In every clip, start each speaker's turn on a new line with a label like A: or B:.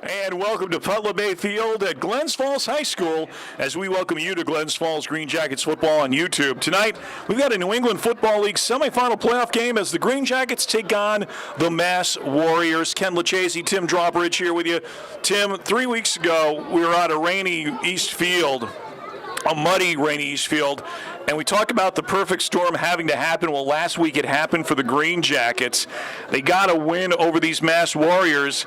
A: And welcome to Putler Bay Field at Glens Falls High School as we welcome you to Glens Falls Greenjackets football on YouTube. Tonight, we've got a New England Football League semifinal playoff game as the Greenjackets take on the Mass Warriors. Ken Leccese, Tim Drawbridge here with you. Tim, 3 weeks ago, we were at a rainy East Field, a muddy rainy East Field, and we talked about the perfect storm having to happen. Well, last week it happened for the Greenjackets. They got a win over these Mass Warriors.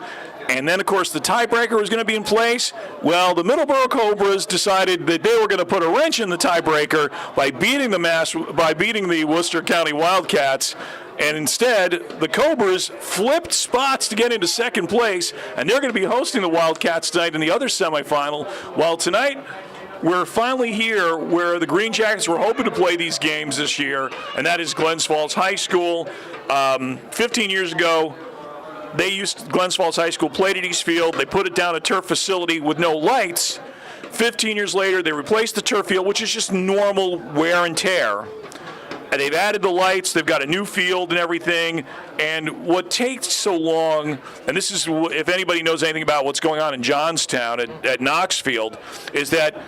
A: And then, of course, the tiebreaker was going to be in place. Well, the Middleborough Cobras decided that they were going to put a wrench in the tiebreaker by beating the Worcester County Wildcats. And instead, the Cobras flipped spots to get into second place, and they're going to be hosting the Wildcats tonight in the other semifinal. While tonight, we're finally here where the Greenjackets were hoping to play these games this year, and that is Glens Falls High School. 15 years ago, Glens Falls High School played at East Field. They put it down a turf facility with no lights. 15 years later, they replaced the turf field, which is just normal wear and tear. And they've added the lights. They've got a new field and everything. And what takes so long, and this is if anybody knows anything about what's going on in Johnstown at Knoxfield, is that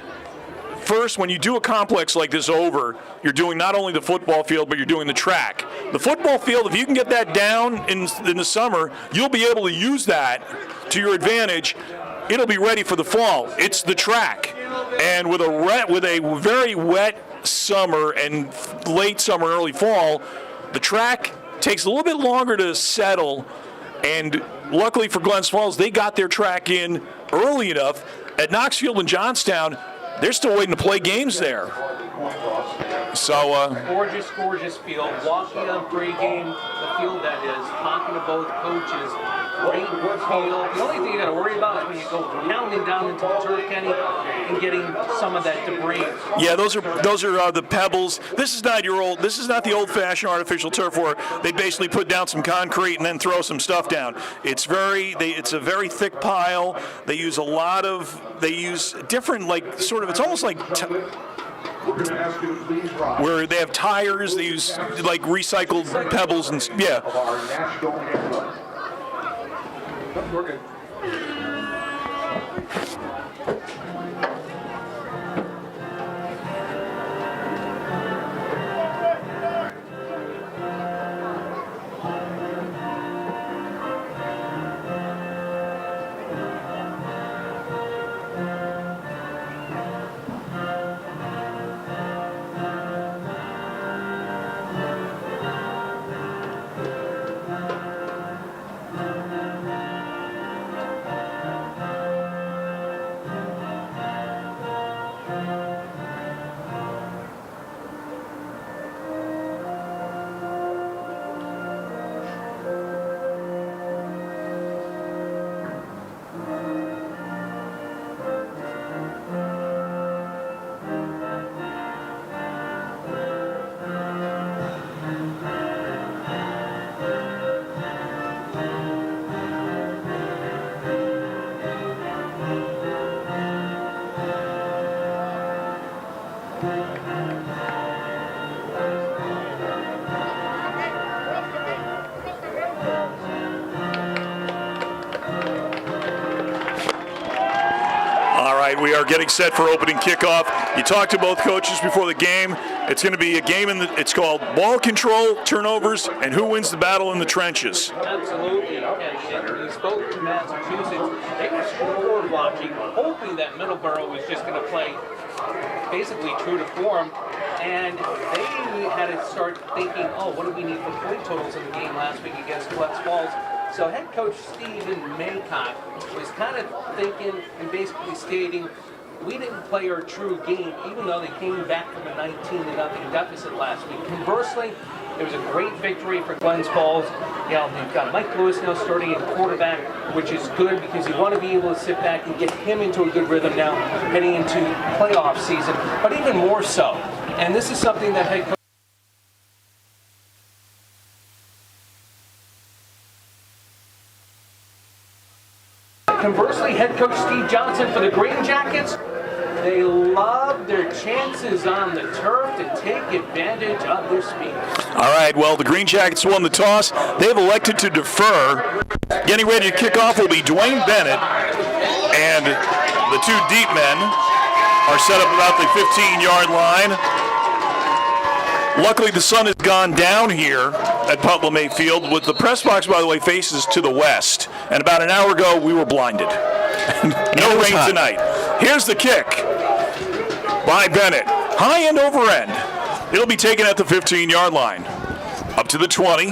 A: first, when you do a complex like this over, you're doing not only the football field, but you're doing the track. The football field, if you can get that down in the summer, you'll be able to use that to your advantage. It'll be ready for the fall. It's the track. And with a very wet summer and late summer, early fall, the track takes a little bit longer to settle. And luckily for Glens Falls, they got their track in early enough. At Knoxfield and Johnstown, they're still waiting to play games there. So,
B: gorgeous field. Walking on pregame, the field that is. Talking to both coaches. Great field. The only thing you got to worry about is when you go pounding down into the turf, Kenny, and getting some of that debris.
A: Yeah, those are the pebbles. This is not the old-fashioned artificial turf where they basically put down some concrete and then throw some stuff down. It's a very thick pile. They use different, it's almost like where they have tires. They use like recycled pebbles and yeah.
B: We're good.
A: We are getting set for opening kickoff. You talked to both coaches before the game. It's going to be a game it's called ball control, turnovers, and who wins the battle in the trenches.
B: Absolutely. And we spoke to Massachusetts. They were scoreboard watching, hoping that Middleborough was just going to play basically true to form. And they had to start thinking, what do we need for point totals in the game last week against Glens Falls? So head coach Stephen Maycock was kind of thinking and basically stating, we didn't play our true game, even though they came back from a 19-0 deficit last week. Conversely, it was a great victory for Glens Falls. You know, they've got Mike Lewis now starting at quarterback, which is good because you want to be able to sit back and get him into a good rhythm now heading into playoff season, but even more so. And this is something that head coach Conversely, head coach Steve Johnson for the Greenjackets, they love their chances on the turf to take advantage of their speed.
A: All right, well, the Greenjackets won the toss. They've elected to defer. Getting ready to kick off will be Dwayne Bennett, and the two deep men are set up about the 15-yard line. Luckily, the sun has gone down here at Putnam May Field. With the press box, by the way, faces to the west. And about an hour ago, we were blinded. No rain tonight. Here's the kick by Bennett. High end over end. It'll be taken at the 15-yard line. Up to the 20,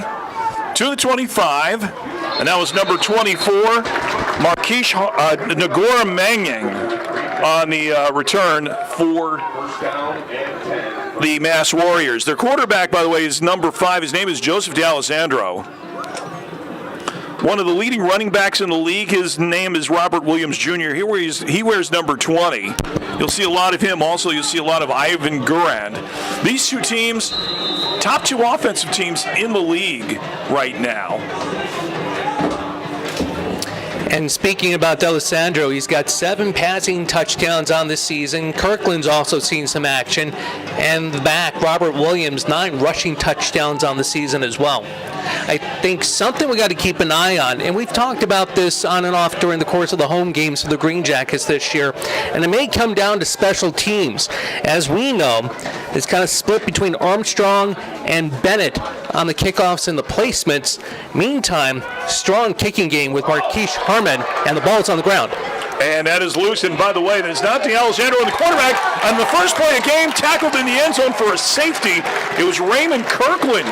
A: to the 25. And that was number 24, Marquise Nagora Manging on the return for the Mass Warriors. Their quarterback, by the way, is number 5. His name is Joseph D'Alessandro. One of the leading running backs in the league. His name is Robert Williams Jr. He wears number 20. You'll see a lot of him. Also, you'll see a lot of Ivan Gurand. These two teams, top 2 offensive teams in the league right now.
C: And speaking about D'Alessandro, he's got 7 passing touchdowns on this season. Kirkland's also seen some action. And the back, Robert Williams, 9 rushing touchdowns on the season as well. I think something we got to keep an eye on, and we've talked about this on and off during the course of the home games for the Greenjackets this year, and it may come down to special teams. As we know, it's kind of split between Armstrong and Bennett on the kickoffs and the placements. Meantime, strong kicking game with Marquise Harmon, and the ball's on the ground.
A: And that is loose, and by the way, that is not D'Alessandro in the quarterback. On the first play of the game, tackled in the end zone for a safety. It was Raymond Kirkland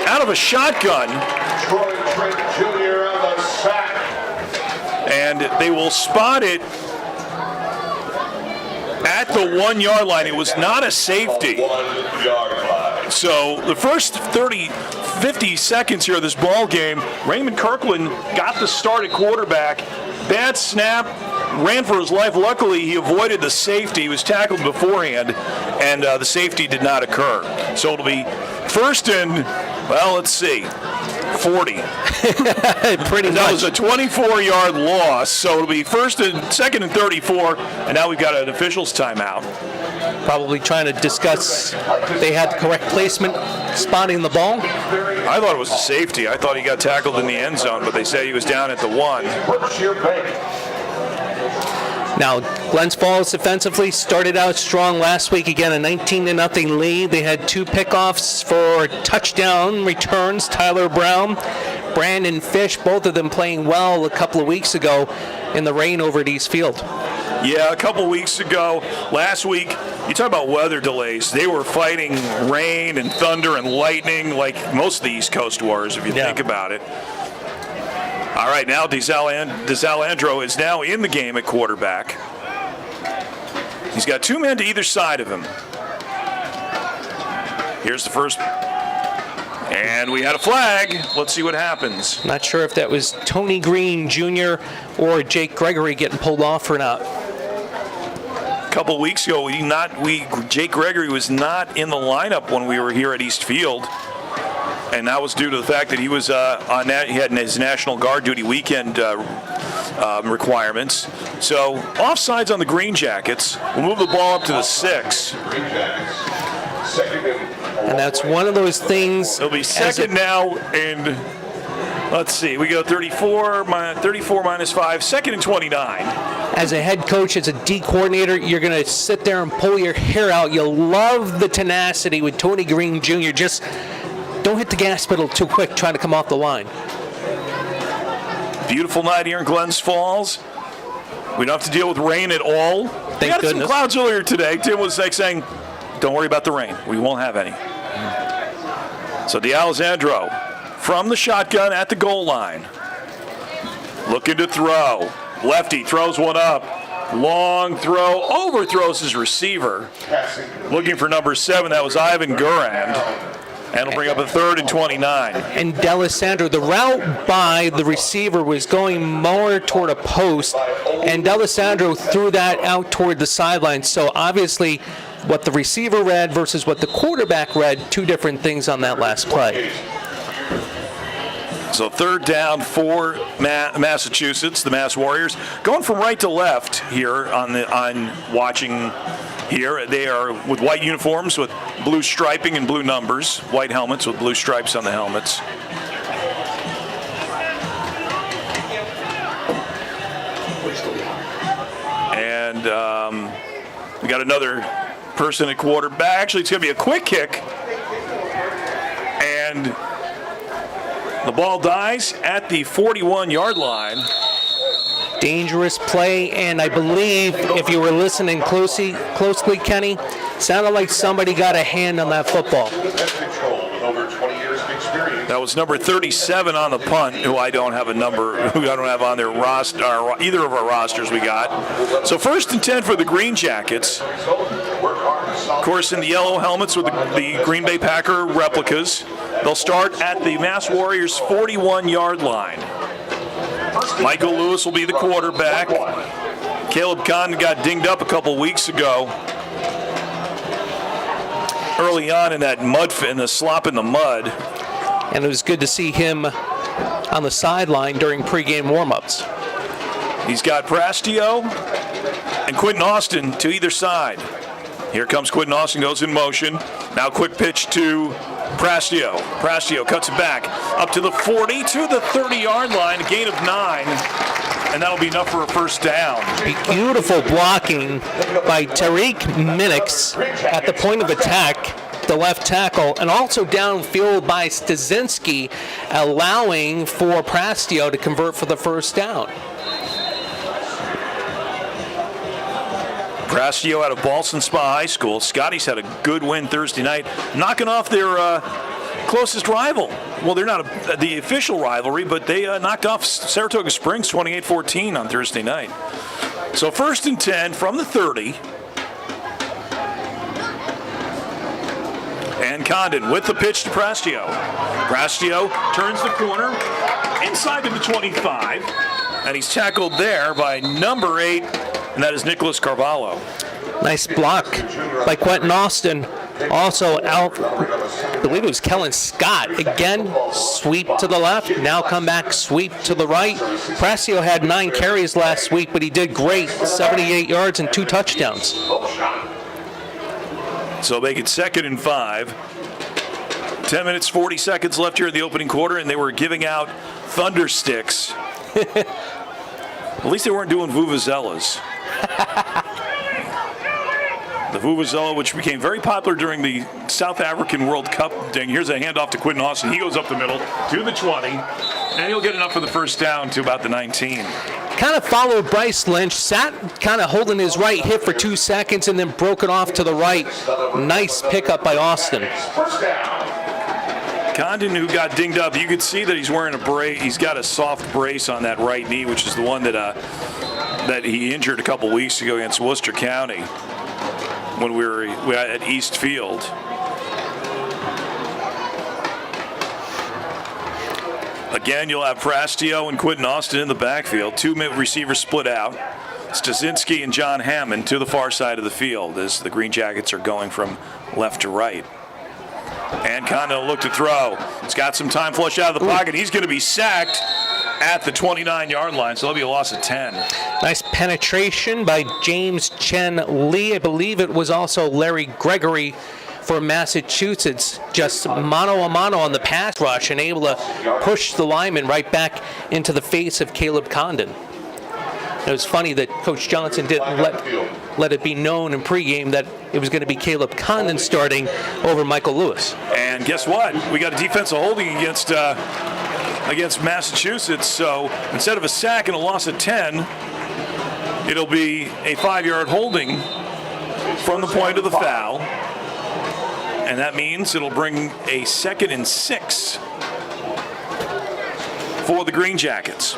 A: out of a shotgun.
D: Troy Trent Jr. on the sack.
A: And they will spot it at the 1-yard line. It was not a safety.
D: 1-yard line.
A: So the first 50 seconds here of this ball game, Raymond Kirkland got the start at quarterback. Bad snap, ran for his life. Luckily, he avoided the safety. He was tackled beforehand, and the safety did not occur. So it'll be first and, well, let's see, 40.
C: Pretty much.
A: That was a 24-yard loss, so it'll be second and 34, and now we've got an official's timeout.
C: Probably trying to discuss they had the correct placement, spotting the ball.
A: I thought it was a safety. I thought he got tackled in the end zone, but they say he was down at the 1.
D: What's your bank?
C: Now, Glens Falls defensively started out strong last week. Again, a 19-0 lead. They had 2 pickoffs for touchdown returns. Tyler Brown, Brandon Fish, both of them playing well a couple of weeks ago in the rain over at East Field.
A: Yeah, a couple weeks ago. Last week, you talk about weather delays. They were fighting rain and thunder and lightning like most of the East Coast wars, if you think about it. All right, now D'Alessandro is now in the game at quarterback. He's got 2 men to either side of him. Here's the first. And we had a flag. Let's see what happens.
C: Not sure if that was Tony Green Jr. or Jake Gregory getting pulled off or not.
A: A couple weeks ago, Jake Gregory was not in the lineup when we were here at East Field. And that was due to the fact that he was he had his National Guard duty weekend requirements. So offsides on the Greenjackets. We'll move the ball up to the 6.
C: And that's one of those things.
A: It'll be second now, and let's see. We go 34 minus 5, second and 29.
C: As a head coach, as a D coordinator, you're going to sit there and pull your hair out. You'll love the tenacity with Tony Green Jr. Just don't hit the gas pedal too quick trying to come off the line.
A: Beautiful night here in Glens Falls. We don't have to deal with rain at all. We had some clouds earlier today. Tim was saying, don't worry about the rain. We won't have any. So D'Alessandro from the shotgun at the goal line. Looking to throw. Lefty throws one up. Long throw. Overthrows his receiver. Looking for number 7. That was Ivan Gurand. And it'll bring up a 3rd and 29.
C: And D'Alessandro, the route by the receiver was going more toward a post, and D'Alessandro threw that out toward the sideline. So obviously, what the receiver read versus what the quarterback read, two different things on that last play.
A: So 3rd down for Massachusetts, the Mass Warriors, going from right to left here on watching here. They are with white uniforms with blue striping and blue numbers, white helmets with blue stripes on the helmets. And we got another person at quarterback. Actually, it's going to be a quick kick. And the ball dies at the 41-yard line.
C: Dangerous play, and I believe if you were listening closely, Kenny, sounded like somebody got a hand on that football.
A: That was number 37 on the punt, who I don't have a number, who I don't have on their roster, either of our rosters we got. So 1st and 10 for the Greenjackets. Of course, in the yellow helmets with the Green Bay Packer replicas. They'll start at the Mass Warriors' 41-yard line. Michael Lewis will be the quarterback. Caleb Condon got dinged up a couple weeks ago early on in that in the slop in the mud.
C: And it was good to see him on the sideline during pregame warmups.
A: He's got Prastio and Quentin Austin to either side. Here comes Quentin Austin, goes in motion. Now quick pitch to Prastio. Prastio cuts it back up to the 40, to the 30-yard line, a gain of 9, and that'll be enough for a 1st down.
C: Beautiful blocking by Tariq Minix at the point of attack, the left tackle, and also downfield by Stasinski, allowing for Prastio to convert for the 1st down.
A: Prastio out of Ballston Spa High School. Scotty's had a good win Thursday night, knocking off their closest rival. Well, they're not the official rivalry, but they knocked off Saratoga Springs 28-14 on Thursday night. So 1st and 10 from the 30. And Condon with the pitch to Prastio. Prastio turns the corner inside to the 25, and he's tackled there by number 8, and that is Nicholas Carvalho.
C: Nice block by Quentin Austin. Also out, I believe it was Kellen Scott. Again, sweep to the left. Now come back, sweep to the right. Prastio had 9 carries last week, but he did great. 78 yards and 2 touchdowns.
A: So make it 2nd and 5. 10 minutes, 40 seconds left here in the opening quarter, and they were giving out thunder sticks. At least they weren't doing vuvuzelas. The vuvuzela, which became very popular during the South African World Cup thing. Here's a handoff to Quentin Austin. He goes up the middle to the 20, and he'll get enough for the 1st down to about the 19.
C: Kind of followed Bryce Lynch, sat kind of holding his right hip for 2 seconds and then broke it off to the right. Nice pickup by Austin.
A: Condon, who got dinged up, you could see that he's wearing a brace. He's got a soft brace on that right knee, which is the one that he injured a couple weeks ago against Worcester County when we were at East Field. Again, you'll have Prastio and Quentin Austin in the backfield. 2 receivers split out. Stasinski and John Hammond to the far side of the field as the Greenjackets are going from left to right. And Condon will look to throw. He's got some time flushed out of the pocket. He's going to be sacked at the 29-yard line, so that'll be a loss of 10.
C: Nice penetration by James Chen Lee. I believe it was also Larry Gregory for Massachusetts, just mano-a-mano on the pass rush and able to push the lineman right back into the face of Caleb Condon. It was funny that Coach Johnson didn't let it be known in pregame that it was going to be Caleb Condon starting over Michael Lewis.
A: And guess what? We got a defensive holding against Massachusetts, so instead of a sack and a loss of 10, it'll be a 5-yard holding from the point of the foul. And that means it'll bring a 2nd and 6 for the Green Jackets.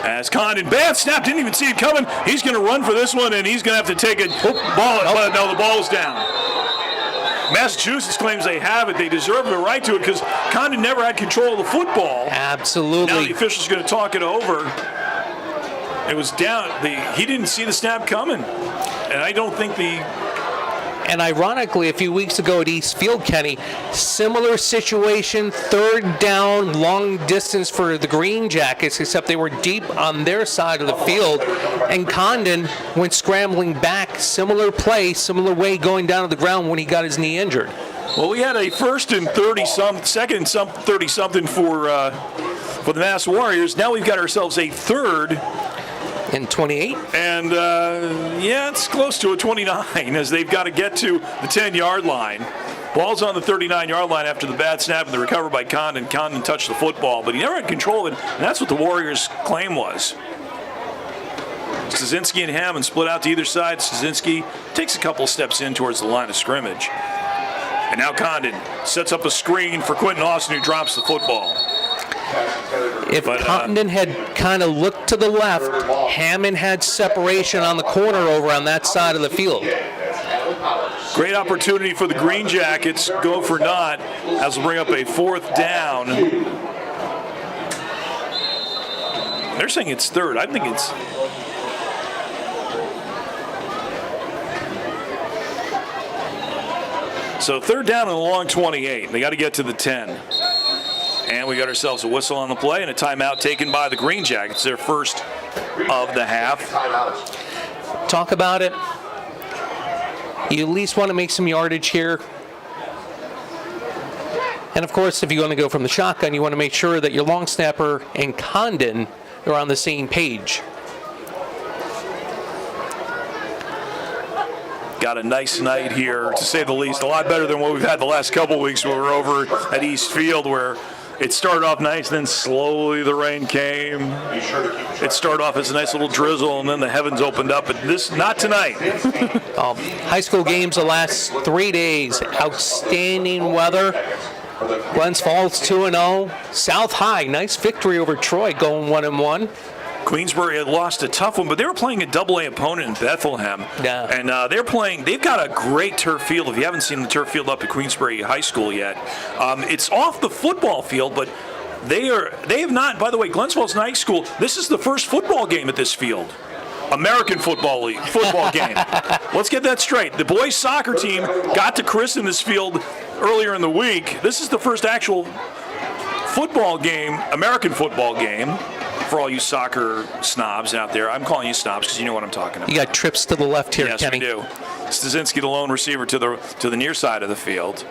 A: As Condon, bad snap, didn't even see it coming. He's going to run for this one, and he's going to have to take a ball. But no, the ball's down. Massachusetts claims they have it. They deserve the right to it because Condon never had control of the football.
C: Absolutely.
A: Now the official's going to talk it over. It was down. He didn't see the snap coming. And I don't think
C: And ironically, a few weeks ago at East Field, Kenny, similar situation, third down, long distance for the Green Jackets, except they were deep on their side of the field, and Condon went scrambling back, similar play, similar way going down to the ground when he got his knee injured.
A: Well, we had a first and 30-something, second and 30-something for the Mass Warriors. Now we've got ourselves a third
C: in 28.
A: And, it's close to a 29 as they've got to get to the 10-yard line. Ball's on the 39-yard line after the bad snap and the recovery by Condon. Condon touched the football, but he never had control of it, and that's what the Warriors' claim was. Stasinski and Hammond split out to either side. Stasinski takes a couple steps in towards the line of scrimmage. And now Condon sets up a screen for Quentin Austin, who drops the football.
C: If Condon had kind of looked to the left, Hammond had separation on the corner over on that side of the field.
A: Great opportunity for the Green Jackets. Go for naught as we'll bring up a fourth down. They're saying it's third. I think it's... So third down and a long 28. They got to get to the 10. And we got ourselves a whistle on the play and a timeout taken by the Green Jackets, their first of the half.
C: Talk about it. You at least want to make some yardage here. And of course, if you want to go from the shotgun, you want to make sure that your long snapper and Condon are on the same page.
A: Got a nice night here, to say the least. A lot better than what we've had the last couple weeks when we were over at East Field, where it started off nice, then slowly the rain came. It started off as a nice little drizzle, and then the heavens opened up. But this, not tonight.
C: High school games the last 3 days. Outstanding weather. Glens Falls 2-0. South High, nice victory over Troy, going 1-1.
A: Queensbury had lost a tough one, but they were playing a double-A opponent in Bethlehem.
C: Yeah.
A: And they've got a great turf field. If you haven't seen the turf field up at Queensbury High School yet, it's off the football field, but they have not, by the way, Glens Falls High School, this is the first football game at this field. American football league, football game. Let's get that straight. The boys soccer team got to christen this field earlier in the week. This is the first actual football game, American football game. For all you soccer snobs out there, I'm calling you snobs because you know what I'm talking about.
C: You got trips to the left here,
A: yes,
C: Kenny.
A: Yes, we do. Stasinski, the lone receiver, to the near side of the field.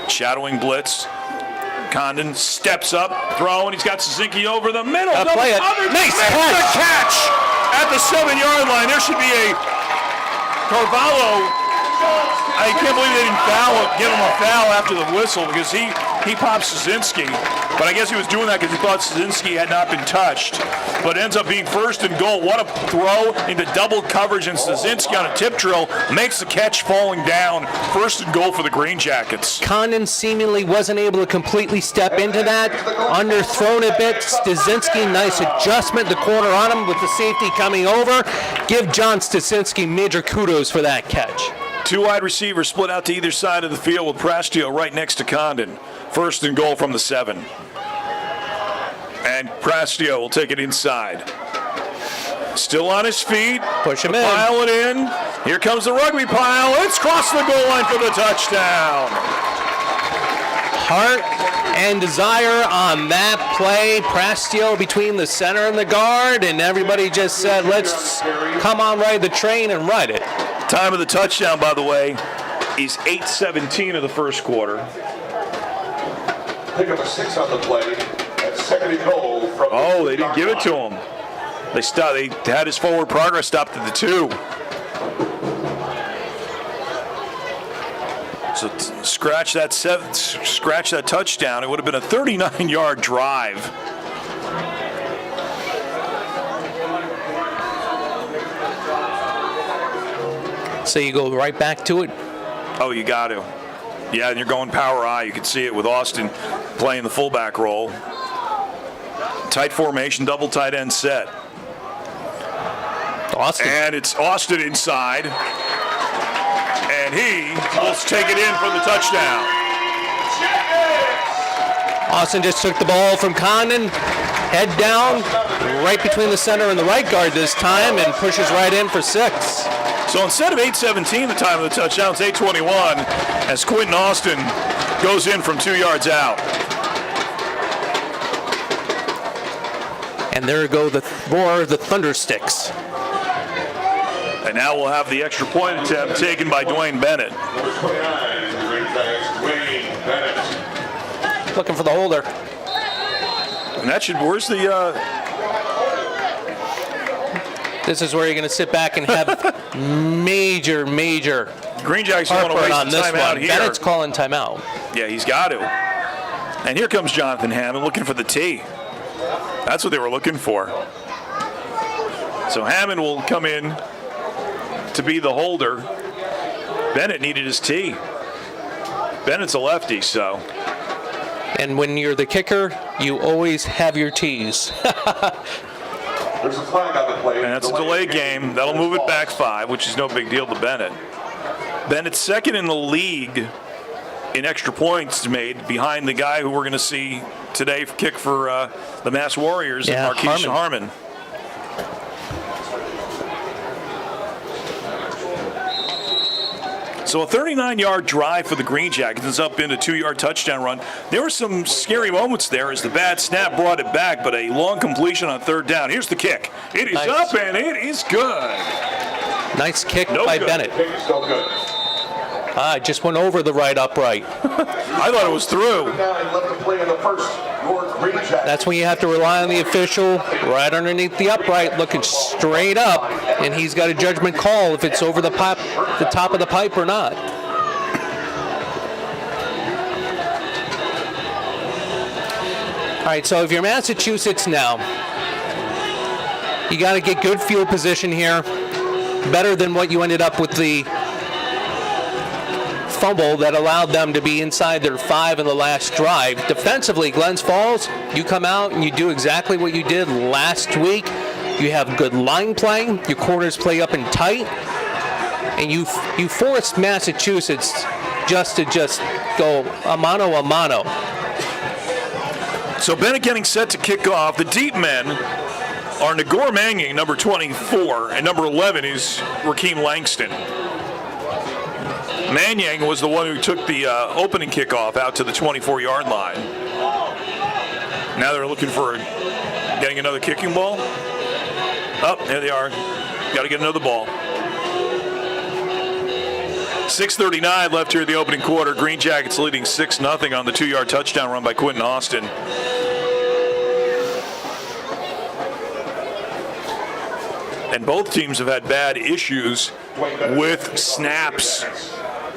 A: Shadowing blitz. Condon steps up, throwing. He's got Stasinski over the middle.
C: Play it. Nice
A: catch at the 7-yard line. There should be a Carvalho. I can't believe they didn't give him a foul after the whistle because he popped Stasinski. But I guess he was doing that because he thought Stasinski had not been touched. But ends up being first and goal. What a throw into double coverage, and Stasinski on a tip drill makes the catch falling down. First and goal for the Green Jackets.
C: Condon seemingly wasn't able to completely step into that. Underthrown a bit. Stasinski, nice adjustment. The corner on him with the safety coming over. Give John Stasinski major kudos for that catch.
A: Two wide receivers split out to either side of the field with Prastio right next to Condon. First and goal from the 7. And Prastio will take it inside. Still on his feet.
C: Push him in.
A: Pile it in. Here comes the rugby pile. It's crossed the goal line for the touchdown.
C: Heart and desire on that play. Prastio between the center and the guard, and everybody just said, let's come on, ride the train and ride it.
A: Time of the touchdown, by the way, is 8:17 of the first quarter.
D: Pick up a 6 on the play. That's second and goal from
A: they didn't give it to him. They had his forward progress stopped at the 2. So scratch that touchdown. It would have been a 39-yard drive.
C: So you go right back to it.
A: Oh, you got to. Yeah, and you're going power I. You can see it with Austin playing the fullback role. Tight formation, double tight end set.
C: Austin.
A: And it's Austin inside. And he will take it in for the touchdown.
C: Austin just took the ball from Condon, head down, right between the center and the right guard this time, and pushes right in for 6.
A: So instead of 8:17 the time of the touchdown, it's 8:21 as Quentin Austin goes in from 2 yards out.
C: And there go the Thunder Sticks.
A: And now we'll have the extra point attempt taken by Dwayne Bennett.
D: Number 29, Dwayne Bennett.
C: Looking for the holder.
A: And that should, where's the,
C: This is where you're going to sit back and have major
A: Greenjackets don't want to
C: heartburn
A: waste
C: on
A: the
C: this
A: timeout
C: one.
A: here.
C: Bennett's calling timeout.
A: Yeah, he's got to. And here comes Jonathan Hammond looking for the tee. That's what they were looking for. So Hammond will come in to be the holder. Bennett needed his tee. Bennett's a lefty, so.
C: And when you're the kicker, you always have your tees.
D: There's a flag on the play.
A: And that's a delayed game. That'll move it back 5, which is no big deal to Bennett. Bennett's second in the league in extra points made, behind the guy who we're going to see today kick for the Mass Warriors, Marquise Harmon. So a 39-yard drive for the Greenjackets is up in a 2-yard touchdown run. There were some scary moments there as the bad snap brought it back, but a long completion on 3rd down. Here's the kick. It is up and it is good.
C: Nice kick by Bennett.
D: Still good.
C: Just went over the right upright.
A: I thought it was through.
C: That's when you have to rely on the official right underneath the upright, looking straight up, and he's got a judgment call if it's over the top of the pipe or not. All right, so if you're Massachusetts now, you got to get good field position here, better than what you ended up with the fumble that allowed them to be inside their 5 in the last drive. Defensively, Glens Falls, you come out and you do exactly what you did last week. You have good line play, your corners play up and tight, and you forced Massachusetts to go a mano.
A: So Bennett getting set to kick off. The deep men are Nagor Manging, number 24, and number 11 is Rakeem Langston. Manyang was the one who took the opening kickoff out to the 24-yard line. Now they're looking for getting another kicking ball. Oh, there they are. Got to get another ball. 6:39 left here in the opening quarter. Greenjackets leading 6-0 on the 2-yard touchdown run by Quentin Austin. And both teams have had bad issues with snaps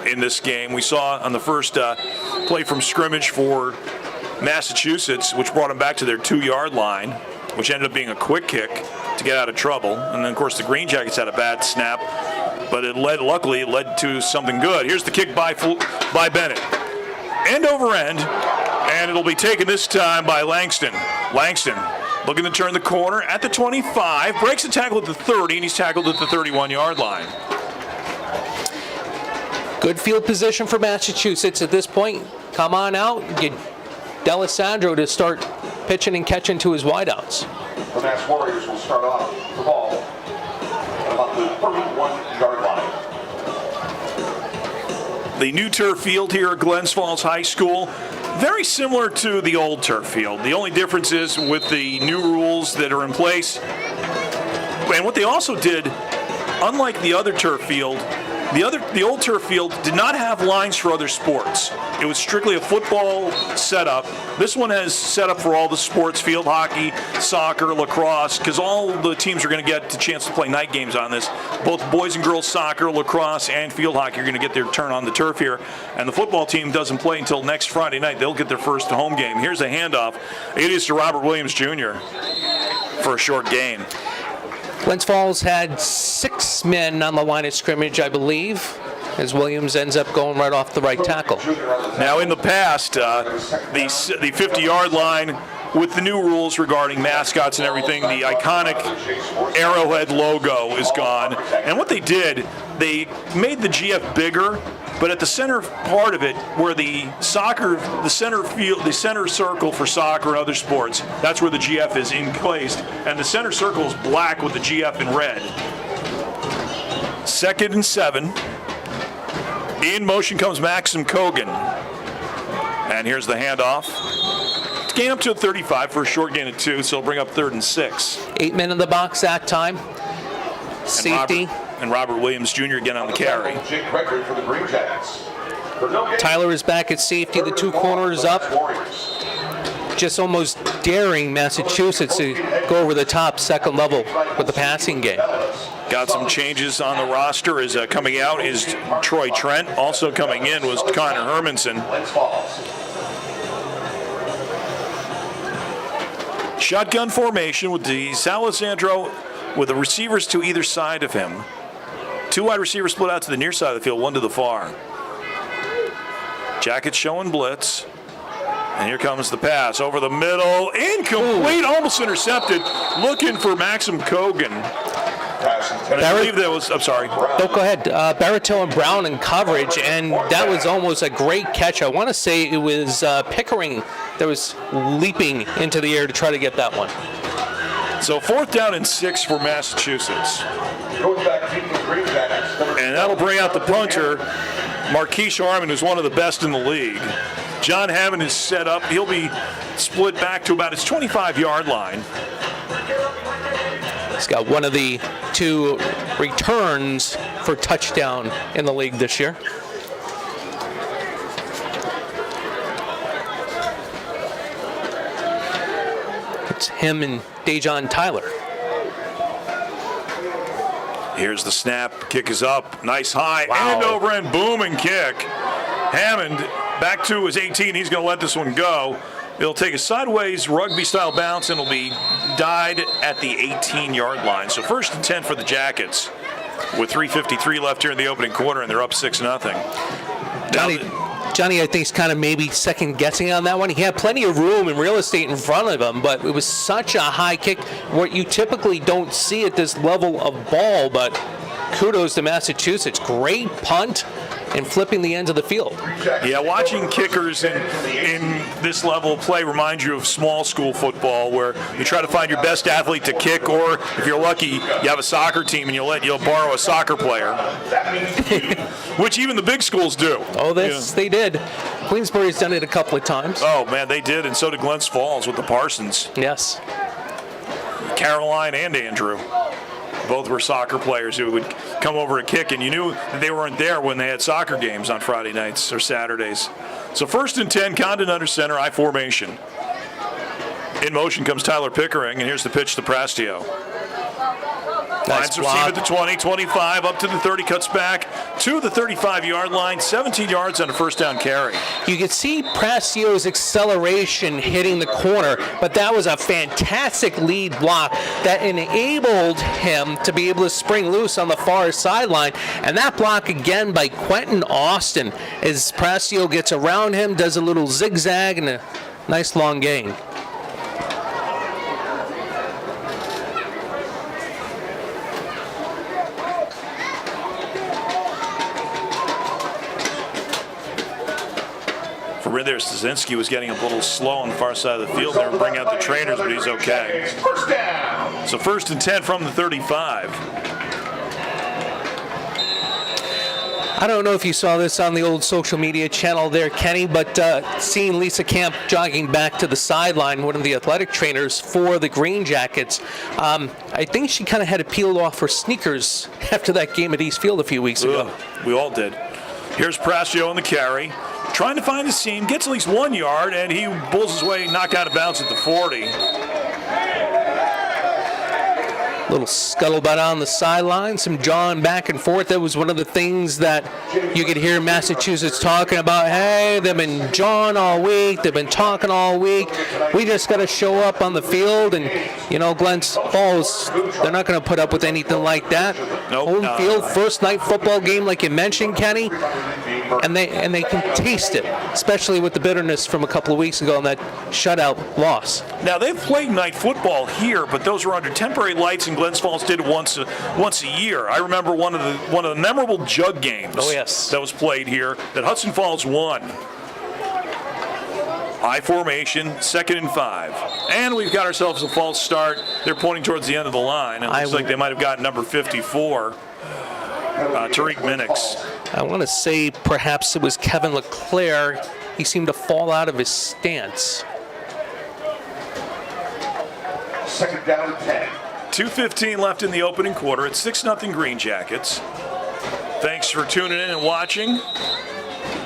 A: in this game. We saw on the first play from scrimmage for Massachusetts, which brought them back to their 2-yard line, which ended up being a quick kick to get out of trouble. And then, of course, the Greenjackets had a bad snap, but luckily it led to something good. Here's the kick by Bennett. End over end, and it'll be taken this time by Langston. Langston looking to turn the corner at the 25, breaks the tackle at the 30, and he's tackled at the 31-yard line.
C: Good field position for Massachusetts at this point. Come on out, get D'Alessandro to start pitching and catching to his wideouts.
D: The Mass Warriors will start off the ball at about the 31-yard line.
A: The new turf field here at Glens Falls High School, very similar to the old turf field. The only difference is with the new rules that are in place. And what they also did, unlike the other turf field, the old turf field did not have lines for other sports. It was strictly a football setup. This one has set up for all the sports, field hockey, soccer, lacrosse, because all the teams are going to get the chance to play night games on this. Both boys and girls soccer, lacrosse, and field hockey are going to get their turn on the turf here. And the football team doesn't play until next Friday night. They'll get their first home game. Here's a handoff. It is to Robert Williams Jr. for a short gain.
C: Glens Falls had 6 men on the line of scrimmage, I believe, as Williams ends up going right off the right tackle.
A: Now, in the past, the 50-yard line, with the new rules regarding mascots and everything, the iconic Arrowhead logo is gone. And what they did, they made the GF bigger, but at the center part of it, where the center circle for soccer and other sports, that's where the GF is encased, and the center circle is black with the GF in red. 2nd and 7. In motion comes Maxim Kogan. And here's the handoff. It's gain up to a 35 for a short gain of 2, so it'll bring up 3rd and 6.
C: 8 men in the box that time. Safety.
A: And Robert Williams Jr. again on the carry.
D: Jake Gregory for the Greenjackets.
C: Tyler is back at safety, the 2 corners up. Just almost daring Massachusetts to go over the top second level with the passing game.
A: Got some changes on the roster. Is coming out is Troy Trent. Also coming in was Connor Hermanson. Shotgun formation with D'Alessandro with the receivers to either side of him. 2 wide receivers split out to the near side of the field, 1 to the far. Jackets showing blitz. And here comes the pass over the middle. Incomplete, almost intercepted. Looking for Maxim Kogan. And I believe that was, I'm sorry.
C: Oh, go ahead. Barreto and Brown in coverage, and that was almost a great catch. I want to say it was Pickering that was leaping into the air to try to get that one.
A: So 4th down and 6 for Massachusetts. And that'll bring out the punter, Marquise Harmon, who's one of the best in the league. John Hammond is set up. He'll be split back to about his 25-yard line.
C: He's got one of the 2 returns for touchdown in the league this year. It's him and Dejon Tyler.
A: Here's the snap. Kick is up. Nice high. End over end booming kick. Hammond back to his 18. He's going to let this one go. It'll take a sideways rugby-style bounce, and it'll be died at the 18-yard line. So 1st and 10 for the Jackets with 3:53 left here in the opening quarter, and they're up 6-0.
C: Johnny, I think, is kind of maybe second-guessing on that one. He had plenty of room and real estate in front of him, but it was such a high kick, what you typically don't see at this level of ball, but kudos to Massachusetts. Great punt and flipping the ends of the field.
A: Yeah, watching kickers in this level of play reminds you of small school football, where you try to find your best athlete to kick, or if you're lucky, you have a soccer team and you'll borrow a soccer player, which even the big schools do.
C: Oh, they did. Queensbury's done it a couple of times.
A: Oh, man, they did, and so did Glens Falls with the Parsons.
C: Yes.
A: Caroline and Andrew. Both were soccer players who would come over a kick, and you knew that they weren't there when they had soccer games on Friday nights or Saturdays. So 1st and 10, Condon under center, I formation. In motion comes Tyler Pickering, and here's the pitch to Prastio. Finds receive at the 20, 25, up to the 30, cuts back to the 35-yard line, 17 yards on a 1st down carry.
C: You could see Prastio's acceleration hitting the corner, but that was a fantastic lead block that enabled him to be able to spring loose on the far sideline. And that block again by Quentin Austin as Prastio gets around him, does a little zigzag, and a nice long gain.
A: There, Stasinski was getting a little slow on the far side of the field. They were bringing out the trainers, but he's okay. So 1st and 10 from the 35.
C: I don't know if you saw this on the old social media channel there, Kenny, but seeing Lisa Camp jogging back to the sideline, one of the athletic trainers for the Greenjackets, I think she kind of had to peel off her sneakers after that game at East Field a few weeks ago.
A: We all did. Here's Prastio on the carry. Trying to find the seam, gets at least 1 yard, and he bulls his way, knocked out of bounds at the 40.
C: Little scuttlebutt on the sideline, some jawing back and forth. That was one of the things that you could hear Massachusetts talking about. Hey, they've been jawing all week. They've been talking all week. We just got to show up on the field. And, Glens Falls, they're not going to put up with anything like that.
A: Nope.
C: Home field, first night football game like you mentioned, Kenny. And they can taste it, especially with the bitterness from a couple of weeks ago and that shutout loss.
A: Now, they've played night football here, but those were under temporary lights, and Glens Falls did it once a year. I remember one of the memorable jug games that was played here that Hudson Falls won. I formation, 2nd and 5. And we've got ourselves a false start. They're pointing towards the end of the line. It looks like they might have got number 54, Tariq Minix.
C: I want to say perhaps it was Kevin LeClaire. He seemed to fall out of his stance.
D: 2nd down and 10.
A: 2:15 left in the opening quarter. It's 6-0 Greenjackets. Thanks for tuning in and watching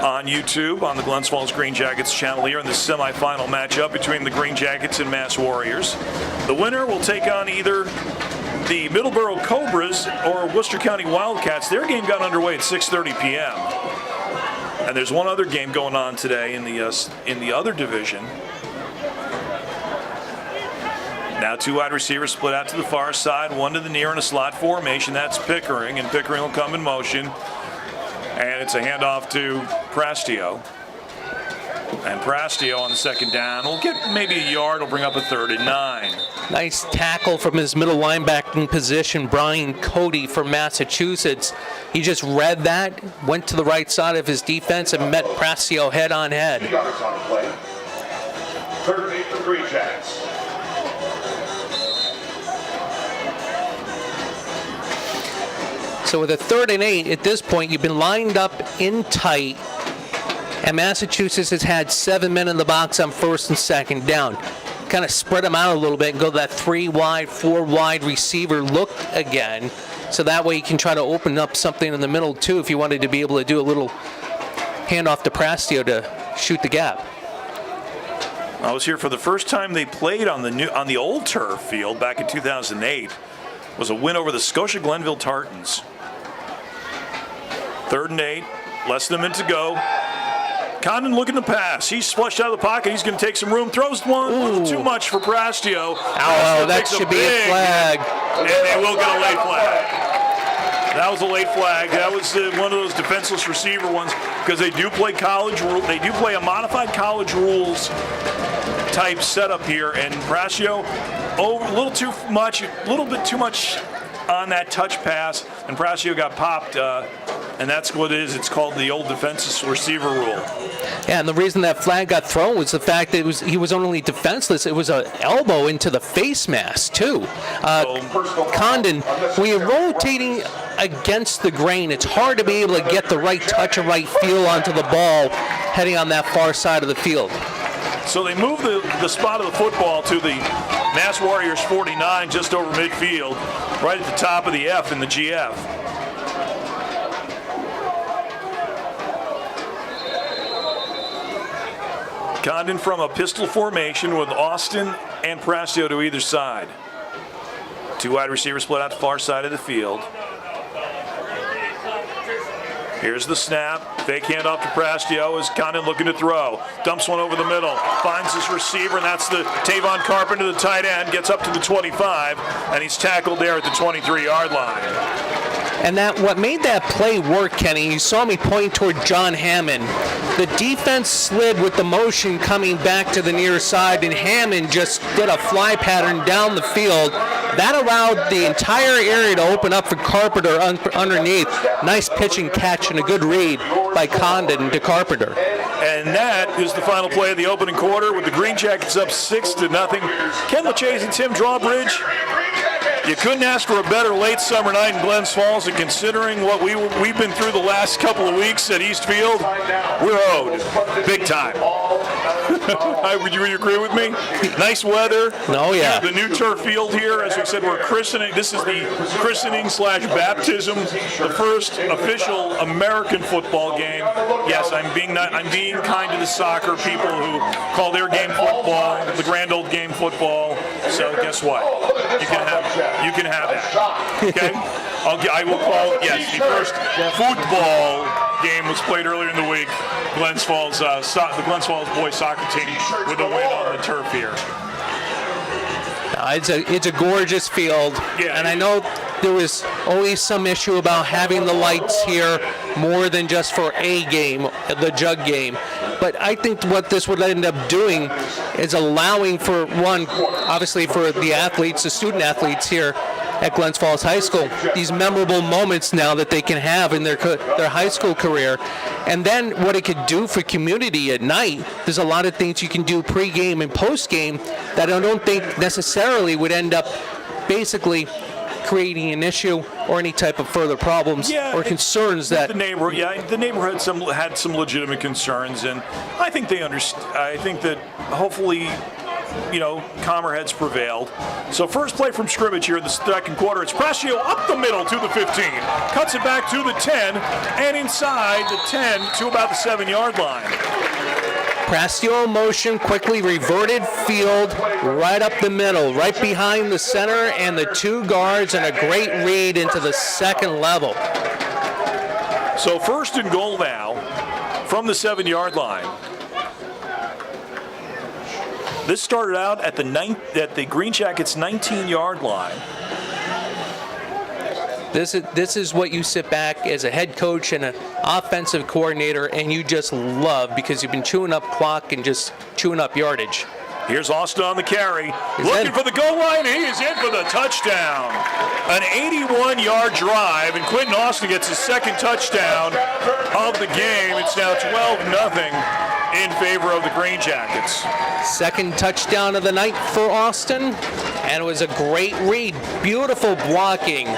A: on YouTube on the Glens Falls Greenjackets channel here in the semifinal matchup between the Greenjackets and Mass Warriors. The winner will take on either the Middleborough Cobras or Worcester County Wildcats. Their game got underway at 6:30 p.m. And there's one other game going on today in the other division. Now 2 wide receivers split out to the far side, one to the near in a slot formation. That's Pickering, and Pickering will come in motion. And it's a handoff to Prastio. And Prastio on the 2nd down will get maybe a yard, will bring up a 3rd and 9.
C: Nice tackle from his middle linebacking position, Brian Cody from Massachusetts. He just read that, went to the right side of his defense, and met Prastio head on head.
D: 3 yards on the play. 3rd and 8 for Greenjackets.
C: So with a 3rd and 8, at this point, you've been lined up in tight, and Massachusetts has had 7 men in the box on 1st and 2nd down. Kind of spread them out a little bit and go that 3 wide, 4 wide receiver look again. So that way you can try to open up something in the middle too if you wanted to be able to do a little handoff to Prastio to shoot the gap.
A: I was here for the first time they played on the old turf field back in 2008. Was a win over the Scotia Glenville Tartans. 3rd and 8, less than a minute to go. Condon looking to pass. He's flushed out of the pocket. He's going to take some room. Throws one. A little too much for Prastio.
C: Oh, that should be a flag.
A: And they will get a late flag. That was a late flag. That was one of those defenseless receiver ones because they do play college. They do play a modified college rules type setup here, and Prastio a little bit too much on that touch pass, and Prastio got popped, and that's what it is. It's called the old defenseless receiver rule.
C: Yeah, and the reason that flag got thrown was the fact that he was only defenseless. It was an elbow into the face mask, too. Condon, when you're rotating against the grain, it's hard to be able to get the right touch and right feel onto the ball heading on that far side of the field.
A: So they move the spot of the football to the Mass Warriors 49, just over midfield, right at the top of the F in the GF. Condon from a pistol formation with Austin and Prastio to either side. 2 wide receivers split out the far side of the field. Here's the snap. Fake handoff to Prastio as Condon looking to throw. Dumps one over the middle. Finds his receiver, and that's the Tavon Carpenter, the tight end. Gets up to the 25, and he's tackled there at the 23-yard line.
C: And what made that play work, Kenny, you saw me point toward John Hammond. The defense slid with the motion coming back to the near side, and Hammond just did a fly pattern down the field. That allowed the entire area to open up for Carpenter underneath. Nice pitch and catch and a good read by Condon to Carpenter.
A: And that is the final play of the opening quarter with the Greenjackets up 6-0. Ken Leccese and Tim Drawbridge. You couldn't ask for a better late summer night in Glens Falls, and considering what we've been through the last couple of weeks at Eastfield, we're owed big time. Would you agree with me? Nice weather.
C: Oh, yeah.
A: The new turf field here, as we said, we're christening. This is the christening/baptism, the first official American football game. Yes, I'm being kind to the soccer people who call their game football, the grand old game football. So guess what? You can have that. Okay? I will call, yes, the first football game was played earlier in the week. The Glens Falls boys soccer team with a win on the turf here.
C: It's a gorgeous field,
A: Yeah,
C: and I know there was always some issue about having the lights here more than just for a game, the jug game. But I think what this would end up doing is allowing for one, obviously for the athletes, the student athletes here at Glens Falls High School, these memorable moments now that they can have in their high school career. And then what it could do for community at night, there's a lot of things you can do pre-game and post-game that I don't think necessarily would end up basically creating an issue or any type of further problems or concerns that
A: the neighborhood had some legitimate concerns, and I think they understand. I think that hopefully, calmer heads prevailed. So first play from scrimmage here in the second quarter. It's Prascio up the middle to the 15, cuts it back to the 10, and inside the 10 to about the 7-yard line.
C: Prascio motion, quickly reverted field, right up the middle, right behind the center and the two guards, and a great read into the second level.
A: So first and goal now from the 7-yard line. This started out at the Greenjackets 19-yard line.
C: This is what you sit back as a head coach and an offensive coordinator and you just love, because you've been chewing up clock and just chewing up yardage.
A: Here's Austin on the carry, looking for the goal line. He is in for the touchdown. An 81-yard drive, and Quentin Austin gets his second touchdown of the game. It's now 12-0 in favor of the Greenjackets.
C: Second touchdown of the night for Austin, and it was a great read. Beautiful blocking,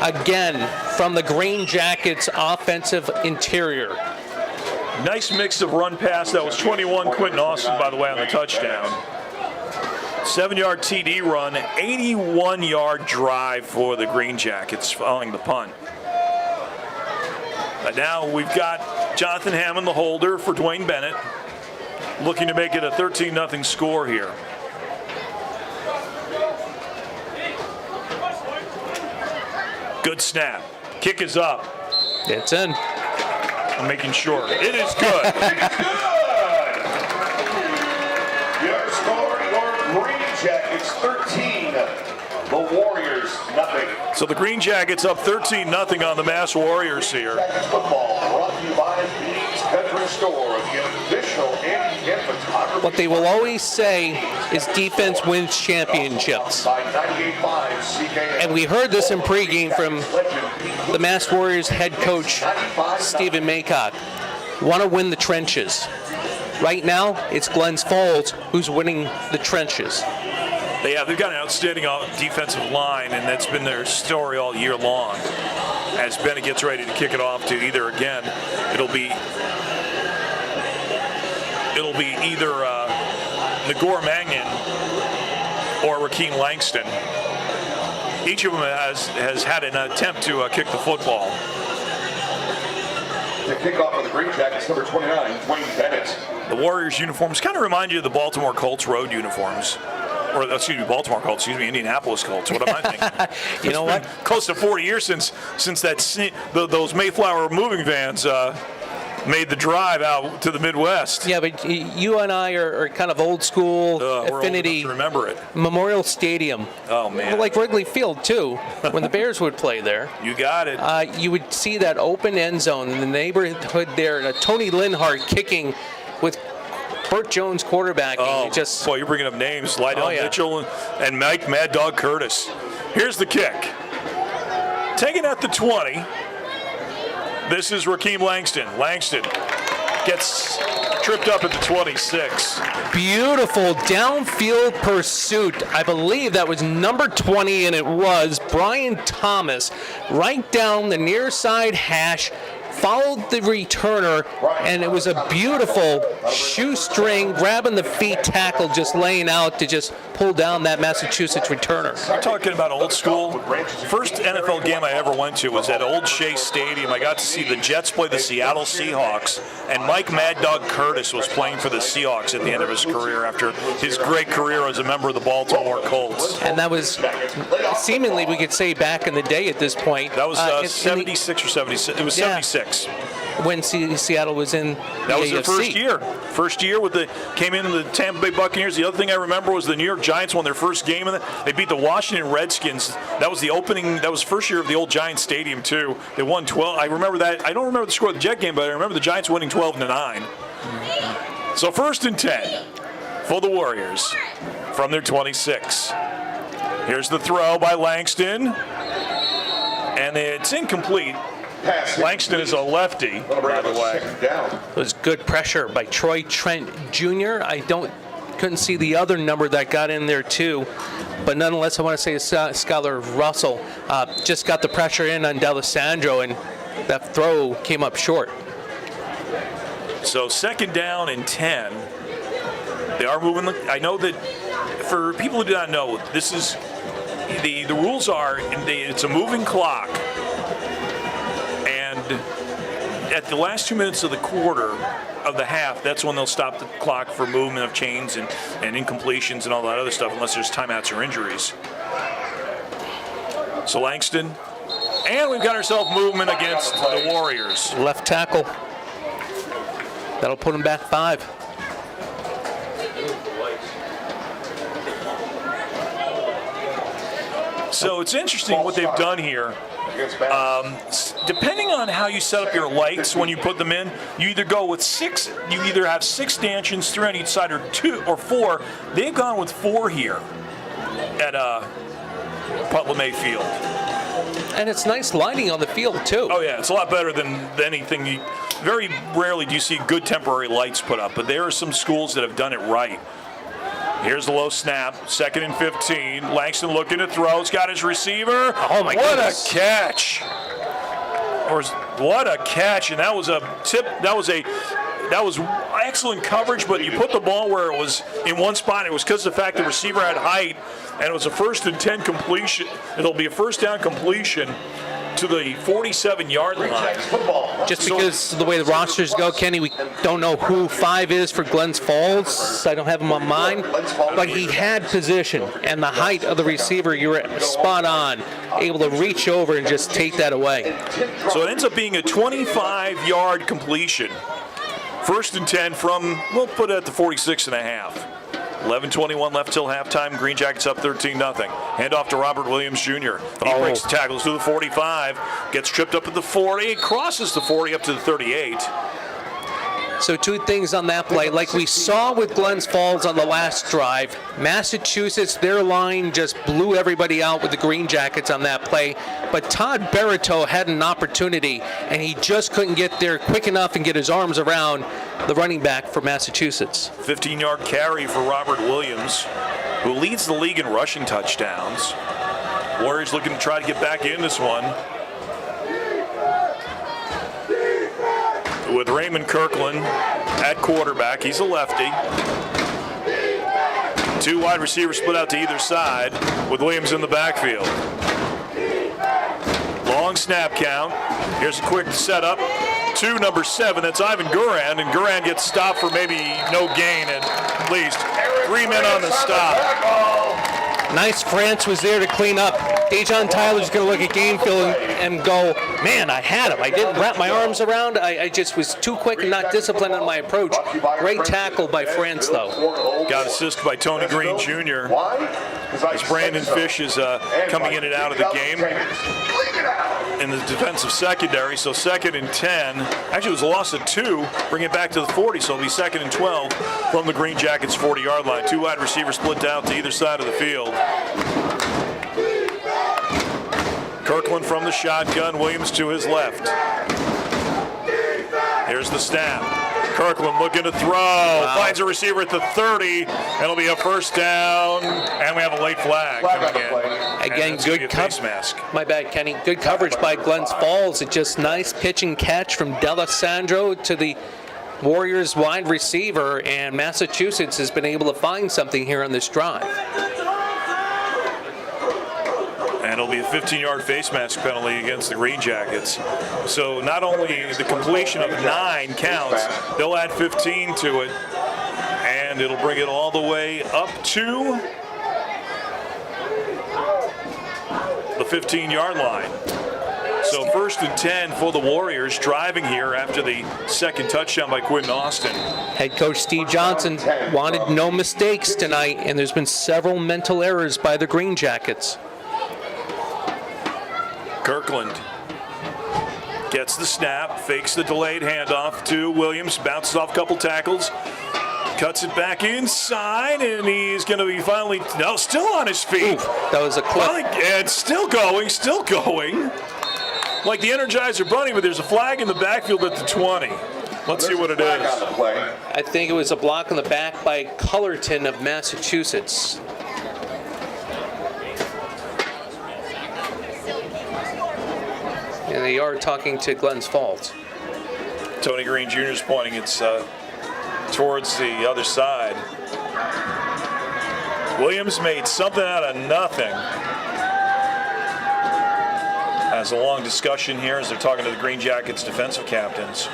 C: again, from the Greenjackets offensive interior.
A: Nice mix of run pass. That was 21 Quentin Austin, by the way, on the touchdown. 7-yard TD run, 81-yard drive for the Greenjackets following the punt. But now we've got Jonathan Hammond, the holder for Dwayne Bennett, looking to make it a 13-0 score here. Good snap. Kick is up.
C: It's in.
A: I'm making sure. It is good.
D: Your score, your Greenjackets 13, the Warriors nothing.
A: So the Greenjackets up 13-0 on the Mass Warriors here.
D: Jackets football brought to you by Beans Country Store, the official anti-photography.
C: What they will always say is defense wins championships.
D: By 98.5 CKM.
C: And we heard this in pregame from the Mass Warriors head coach, Stephen Maycock. Want to win the trenches. Right now, it's Glens Falls who's winning the trenches.
A: They've got an outstanding defensive line, and that's been their story all year long. As Bennett gets ready to kick it off to either it'll be either Nagor Mangan or Rakeem Langston. Each of them has had an attempt to kick the football.
D: The kickoff of the Greenjackets, number 29, Dwayne Bennett.
A: The Warriors uniforms kind of remind you of the Baltimore Colts road uniforms. Or, Baltimore Colts, Indianapolis Colts. What am I thinking?
C: You know what?
A: Close to 40 years since those Mayflower moving vans made the drive out to the Midwest.
C: Yeah, but you and I are kind of old school affinity.
A: We're old enough to remember it.
C: Memorial Stadium.
A: Oh, man.
C: Like Wrigley Field, too, when the Bears would play there.
A: You got it.
C: You would see that open end zone in the neighborhood there. Tony Linhart kicking with Burt Jones quarterbacking.
A: Oh, boy, you're bringing up names. Lydell Mitchell and Mike Mad Dog Curtis. Here's the kick. Taken at the 20. This is Rakeem Langston. Langston gets tripped up at the 26.
C: Beautiful downfield pursuit. I believe that was number 20, and it was Brian Thomas right down the near side hash, followed the returner, and it was a beautiful shoestring, grabbing the feet tackle, just laying out to just pull down that Massachusetts returner.
A: We're talking about old school. First NFL game I ever went to was at Old Shea Stadium. I got to see the Jets play the Seattle Seahawks, and Mike Mad Dog Curtis was playing for the Seahawks at the end of his career after his great career as a member of the Baltimore Colts.
C: And that was seemingly, we could say, back in the day at this point.
A: That was 76 or 76. It was 76.
C: When Seattle was in
A: that was
C: AFC.
A: their first year. First year came into the Tampa Bay Buccaneers. The other thing I remember was the New York Giants won their first game, and they beat the Washington Redskins. That was the opening. That was the first year of the old Giants Stadium too. They won 12. I remember that. I don't remember the score of the Jet game, but I remember the Giants winning 12-9. So 1st and 10 for the Warriors from their 26. Here's the throw by Langston, and it's incomplete. Langston is a lefty, by the way.
C: It was good pressure by Troy Trent Jr. Couldn't see the other number that got in there too, but nonetheless, I want to say Skylar Russell just got the pressure in on D'Alessandro, and that throw came up short.
A: So 2nd down and 10. They are moving. I know that for people who do not know, this is the rules are it's a moving clock. At the last 2 minutes of the quarter of the half, that's when they'll stop the clock for movement of chains and incompletions and all that other stuff, unless there's timeouts or injuries. So Langston, and we've got ourselves movement against the Warriors.
C: Left tackle. That'll put them back 5.
A: So it's interesting what they've done here. Depending on how you set up your lights when you put them in, you either go with 6. You either have 6 stanchions, 3 on each side, or 2 or 4. They've gone with 4 here at Putnam Field.
C: And it's nice lighting on the field too.
A: Oh yeah, it's a lot better than anything. Very rarely do you see good temporary lights put up, but there are some schools that have done it right. Here's the low snap, 2nd and 15. Langston looking to throw. He's got his receiver.
C: Oh my goodness.
A: What a catch! What a catch! And that was a tip. That was excellent coverage. But you put the ball where it was in one spot. It was because of the fact the receiver had height, and it was a 1st and 10 completion. It'll be a 1st down completion to the 47-yard line.
C: Just because of the way the rosters go, Kenny, we don't know who 5 is for Glens Falls. I don't have him on mine. But he had position, and the height of the receiver, you were spot on, able to reach over and just take that away.
A: So it ends up being a 25-yard completion. 1st and 10 from, we'll put it at the 46.5. 11:21 left till halftime. Green Jackets up 13-0. Hand off to Robert Williams Jr. He breaks the tackles to the 45, gets tripped up at the 40, crosses the 40 up to the 38.
C: So 2 things on that play. Like we saw with Glens Falls on the last drive, Massachusetts, their line just blew everybody out with the Green Jackets on that play. But Todd Barito had an opportunity, and he just couldn't get there quick enough and get his arms around the running back for Massachusetts.
A: 15-yard carry for Robert Williams, who leads the league in rushing touchdowns. Warriors looking to try to get back in this one. With Raymond Kirkland at quarterback. He's a lefty. 2 wide receivers split out to either side with Williams in the backfield. Long snap count. Here's a quick setup to number 7. That's Ivan Guran, and Guran gets stopped for maybe no gain at least. 3 men on the stop.
C: Nice France was there to clean up. Dejon Tyler's going to look at Gamefield and go, man, I had him. I didn't wrap my arms around. I just was too quick and not disciplined in my approach. Great tackle by France, though.
A: Got assist by Tony Green Jr. As Brandon Fish is coming in and out of the game in the defensive secondary. So 2nd and 10. Actually, it was a loss of 2. Bring it back to the 40, so it'll be 2nd and 12 from the Green Jackets 40-yard line. 2 wide receivers split out to either side of the field. Kirkland from the shotgun, Williams to his left. Here's the snap. Kirkland looking to throw. Finds a receiver at the 30. It'll be a first down. And we have a late flag coming in.
C: Again, good
A: face mask.
C: My bad, Kenny. Good coverage by Glens Falls. It's just nice pitch and catch from D'Alessandro to the Warriors wide receiver, and Massachusetts has been able to find something here on this drive.
A: And it'll be a 15-yard face mask penalty against the Greenjackets. So not only the completion of 9 counts, they'll add 15 to it, and it'll bring it all the way up to the 15-yard line. So 1st and 10 for the Warriors, driving here after the second touchdown by Quentin Austin.
C: Head coach Steve Johnson wanted no mistakes tonight, and there's been several mental errors by the Greenjackets.
A: Kirkland gets the snap, fakes the delayed handoff to Williams, bounces off a couple tackles, cuts it back inside, and he's going to be finally, no, still on his feet.
C: Ooh, that was a clip.
A: And still going. Like the Energizer Bunny, but there's a flag in the backfield at the 20. Let's see what it is.
C: I think it was a block on the back by Cullerton of Massachusetts. And they are talking to Glens Falls.
A: Tony Green Jr. is pointing it's towards the other side. Williams made something out of nothing. Has a long discussion here as they're talking to the Greenjackets defensive captains.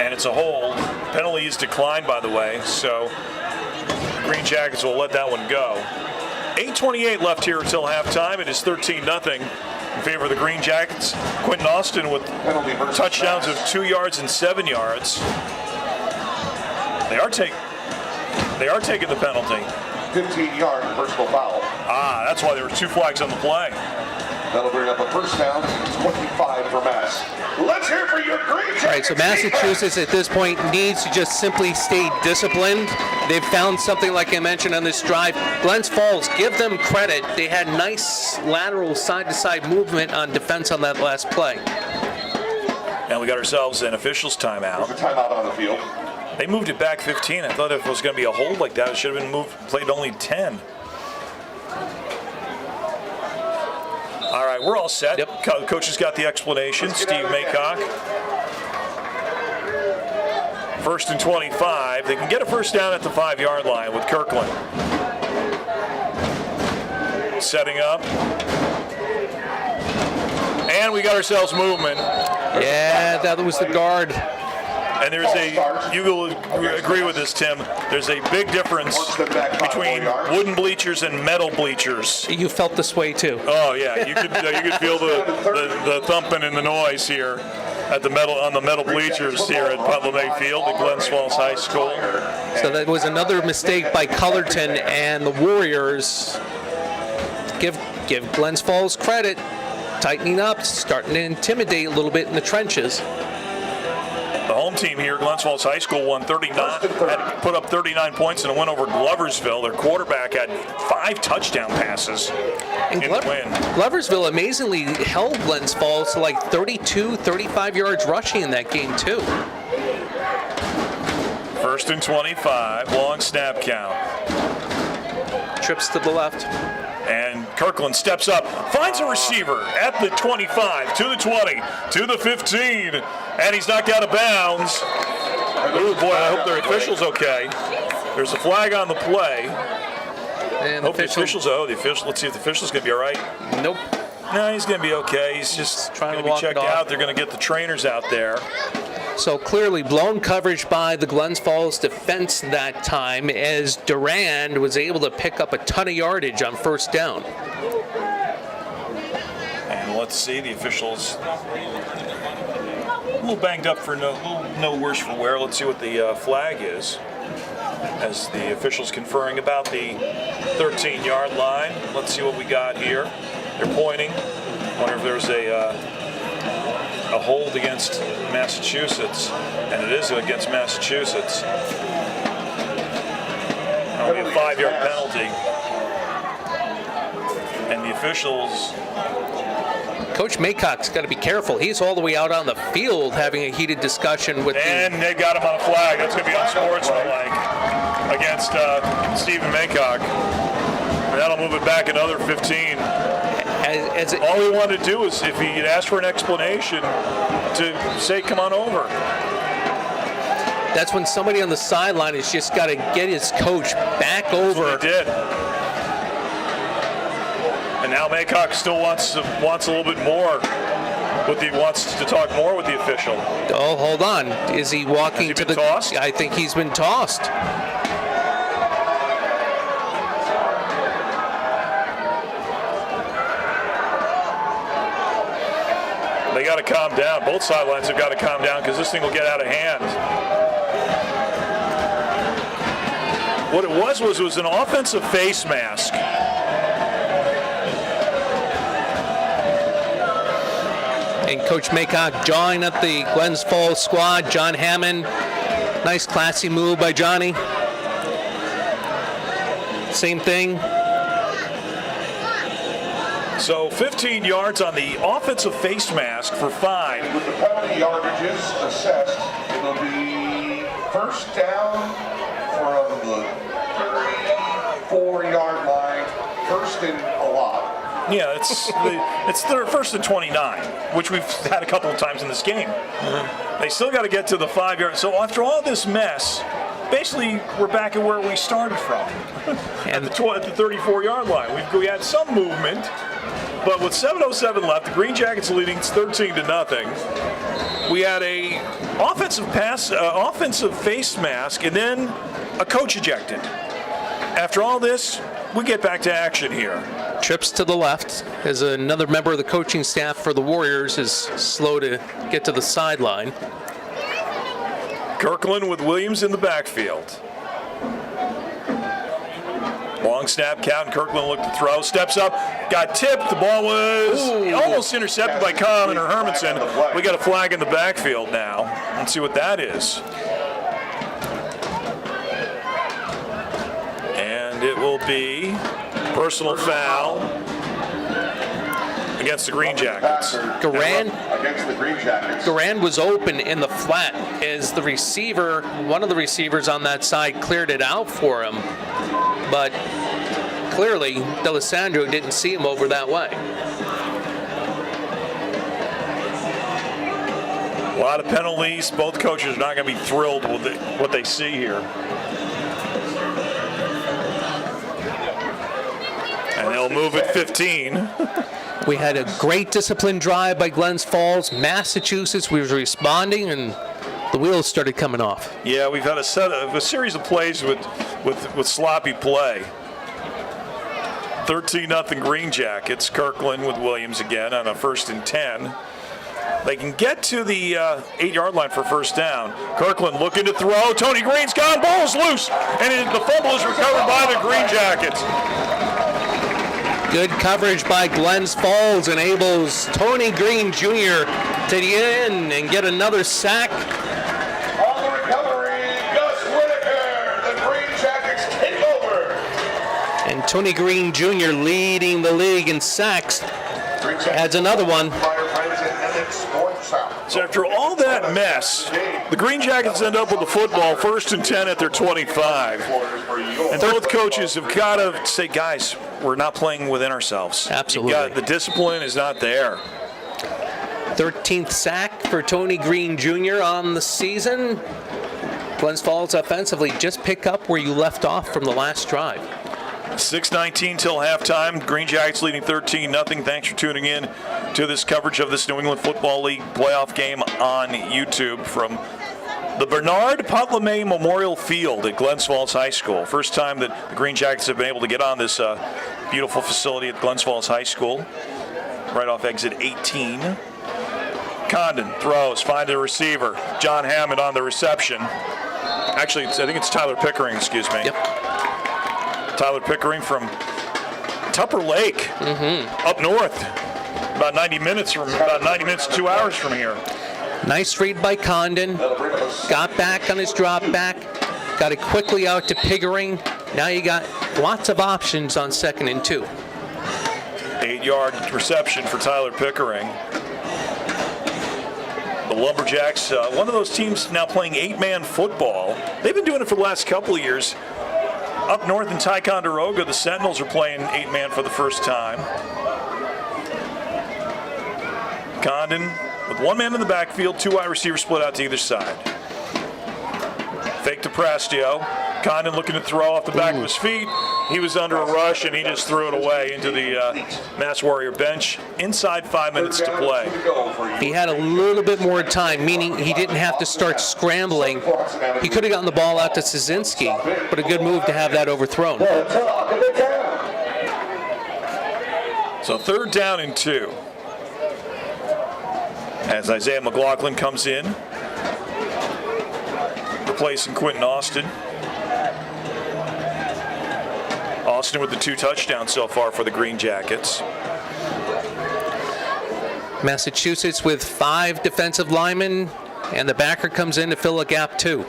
A: And it's a hold. Penalty is declined, by the way, so Greenjackets will let that one go. 8:28 left here until halftime. It is 13-0 in favor of the Greenjackets. Quentin Austin with touchdowns of 2 yards and 7 yards. They are taking the penalty.
D: 15-yard personal foul.
A: That's why there were 2 flags on the play.
D: That'll bring up a first down, 25 for Mass. Let's hear for your Greenjackets.
C: All right, so Massachusetts at this point needs to just simply stay disciplined. They've found something, like I mentioned on this drive. Glens Falls, give them credit. They had nice lateral side-to-side movement on defense on that last play.
A: And we got ourselves an officials timeout.
D: There's a timeout on the field.
A: They moved it back 15. I thought if it was going to be a hold like that, it should have been played only 10. All right, we're all set.
C: Yep.
A: Coach has got the explanation. Steve Maycock. 1st and 25. They can get a first down at the 5-yard line with Kirkland. Setting up. And we got ourselves movement.
C: Yeah, that was the guard.
A: And there's you will agree with this, Tim, there's a big difference between wooden bleachers and metal bleachers.
C: You felt this way too.
A: Oh yeah, you could feel the thumping and the noise here at the metal bleachers here at Putnam Field at Glens Falls High School.
C: So that was another mistake by Cullerton, and the Warriors give Glens Falls credit, tightening up, starting to intimidate a little bit in the trenches.
A: The home team here, Glens Falls High School, won 39, put up 39 points in a win over Gloversville. Their quarterback had 5 touchdown passes in the win.
C: Gloversville amazingly held Glens Falls to like 32, 35 yards rushing in that game too.
A: 1st and 25, long snap count.
C: Trips to the left.
A: And Kirkland steps up, finds a receiver at the 25, to the 20, to the 15, and he's knocked out of bounds. Oh boy, I hope their official's okay. There's a flag on the play.
C: And
A: Hope the official's, let's see if the official's going to be all right.
C: Nope.
A: No, he's going to be okay. He's just
C: trying to
A: be
C: walk
A: checked
C: it off.
A: out. They're going to get the trainers out there.
C: So clearly blown coverage by the Glens Falls defense that time, as Durand was able to pick up a ton of yardage on first down.
A: And let's see, the officials a little banged up for no worse for wear. Let's see what the flag is. As the officials conferring about the 13-yard line. Let's see what we got here. They're pointing. Wonder if there's a hold against Massachusetts, and it is against Massachusetts. Only a 5-yard penalty. And the officials
C: Coach Maycock's got to be careful. He's all the way out on the field having a heated discussion with
A: And they got him on a flag. That's going to be unsportsmanlike against Stephen Maycock. And that'll move it back another 15. All he wanted to do is, if he had asked for an explanation, to say, come on over.
C: That's when somebody on the sideline has just got to get his coach back over.
A: He did. And now Maycock still wants a little bit more. He wants to talk more with the official.
C: Oh, hold on. Is he walking
A: Has he
C: to
A: been tossed?
C: I think he's been tossed.
A: They got to calm down. Both sidelines have got to calm down because this thing will get out of hand. What it was an offensive face mask.
C: And Coach Maycock jawing at the Glens Falls squad. John Hammond, nice classy move by Johnny. Same thing.
A: So 15 yards on the offensive face mask for 5.
D: With the penalty yardages assessed, it'll be first down from the 34-yard line, first and a lot.
A: Yeah, it's their first and 29, which we've had a couple of times in this game. They still got to get to the 5 yard. So after all this mess, basically we're back at where we started from, at the 34-yard line. We had some movement, but with 7:07 left, the Greenjackets leading 13-0. We had a offensive face mask, and then a coach ejected. After all this, we get back to action here.
C: Trips to the left as another member of the coaching staff for the Warriors is slow to get to the sideline.
A: Kirkland with Williams in the backfield. Long snap count, and Kirkland looked to throw, steps up, got tipped. The ball was almost intercepted by Common or Hermanson. We got a flag in the backfield now. Let's see what that is. And it will be personal foul against the Greenjackets.
C: Garand was open in the flat as the receiver, one of the receivers on that side, cleared it out for him. But clearly, D'Alessandro didn't see him over that way.
A: A lot of penalties. Both coaches are not going to be thrilled with what they see here. And they'll move at 15.
C: We had a great discipline drive by Glens Falls. Massachusetts was responding, and the wheels started coming off.
A: Yeah, we've had a series of plays with sloppy play. 13-0 Greenjackets. Kirkland with Williams again on a 1st and 10. They can get to the 8-yard line for first down. Kirkland looking to throw. Tony Green's gone. Ball's loose. And the fumble is recovered by the Greenjackets.
C: Good coverage by Glens Falls enables Tony Green Jr. to get in and get another sack.
D: On the recovery, Gus Whitaker. The Greenjackets take over.
C: And Tony Green Jr. leading the league in sacks. Adds another one.
A: So after all that mess, the Greenjackets end up with the football 1st and 10 at their 25. And both coaches have got to say, guys, we're not playing within ourselves.
C: Absolutely.
A: The discipline is not there.
C: 13th sack for Tony Green Jr. on the season. Glens Falls offensively just pick up where you left off from the last drive.
A: 6:19 till halftime. Greenjackets leading 13-0. Thanks for tuning in to this coverage of this New England Football League playoff game on YouTube from the Bernard Putlamay Memorial Field at Glens Falls High School. First time that the Greenjackets have been able to get on this beautiful facility at Glens Falls High School. Right off exit 18. Condon throws, finds a receiver. John Hammond on the reception. Actually, I think it's Tyler Pickering, excuse me.
C: Yep.
A: Tyler Pickering from Tupper Lake, up north, about 90 minutes, 2 hours from here.
C: Nice read by Condon. Got back on his drop back. Got it quickly out to Pickering. Now you got lots of options on 2nd and 2.
A: 8-yard reception for Tyler Pickering. The Lumberjacks, one of those teams now playing 8-man football. They've been doing it for the last couple of years. Up north in Ticonderoga, the Sentinels are playing 8-man for the first time. Condon with one man in the backfield, 2 wide receivers split out to either side. Fake to Prastio. Condon looking to throw off the back of his feet. He was under a rush, and he just threw it away into the Mass Warrior bench. Inside 5 minutes to play.
C: He had a little bit more time, meaning he didn't have to start scrambling. He could have gotten the ball out to Szynski, but a good move to have that overthrown.
A: So 3rd down and 2. As Isaiah McLaughlin comes in, replacing Quentin Austin. Austin with the 2 touchdowns so far for the Green Jackets.
C: Massachusetts with 5 defensive linemen, and the backer comes in to fill a gap too.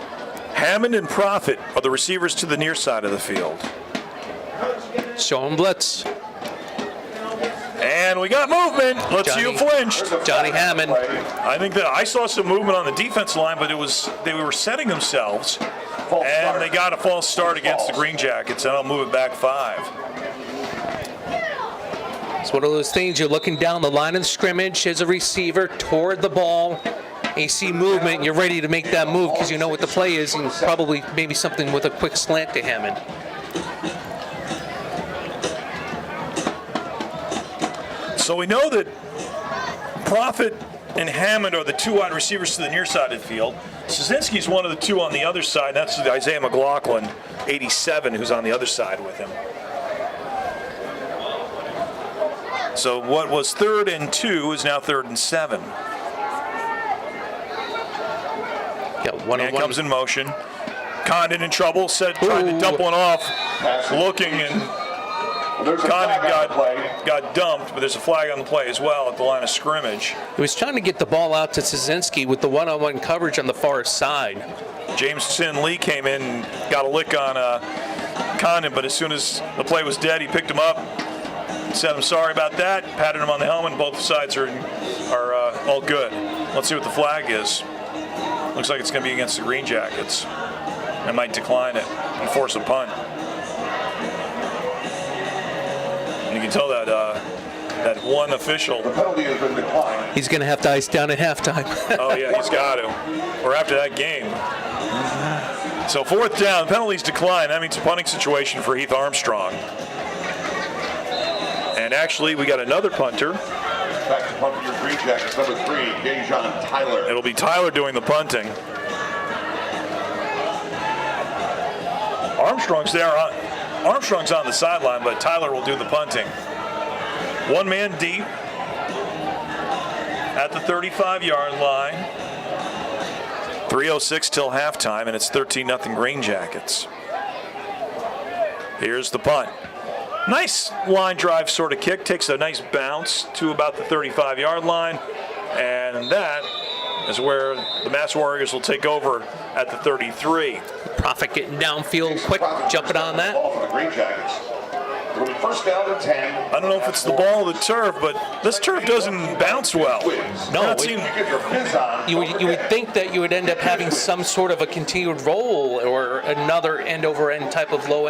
A: Hammond and Profit are the receivers to the near side of the field.
C: Show him blitz.
A: And we got movement. Let's see who flinched.
C: Johnny Hammond.
A: I think that I saw some movement on the defense line, but they were setting themselves, and they got a false start against the Green Jackets, and I'll move it back 5.
C: It's one of those things, you're looking down the line of scrimmage as a receiver toward the ball, and you see movement, and you're ready to make that move because you know what the play is, and probably maybe something with a quick slant to Hammond.
A: So we know that Profit and Hammond are the 2 wide receivers to the near side of the field. Szynski's one of the 2 on the other side. That's Isaiah McLaughlin, 87, who's on the other side with him. So what was 3rd and 2 is now 3rd and 7. Man comes in motion. Condon in trouble, tried to dump one off, looking, and Condon got dumped, but there's a flag on the play as well at the line of scrimmage.
C: He was trying to get the ball out to Szynski with the one-on-one coverage on the far side.
A: Jameson Lee came in and got a lick on Condon, but as soon as the play was dead, he picked him up, said, "I'm sorry about that," patted him on the helmet, and both sides are all good. Let's see what the flag is. Looks like it's going to be against the Green Jackets. I might decline it and force a punt. And you can tell that that one official.
D: The penalty has been declined.
C: He's going to have to ice down at halftime.
A: Oh yeah, he's got to, or after that game. So 4th down, penalties decline. That means a punting situation for Heath Armstrong. And actually, we got another punter.
D: Back to punt for your Green Jackets, number 3, Dejan Tyler.
A: It'll be Tyler doing the punting. Armstrong's there. Armstrong's on the sideline, but Tyler will do the punting. 1 man deep at the 35-yard line. 3:06 till halftime, and it's 13-0 Green Jackets. Here's the punt. Nice line drive sort of kick. Takes a nice bounce to about the 35-yard line, and that is where the Mass Warriors will take over at the 33.
C: Profit getting downfield quick, jumping on that.
D: Ball for the Green Jackets. First down and 10.
A: I don't know if it's the ball or the turf, but this turf doesn't bounce well.
C: No,
D: You
C: you would think that you would end up having some sort of a continued roll or another end-over-end type of low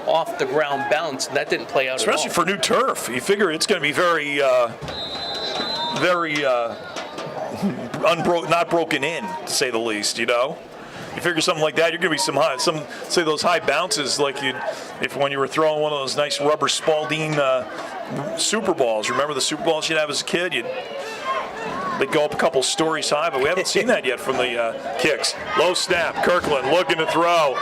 C: off the ground bounce, and that didn't play out
A: especially
C: at all.
A: for new turf. You figure it's going to be very not broken in, to say the least. You know, you figure something like that, you're going to be say those high bounces like when you were throwing one of those nice rubber Spalding Super Balls. Remember the Super Balls you'd have as a kid? They'd go up a couple stories high, but we haven't seen that yet from the kicks. Low snap. Kirkland looking to throw.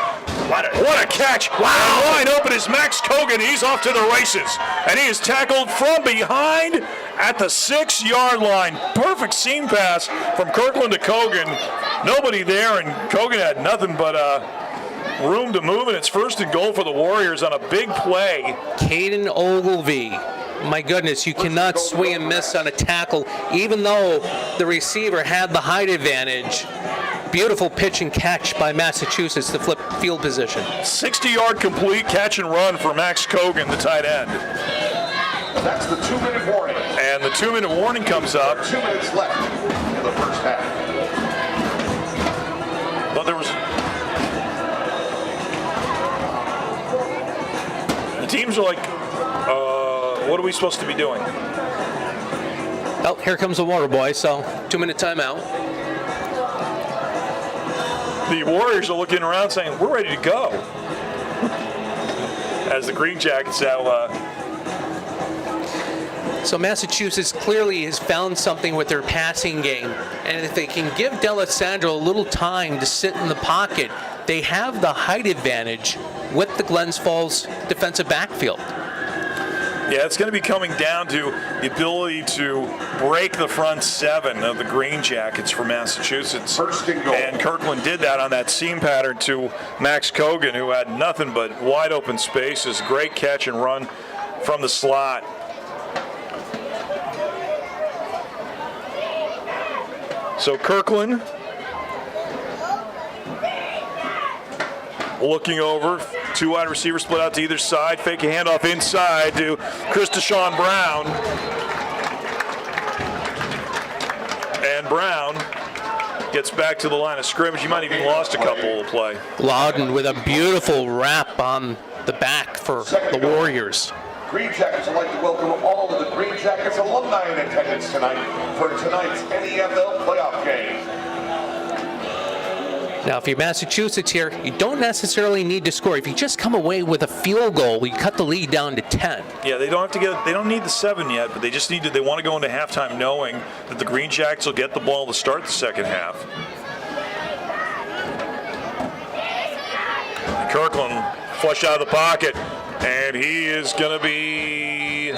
A: What a catch. Wow. Wide open is Max Kogan. He's off to the races. And he is tackled from behind at the 6-yard line. Perfect seam pass from Kirkland to Kogan. Nobody there, and Kogan had nothing but room to move, and it's 1st and goal for the Warriors on a big play.
C: Caden Ogilvy. My goodness, you cannot swing and miss on a tackle, even though the receiver had the height advantage. beautiful pitch and catch by Massachusetts to flip field position.
A: 60-yard complete catch and run for Max Kogan, the tight end.
D: That's the 2-minute warning.
A: And the 2-minute warning comes up.
D: 2 minutes left in the first half.
A: But there was... The teams are like, what are we supposed to be doing?
C: Oh, here comes the water boy, so 2-minute timeout.
A: The Warriors are looking around saying, we're ready to go. As the Green Jackets now...
C: So Massachusetts clearly has found something with their passing game. And if they can give D'Alessandro a little time to sit in the pocket, they have the height advantage with the Glens Falls defensive backfield.
A: Yeah, it's going to be coming down to the ability to break the front seven of the Green Jackets for Massachusetts.
D: First and goal.
A: And Kirkland did that on that seam pattern to Max Kogan, who had nothing but wide open spaces. Great catch and run from the slot. So Kirkland looking over, 2 wide receivers split out to either side, fake a handoff inside to Chris Deshaun Brown. And Brown gets back to the line of scrimmage. He might even lost a couple of play.
C: Loudon with a beautiful wrap on the back for the Warriors.
D: Green Jackets would like to welcome all of the Green Jackets alumni in attendance tonight for tonight's NFL playoff game.
C: Now, if you're Massachusetts here, you don't necessarily need to score. If you just come away with a field goal, you cut the lead down to 10.
A: Yeah, they don't need the 7 yet, but they just need to, they want to go into halftime knowing that the Green Jackets will get the ball to start the second half. Kirkland flushed out of the pocket, and he is going to be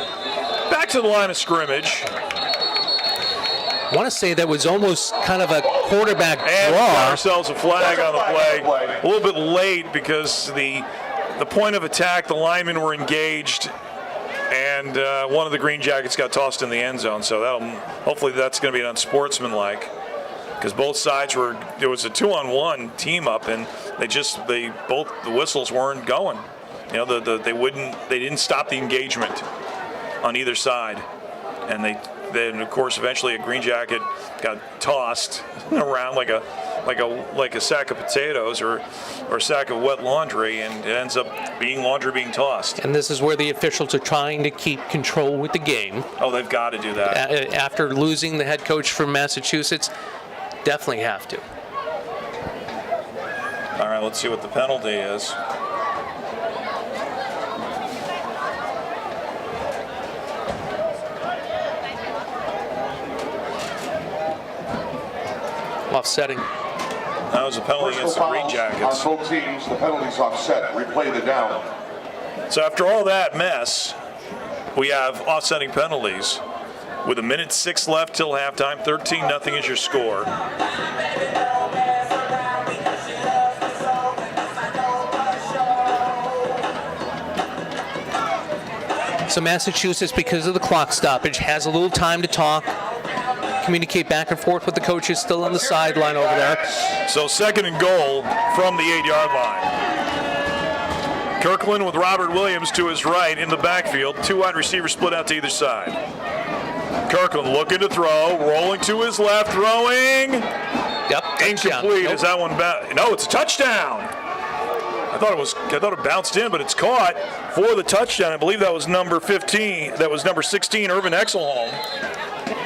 A: back to the line of scrimmage.
C: I want to say that was almost kind of a quarterback
A: And we
C: draw.
A: got ourselves a flag on the play. A little bit late because the point of attack, the linemen were engaged, and one of the Green Jackets got tossed in the end zone. So hopefully that's going to be unsportsmanlike, because both sides there was a 2-on-1 team up, and both the whistles weren't going. You know, they didn't stop the engagement on either side, and then of course eventually a Green Jacket got tossed around like a sack of potatoes or a sack of wet laundry, and it ends up being laundry being tossed.
C: And this is where the officials are trying to keep control with the game.
A: Oh, they've got to do that.
C: After losing the head coach from Massachusetts, definitely have to.
A: All right, let's see what the penalty is.
C: Offsetting.
A: That was a penalty against the Green Jackets.
D: On both teams, the penalty's offset. Replay the down.
A: So after all that mess, we have offsetting penalties. With 1:06 left till halftime, 13-0 is your score.
C: So Massachusetts, because of the clock stoppage, has a little time to talk, communicate back and forth with the coaches still on the sideline over there.
A: So 2nd and goal from the 8-yard line. Kirkland with Robert Williams to his right in the backfield. 2 wide receivers split out to either side. Kirkland looking to throw, rolling to his left, throwing.
C: Yep.
A: Incomplete.
C: Nope.
A: Is that one No, it's a touchdown. I thought it bounced in, but it's caught for the touchdown. I believe that was number 15. That was number 16, Irvin Exelholm,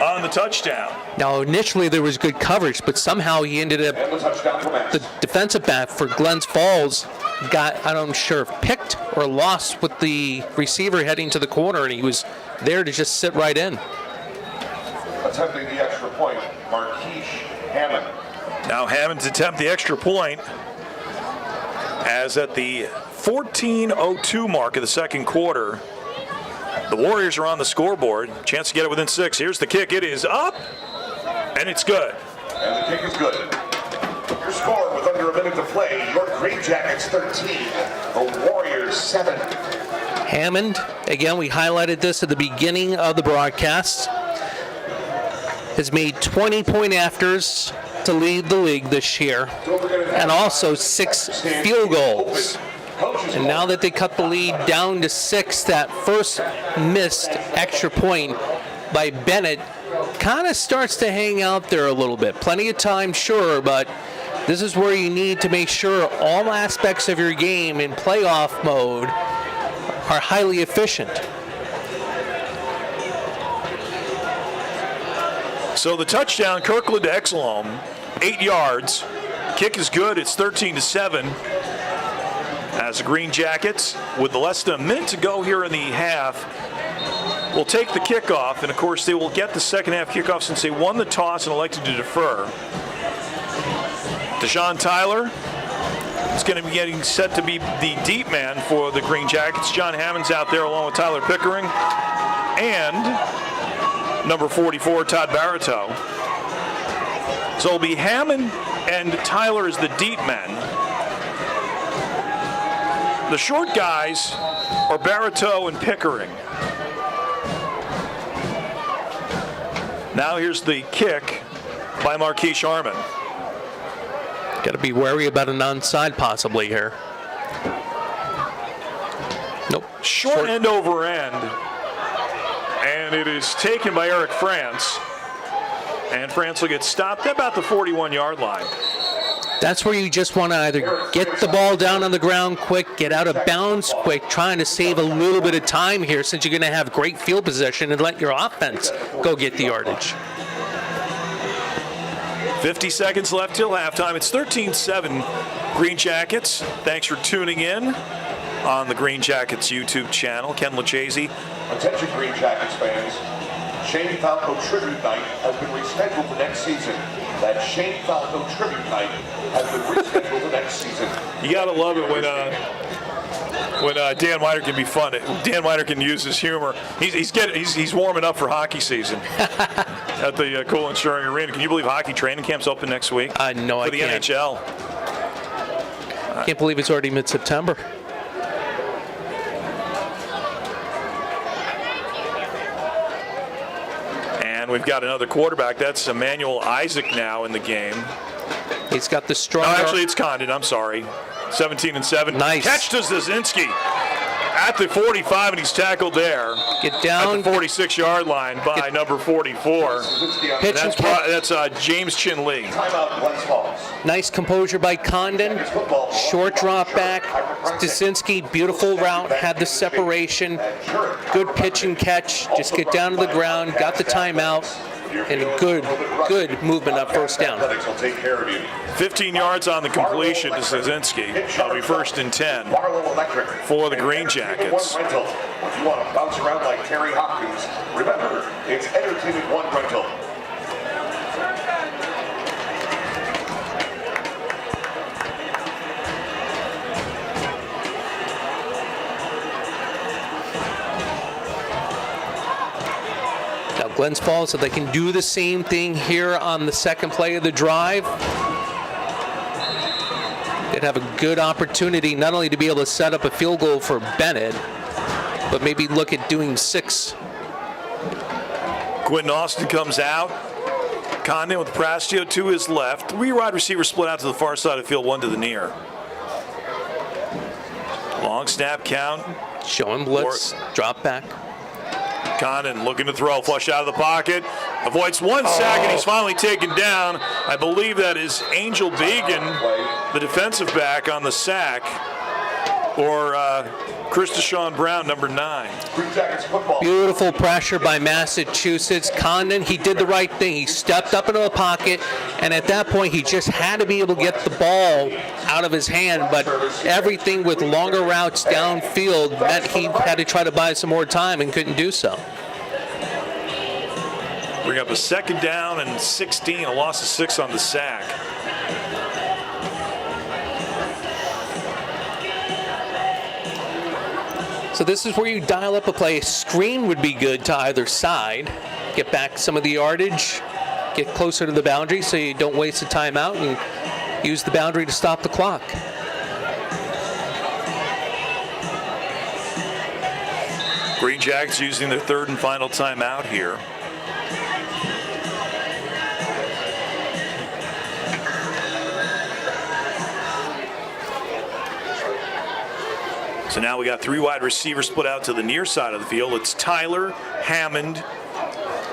A: on the touchdown.
C: Now, initially there was good coverage, but somehow he ended up,
D: And the touchdown for Max.
C: the defensive back for Glens Falls got, I'm sure, picked or lost with the receiver heading to the corner, and he was there to just sit right in.
D: Attempting the extra point, Marquise Hammond.
A: Now Hammond's attempt the extra point, as at the 14:02 mark of the second quarter, the Warriors are on the scoreboard. Chance to get it within 6. Here's the kick. It is up, and it's good.
D: And the kick is good. Your score with under a minute to play, your Green Jackets 13, the Warriors 7.
C: Hammond, again, we highlighted this at the beginning of the broadcast, has made 20-point afters to lead the league this year, and also 6 field goals. And now that they cut the lead down to 6, that first missed extra point by Bennett kind of starts to hang out there a little bit. Plenty of time, sure, but this is where you need to make sure all aspects of your game in playoff mode are highly efficient.
A: So the touchdown, Kirkland to Exelon, 8 yards. Kick is good. It's 13-7. As the Green Jackets, with less than a minute to go here in the half, will take the kickoff. And, of course, they will get the second half kickoff since they won the toss and elected to defer. Deshaun Tyler is going to be getting set to be the deep man for the Green Jackets. John Hammond's out there along with Tyler Pickering and number 44, Todd Baratow. So it'll be Hammond and Tyler as the deep men. The short guys are Baratow and Pickering. Now here's the kick by Marquise Harmon.
C: Got to be wary about an onside possibly here. Nope.
A: Short end over end. And it is taken by Eric France. And France will get stopped at about the 41-yard line.
C: That's where you just want to either get the ball down on the ground quick, get out of bounds quick, trying to save a little bit of time here since you're going to have great field position, and let your offense go get the yardage.
A: 50 seconds left till halftime. It's 13-7 Green Jackets. Thanks for tuning in on the Green Jackets YouTube channel. Ken Leccese.
D: Attention Green Jackets fans. Shane Falco Tribute Night has been rescheduled for next season. That Shane Falco Tribute Night has been rescheduled for next season.
A: You gotta love it when Dan Miter can be fun. Dan Miter can use his humor. He's warming up for hockey season at the Cool Insuring Arena. Can you believe hockey training camp's open next week?
C: No,
A: for the
C: can't.
A: NHL.
C: I can't believe it's already mid-September.
A: And we've got another quarterback. That's Emmanuel Isaac now in the game.
C: He's got the strong.
A: No, actually, it's Condon. I'm sorry. 17-7.
C: Nice.
A: Catch to Zazinski at the 45, and he's tackled there.
C: Get down.
A: At the 46-yard line by number 44.
C: Pitch
A: That's James Chin Lee.
D: Timeout, Glens Falls.
C: Nice composure by Condon. Short drop back. Stasinski, beautiful route, had the separation. Good pitch and catch. Just get down to the ground, got the timeout, and a good movement up first down.
A: 15 yards on the completion to Stasinski. That'll be 1st and 10 for the Green Jackets.
D: If you want to bounce around like Terry Hopkins, remember, it's Entertainment One Rental.
C: Now Glens Falls, so they can do the same thing here on the second play of the drive. They'd have a good opportunity not only to be able to set up a field goal for Bennett, but maybe look at doing 6.
A: Quentin Austin comes out. Condon with Prastio to his left. 3 wide receivers split out to the far side of the field, 1 to the near. Long snap count.
C: Show him blitz, drop back.
A: Condon looking to throw, flush out of the pocket. Avoids 1 sack, and he's finally taken down. I believe that is Angel Began, the defensive back on the sack, or Chris Deshaun Brown, number 9.
C: Beautiful pressure by Massachusetts. Condon, he did the right thing. He stepped up into the pocket, and at that point, he just had to be able to get the ball out of his hand, but everything with longer routes downfield meant he had to try to buy some more time and couldn't do so.
A: Bring up a 2nd down and 16, a loss of 6 on the sack.
C: So this is where you dial up a play. A screen would be good to either side. Get back some of the yardage, get closer to the boundary so you don't waste the timeout, and use the boundary to stop the clock.
A: Green Jackets using their 3rd and final timeout here. So now we got 3 wide receivers split out to the near side of the field. It's Tyler, Hammond,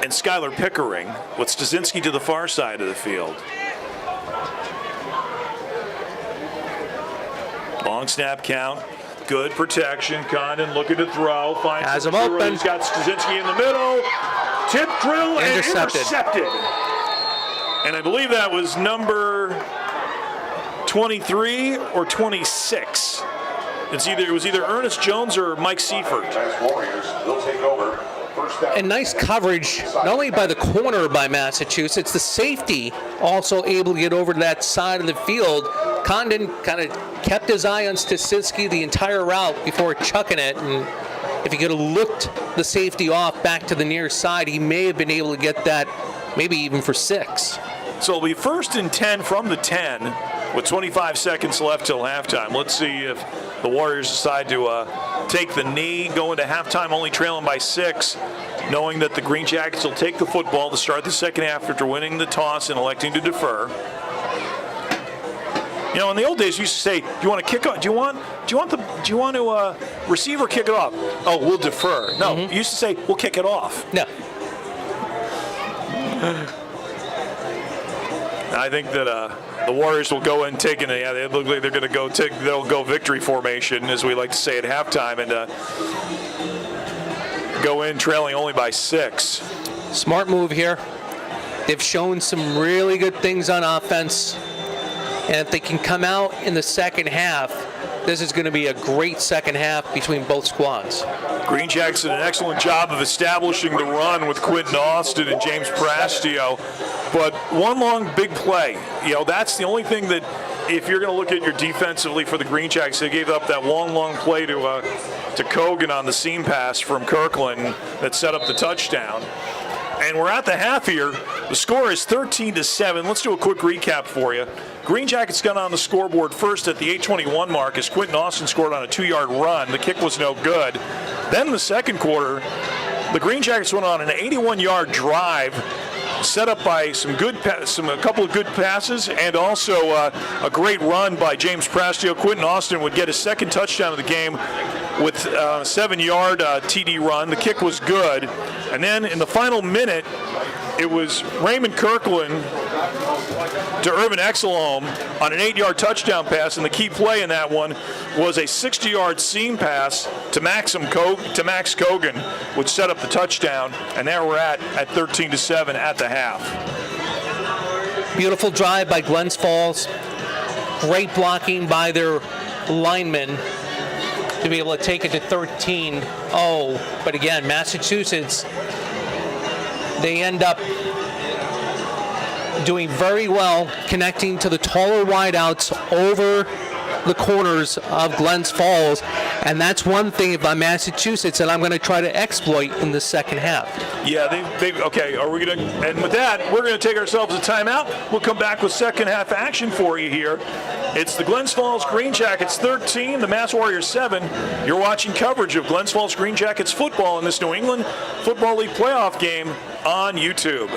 A: and Skylar Pickering, with Stasinski to the far side of the field. Long snap count. Good protection. Condon looking to throw. Finds
C: Has him open.
A: He's got Stasinski in the middle. Tip drill and intercepted. And I believe that was number 23 or 26. It was either Ernest Jones or Mike Seifert.
D: Warriors will take over. First down.
C: And nice coverage, not only by the corner by Massachusetts, the safety also able to get over to that side of the field. Condon kind of kept his eye on Stasinski the entire route before chucking it, and if he could have looked the safety off back to the near side, he may have been able to get that maybe even for 6.
A: So it'll be 1st and 10 from the 10 with 25 seconds left till halftime. Let's see if the Warriors decide to take the knee, go into halftime only trailing by 6, knowing that the Green Jackets will take the football to start the second half after winning the toss and electing to defer. You know, in the old days, you used to say, "Do you want to kick off? Do you want to receiver kick it off?" Oh, we'll defer. No, you used to say, "We'll kick it off."
C: No.
A: I think that the Warriors will go and take it. Yeah, they look like they're going to go they'll go victory formation, as we like to say at halftime, and go in trailing only by 6.
C: Smart move here. They've shown some really good things on offense. And if they can come out in the second half, this is going to be a great second half between both squads.
A: Green Jackets did an excellent job of establishing the run with Quentin Austin and James Prastio. But one long big play, that's the only thing that, if you're going to look at your defensively for the Green Jackets, they gave up that long play to Kogan on the seam pass from Kirkland that set up the touchdown. And we're at the half here. The score is 13-7. Let's do a quick recap for you. Green Jackets got on the scoreboard first at the 8:21 mark as Quentin Austin scored on a 2-yard run. The kick was no good. Then in the second quarter, the Green Jackets went on an 81-yard drive, set up by a couple of good passes, and also a great run by James Prastio. Quentin Austin would get his second touchdown of the game with a 7-yard TD run. The kick was good. And then in the final minute, it was Raymond Kirkland to Irvin Exelholm on an 8-yard touchdown pass, and the key play in that one was a 60-yard seam pass to Max Kogan, which set up the touchdown, and there we're at 13-7 at the half.
C: Beautiful drive by Glens Falls. Great blocking by their linemen to be able to take it to 13-0. But again, Massachusetts, they end up doing very well connecting to the taller wideouts over the corners of Glens Falls, and that's one thing about Massachusetts that I'm going to try to exploit in the second half.
A: Yeah, okay, are we going to, and with that, we're going to take ourselves a timeout. We'll come back with second half action for you here. It's the Glens Falls Green Jackets 13, the Mass Warriors 7. You're watching coverage of Glens Falls Green Jackets football in this New England Football League playoff game on YouTube.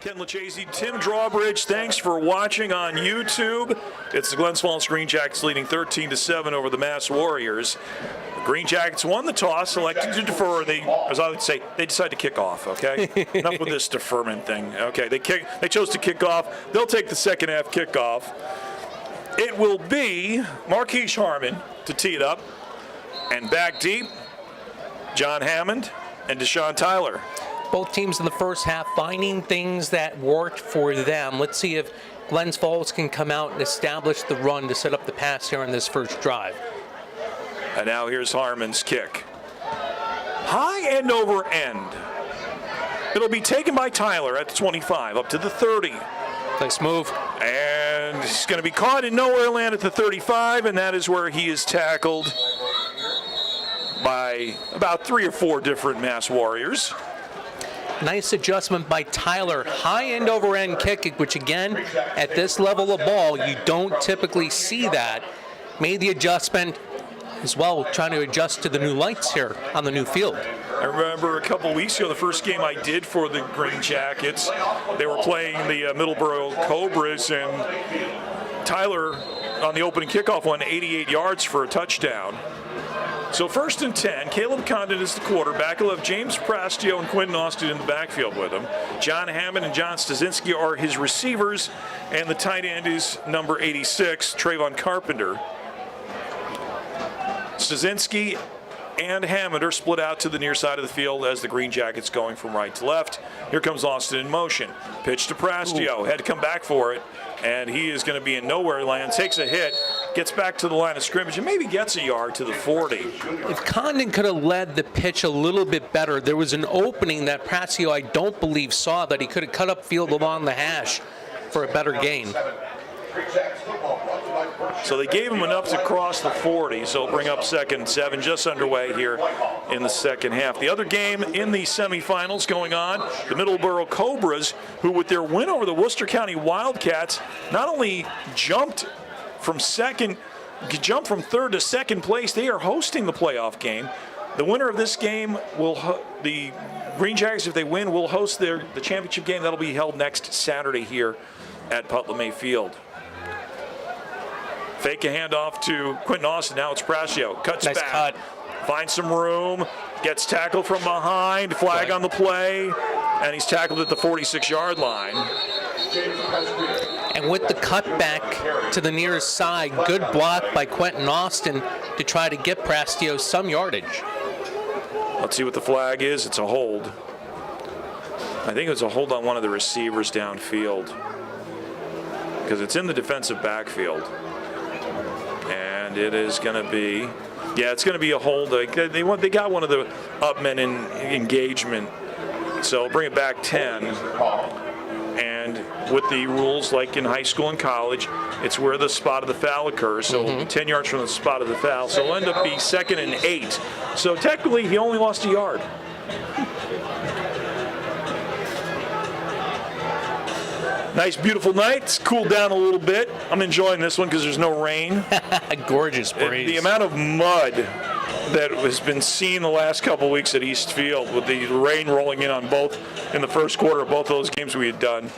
A: Ken Leccese, Tim Drawbridge, thanks for watching on YouTube. It's the Glens Falls Greenjackets leading 13-7 over the Mass Warriors. The Greenjackets won the toss, elected to defer. As I would say, they decided to kick off, okay? Enough with this deferment thing. Okay, they chose to kick off. They'll take the second half kickoff. It will be Marquise Harmon to tee it up. And back deep, John Hammond and Deshaun Tyler.
C: Both teams in the first half finding things that worked for them. Let's see if Glens Falls can come out and establish the run to set up the pass here on this first drive.
A: And now here's Harmon's kick. High end over end. It'll be taken by Tyler at the 25, up to the 30.
C: Nice move.
A: And he's going to be caught in nowhere land at the 35, and that is where he is tackled by about 3 or 4 different Mass Warriors.
C: Nice adjustment by Tyler. High end over end kick, which again, at this level of ball, you don't typically see that. Made the adjustment as well, trying to adjust to the new lights here on the new field.
A: I remember a couple weeks ago, the first game I did for the Greenjackets, they were playing the Middleborough Cobras, and Tyler on the opening kickoff won 88 yards for a touchdown. So 1st and 10, Caleb Condon is the quarterback. He'll have James Prastio and Quentin Austin in the backfield with him. John Hammond and John Stasinski are his receivers, and the tight end is number 86, Trayvon Carpenter. Stasinski and Hammond are split out to the near side of the field as the Greenjackets going from right to left. Here comes Austin in motion. Pitch to Prastio. Had to come back for it, and he is going to be in nowhere land. Takes a hit, gets back to the line of scrimmage, and maybe gets a yard to the 40.
C: If Condon could have led the pitch a little bit better, there was an opening that Prastio, I don't believe, saw that he could have cut upfield along the hash for a better gain.
A: So they gave him enough to cross the 40, so it'll bring up 2nd and 7, just underway here in the second half. The other game in the semifinals going on, the Middleborough Cobras, who with their win over the Worcester County Wildcats, not only jumped from 3rd to 2nd place, they are hosting the playoff game. The winner of this game the Greenjackets, if they win, will host the championship game. That'll be held next Saturday here at Putnam May Field. Fake a handoff to Quentin Austin. Now it's Prastio. Cuts
C: nice
A: back.
C: Cut.
A: Finds some room. Gets tackled from behind. Flag on the play. And he's tackled at the 46-yard line.
C: And with the cutback to the nearest side, good block by Quentin Austin to try to get Prastio some yardage.
A: Let's see what the flag is. It's a hold. I think it was a hold on one of the receivers downfield, because it's in the defensive backfield. And it is going to be, it's going to be a hold. They got one of the upmen in engagement, so bring it back 10. And with the rules like in high school and college, it's where the spot of the foul occurs. So 10 yards from the spot of the foul. So it'll end up being 2nd and 8. So technically, he only lost a yard. Nice, beautiful night. It's cooled down a little bit. I'm enjoying this one because there's no rain.
C: Gorgeous breeze.
A: The amount of mud that has been seen the last couple weeks at East Field, with the rain rolling in on both in the first quarter of both those games we had done.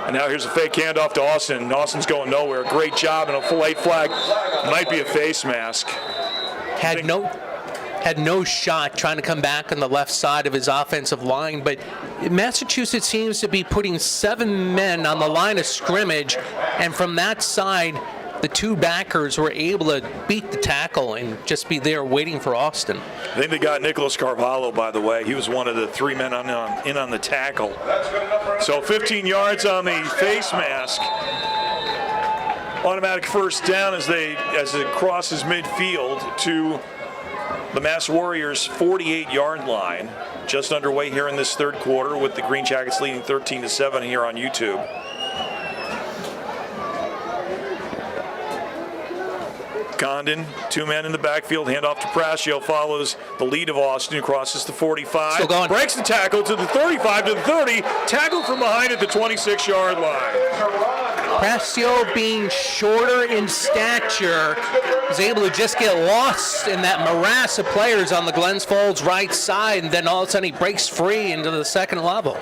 A: And now here's a fake handoff to Austin. Austin's going nowhere. Great job, and a late flag. Might be a face mask.
C: Had no shot trying to come back on the left side of his offensive line, but Massachusetts seems to be putting 7 men on the line of scrimmage, and from that side, the 2 backers were able to beat the tackle and just be there waiting for Austin.
A: I think they got Nicholas Carvalho, by the way. He was one of the 3 men in on the tackle. So 15 yards on the face mask. Automatic first down as it crosses midfield to the Mass Warriors' 48-yard line. Just underway here in this third quarter, with the Greenjackets leading 13-7 here on YouTube. Condon, 2 men in the backfield, handoff to Prastio, follows the lead of Austin, who crosses the 45.
C: Still going.
A: Breaks the tackle to the 35, to the 30, tackled from behind at the 26-yard line.
C: Prastio, being shorter in stature, was able to just get lost in that morass of players on the Glens Falls right side, and then all of a sudden he breaks free into the second level.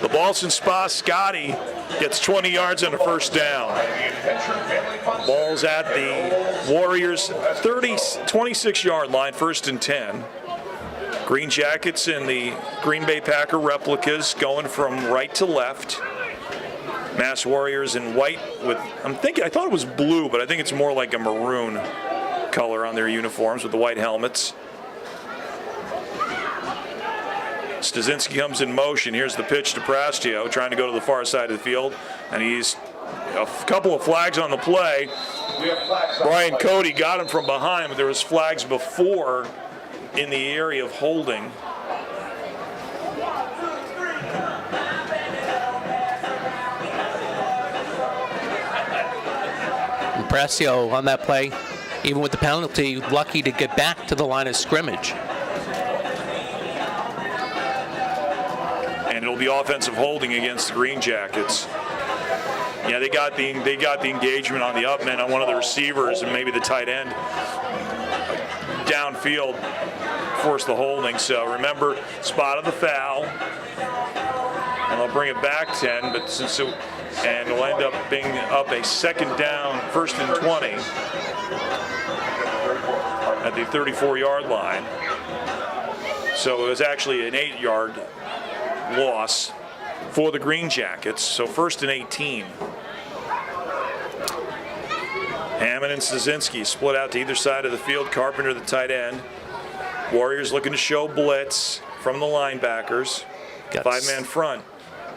A: The Boston Spa Scotty gets 20 yards and a first down. Ball's at the Warriors' 26-yard line, 1st and 10. Green Jackets and the Green Bay Packer replicas going from right to left. Mass Warriors in white with, I thought it was blue, but I think it's more like a maroon color on their uniforms with the white helmets. Stasinski comes in motion. Here's the pitch to Prastio, trying to go to the far side of the field, and he's a couple of flags on the play. Brian Cody got him from behind, but there was flags before in the area of holding.
C: Prastio on that play, even with the penalty, lucky to get back to the line of scrimmage.
A: And it'll be offensive holding against the Green Jackets. Yeah, they got the engagement on the up men on one of the receivers and maybe the tight end downfield forced the holding. So remember, spot of the foul, and they'll bring it back 10. But since and it'll end up being up a second down, 1st and 20 at the 34-yard line. So it was actually an 8-yard loss for the Green Jackets. So 1st and 18. Hammond and Stasinski split out to either side of the field. Carpenter, the tight end. Warriors looking to show blitz from the linebackers. 5-man front.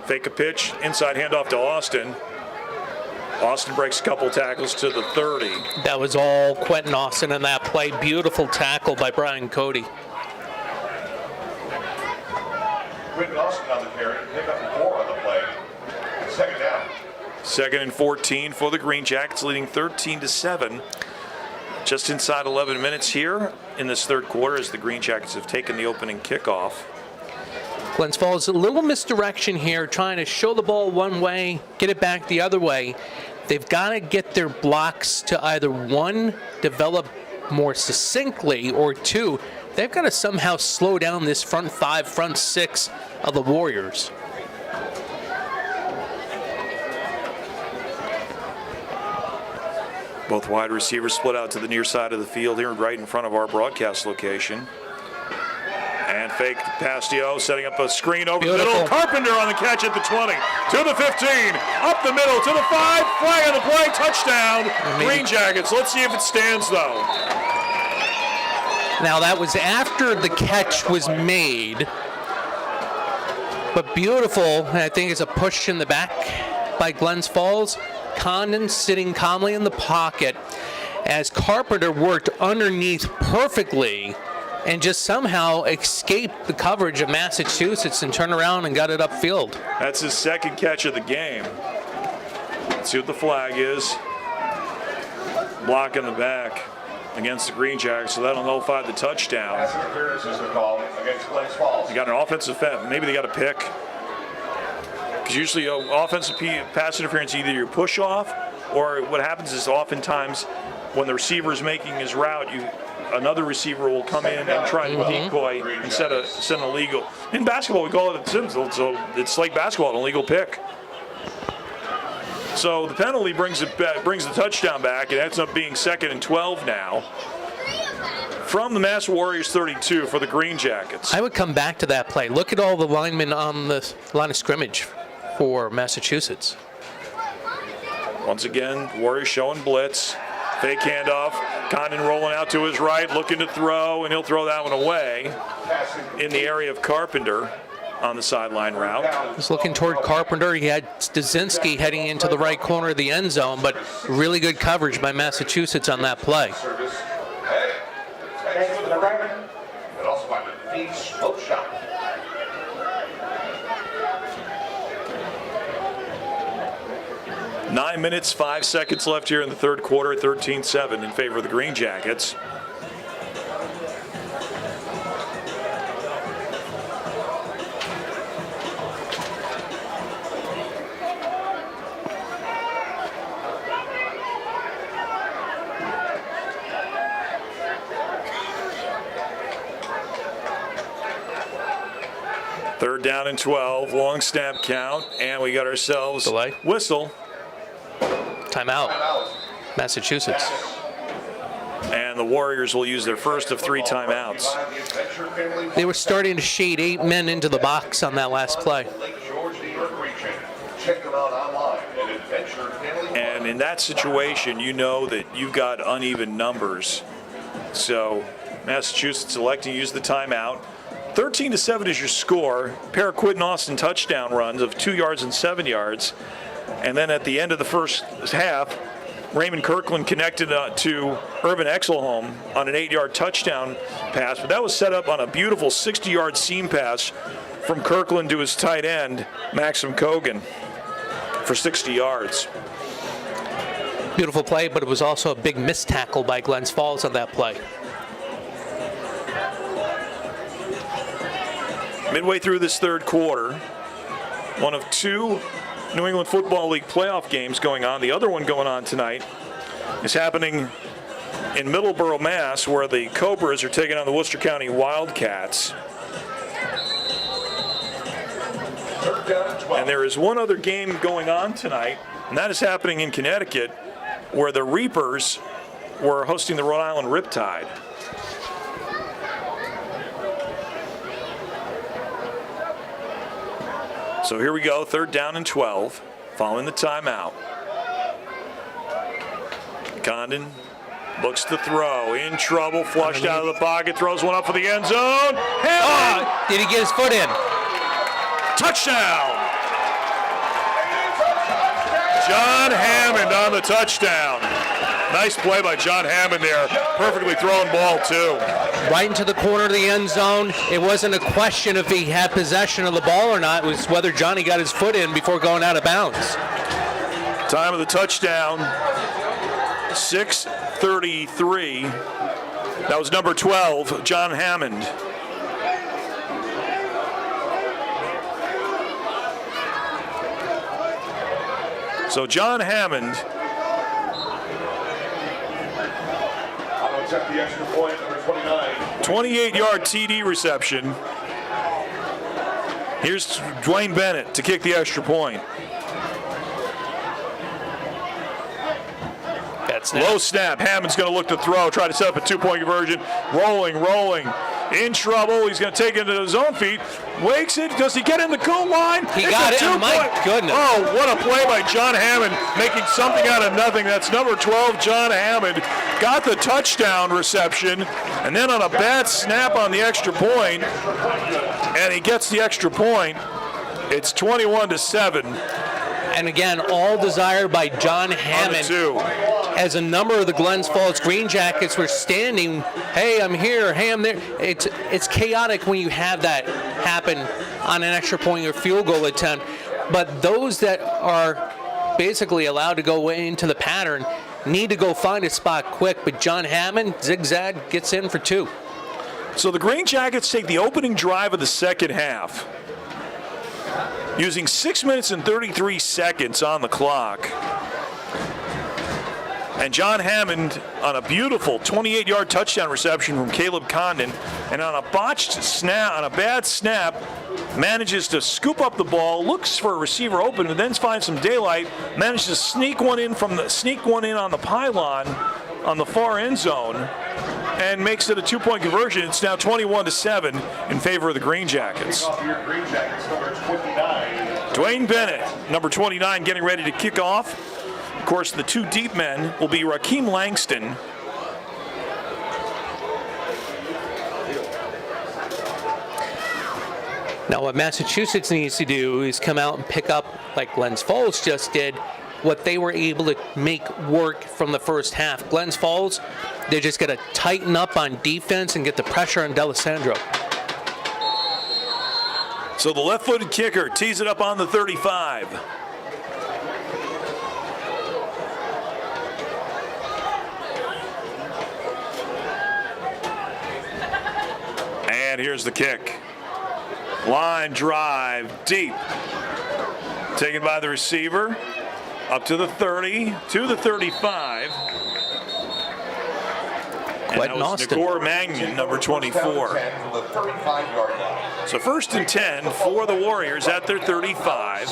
A: Fake a pitch, inside handoff to Austin. Austin breaks a couple tackles to the 30.
C: That was all Quentin Austin in that play. Beautiful tackle by Brian Cody.
D: Quentin Austin on the carry, pick up 4 on the play. 2nd down.
A: 2nd and 14 for the Green Jackets, leading 13-7. Just inside 11 minutes here in this third quarter as the Green Jackets have taken the opening kickoff.
C: Glens Falls, a little misdirection here, trying to show the ball one way, get it back the other way. They've got to get their blocks to either, 1, develop more succinctly, or 2, they've got to somehow slow down this front 5, front 6 of the Warriors.
A: Both wide receivers split out to the near side of the field here, right in front of our broadcast location. And fake Pastio, setting up a screen over the middle. Carpenter on the catch at the 20, to the 15, up the middle, to the 5, flag on the play, touchdown, Green Jackets. Let's see if it stands, though.
C: Now, that was after the catch was made, but beautiful. I think it's a push in the back by Glens Falls. Condon sitting calmly in the pocket as Carpenter worked underneath perfectly and just somehow escaped the coverage of Massachusetts and turned around and got it upfield.
A: That's his 2nd catch of the game. Let's see what the flag is. Block in the back against the Green Jackets, so that'll nullify the touchdown.
D: Pass interference is the call against Glens Falls.
A: They got an offensive foul. Maybe they got a pick. Because usually offensive pass interference, either you push off, or what happens is oftentimes when the receiver is making his route, another receiver will come in and try to decoy instead of send a legal. In basketball, we call it a Sims, so it's like basketball, an illegal pick. So the penalty brings the touchdown back. It ends up being 2nd and 12 now. From the Mass Warriors 32 for the Green Jackets.
C: I would come back to that play. Look at all the linemen on the line of scrimmage for Massachusetts.
A: Once again, Warriors showing blitz. Fake handoff. Condon rolling out to his right, looking to throw, and he'll throw that one away in the area of Carpenter on the sideline route.
C: He's looking toward Carpenter. He had Stasinski heading into the right corner of the end zone, but really good coverage by Massachusetts on that play.
D: And also by the feed smoke shot.
A: Nine minutes, 5 seconds left here in the third quarter, 13-7 in favor of the Green Jackets. Third down and 12, long snap count, and we got ourselves
C: Delay.
A: Whistle.
C: Timeout. Massachusetts.
A: And the Warriors will use their first of 3 timeouts.
C: They were starting to shade 8 men into the box on that last play.
A: And in that situation, you know that you've got uneven numbers. So Massachusetts electing to use the timeout. 13-7 is your score. Pair of Quinton Austin touchdown runs of 2 yards and 7 yards. And then at the end of the first half, Raymond Kirkland connected to Irvin Exelholm on an 8-yard touchdown pass, but that was set up on a beautiful 60-yard seam pass from Kirkland to his tight end, Maxim Kogan, for 60 yards.
C: Beautiful play, but it was also a big missed tackle by Glens Falls on that play.
A: Midway through this third quarter, one of 2 New England Football League playoff games going on. The other one going on tonight is happening in Middleborough, Mass, where the Cobras are taking on the Worcester County Wildcats. And there is one other game going on tonight, and that is happening in Connecticut, where the Reapers were hosting the Rhode Island Riptide. So here we go, third down and 12, following the timeout. Condon looks to throw, in trouble, flushed out of the pocket, throws one up for the end zone.
C: Did he get his foot in?
A: Touchdown! John Hammond on the touchdown. Nice play by John Hammond there. Perfectly thrown ball, too.
C: Right into the corner of the end zone. It wasn't a question if he had possession of the ball or not. It was whether Johnny got his foot in before going out of bounds.
A: Time of the touchdown, 6:33. That was number 12, John Hammond. So John Hammond.
D: I'll accept the extra point, number 29.
A: 28-yard TD reception. Here's Dwayne Bennett to kick the extra point. Low snap. Hammond's going to look to throw, try to set up a 2-point conversion. Rolling. In trouble. He's going to take it into his own feet. Wakes it. Does he get in the goal line?
C: He got it. My goodness.
A: Oh, what a play by John Hammond, making something out of nothing. That's number 12, John Hammond. Got the touchdown reception, and then on a bad snap on the extra point, and he gets the extra point. It's 21-7.
C: And again, all desired by John Hammond. As a number of the Glens Falls Greenjackets were standing, hey, I'm here, hey, I'm there. It's chaotic when you have that happen on an extra point or field goal attempt. But those that are basically allowed to go into the pattern need to go find a spot quick. But John Hammond, zigzag, gets in for 2.
A: So the Greenjackets take the opening drive of the second half, using 6 minutes and 33 seconds on the clock. And John Hammond on a beautiful 28-yard touchdown reception from Caleb Condon, and on a botched snap, on a bad snap, manages to scoop up the ball, looks for a receiver open, and then finds some daylight, manages to sneak one in on the pylon on the far end zone, and makes it a 2-point conversion. It's now 21-7 in favor of the Greenjackets. Dwayne Bennett, number 29, getting ready to kick off. Of course, the 2 deep men will be Raheem Langston
C: Now, what Massachusetts needs to do is come out and pick up, like Glens Falls just did, what they were able to make work from the first half. Glens Falls, they just got to tighten up on defense and get the pressure on D'Alessandro.
A: So the left-footed kicker tees it up on the 35. And here's the kick. Line drive deep. Taken by the receiver. Up to the 30, to the 35. And that was
C: Austin.
A: Nagor Magnon, number 24.
D: From the 35-yard line.
A: So 1st and 10 for the Warriors at their 35.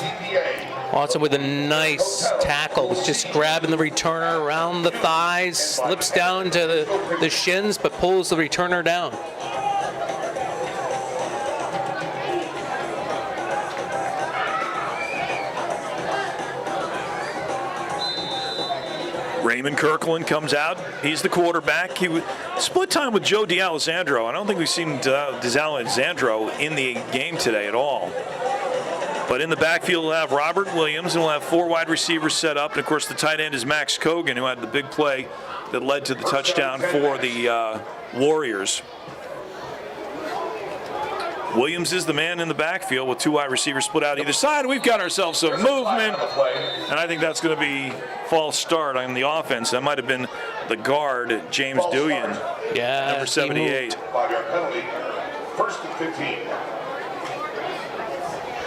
C: Austin with a nice tackle, just grabbing the returner around the thighs, slips down to the shins, but pulls the returner down.
A: Raymond Kirkland comes out. He's the quarterback. He split time with Joe D'Alessandro. I don't think we've seen D'Alessandro in the game today at all. But in the backfield, we'll have Robert Williams, and we'll have 4 wide receivers set up. And, of course, the tight end is Max Cogan, who had the big play that led to the touchdown for the Warriors. Williams is the man in the backfield with 2 wide receivers split out either side. We've got ourselves some movement, and I think that's going to be false start on the offense. That might have been the guard, James Duyan,
C: Yeah,
A: number 78.
D: 5-yard penalty. 1st and 15.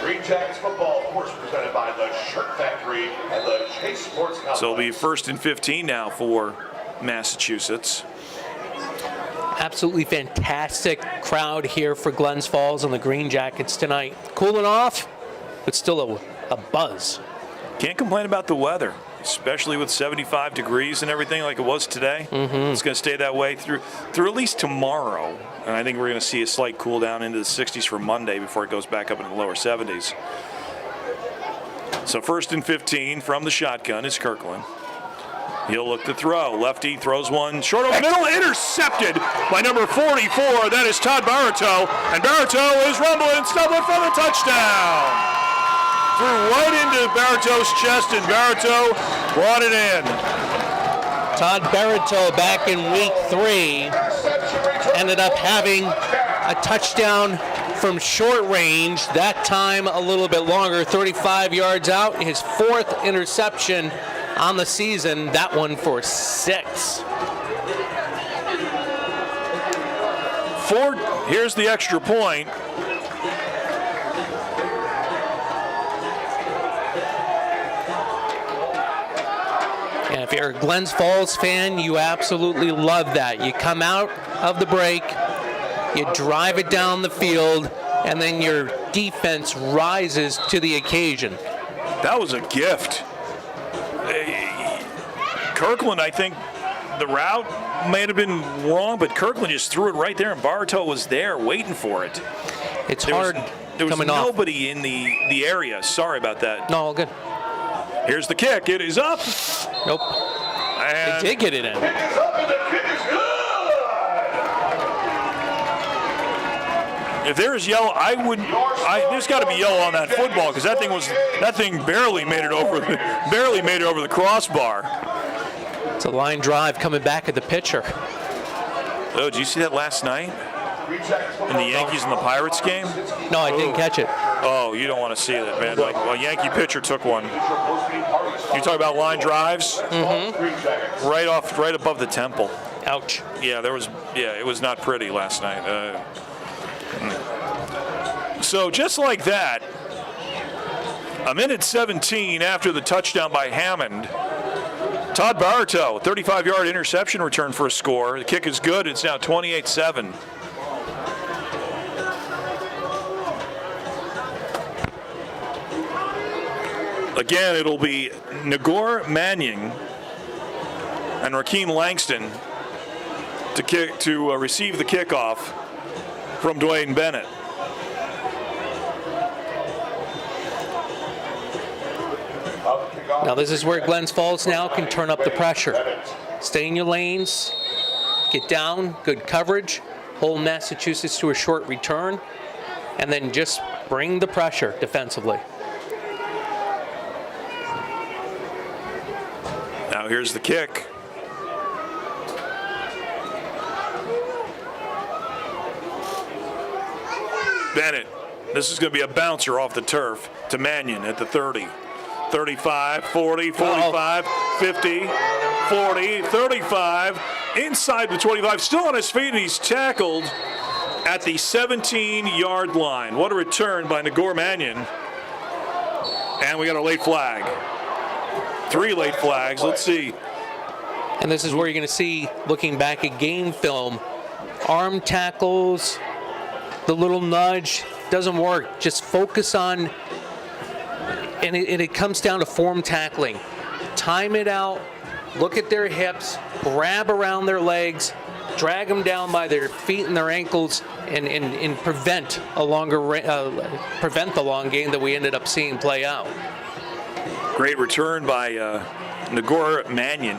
D: Greenjackets football, of course, presented by the Shirt Factory and the Chase Sports Complex.
A: So it'll be 1st and 15 now for Massachusetts.
C: Absolutely fantastic crowd here for Glens Falls and the Greenjackets tonight. Cooling off, but still a buzz.
A: Can't complain about the weather, especially with 75 degrees and everything like it was today. It's going to stay that way through at least tomorrow. And I think we're going to see a slight cool down into the 60s for Monday before it goes back up into the lower 70s. So 1st and 15 from the shotgun is Kirkland. He'll look to throw. Lefty throws one short over the middle, intercepted by number 44. That is Todd Baratow. And Baratow is rumbling, stumbling for the touchdown. Threw right into Baratow's chest, and Baratow brought it in.
C: Todd Baratow back in week 3 ended up having a touchdown from short range, that time a little bit longer, 35 yards out. His 4th interception on the season, that one for 6.
A: Here's the extra point.
C: And if you're a Glens Falls fan, you absolutely love that. You come out of the break, you drive it down the field, and then your defense rises to the occasion.
A: That was a gift. Kirkland, I think the route may have been wrong, but Kirkland just threw it right there, and Baratow was there waiting for it.
C: It's hard
A: there was
C: coming off.
A: nobody in the area. Sorry about that.
C: No, all good.
A: Here's the kick. It is up.
C: Nope.
A: And
C: They did get it in.
D: It is up and the kick is good.
A: if there is yellow, there's got to be yellow on that football because that thing barely made it over the crossbar.
C: It's a line drive coming back at the pitcher.
A: Oh, did you see that last night in the Yankees and the Pirates game?
C: No, I didn't catch it.
A: Oh, you don't want to see that, man. Like a Yankee pitcher took one. You talk about line drives?
C: Mm-hmm.
A: Right above the temple.
C: Ouch.
A: Yeah, it was not pretty last night. So just like that, a minute 17 after the touchdown by Hammond, Todd Baratow, 35-yard interception return for a score. The kick is good. It's now 28-7. Again, it'll be Nagor Magnon and Rakeem Langston to receive the kickoff from Dwayne Bennett.
C: Now this is where Glens Falls now can turn up the pressure. Stay in your lanes, get down, good coverage, hold Massachusetts to a short return, and then just bring the pressure defensively.
A: Now here's the kick. Bennett, this is going to be a bouncer off the turf to Magnon at the 30. 35, 40, 45, 50, 40, 35, inside the 25, still on his feet, and he's tackled at the 17-yard line. What a return by Nagor Magnon. And we got a late flag. 3 late flags. Let's see.
C: And this is where you're going to see, looking back at game film, arm tackles, the little nudge doesn't work. Just focus on, and it comes down to form tackling. Time it out, look at their hips, grab around their legs, drag them down by their feet and their ankles, and prevent a prevent the long game that we ended up seeing play out.
A: Great return by Nagor Mannion.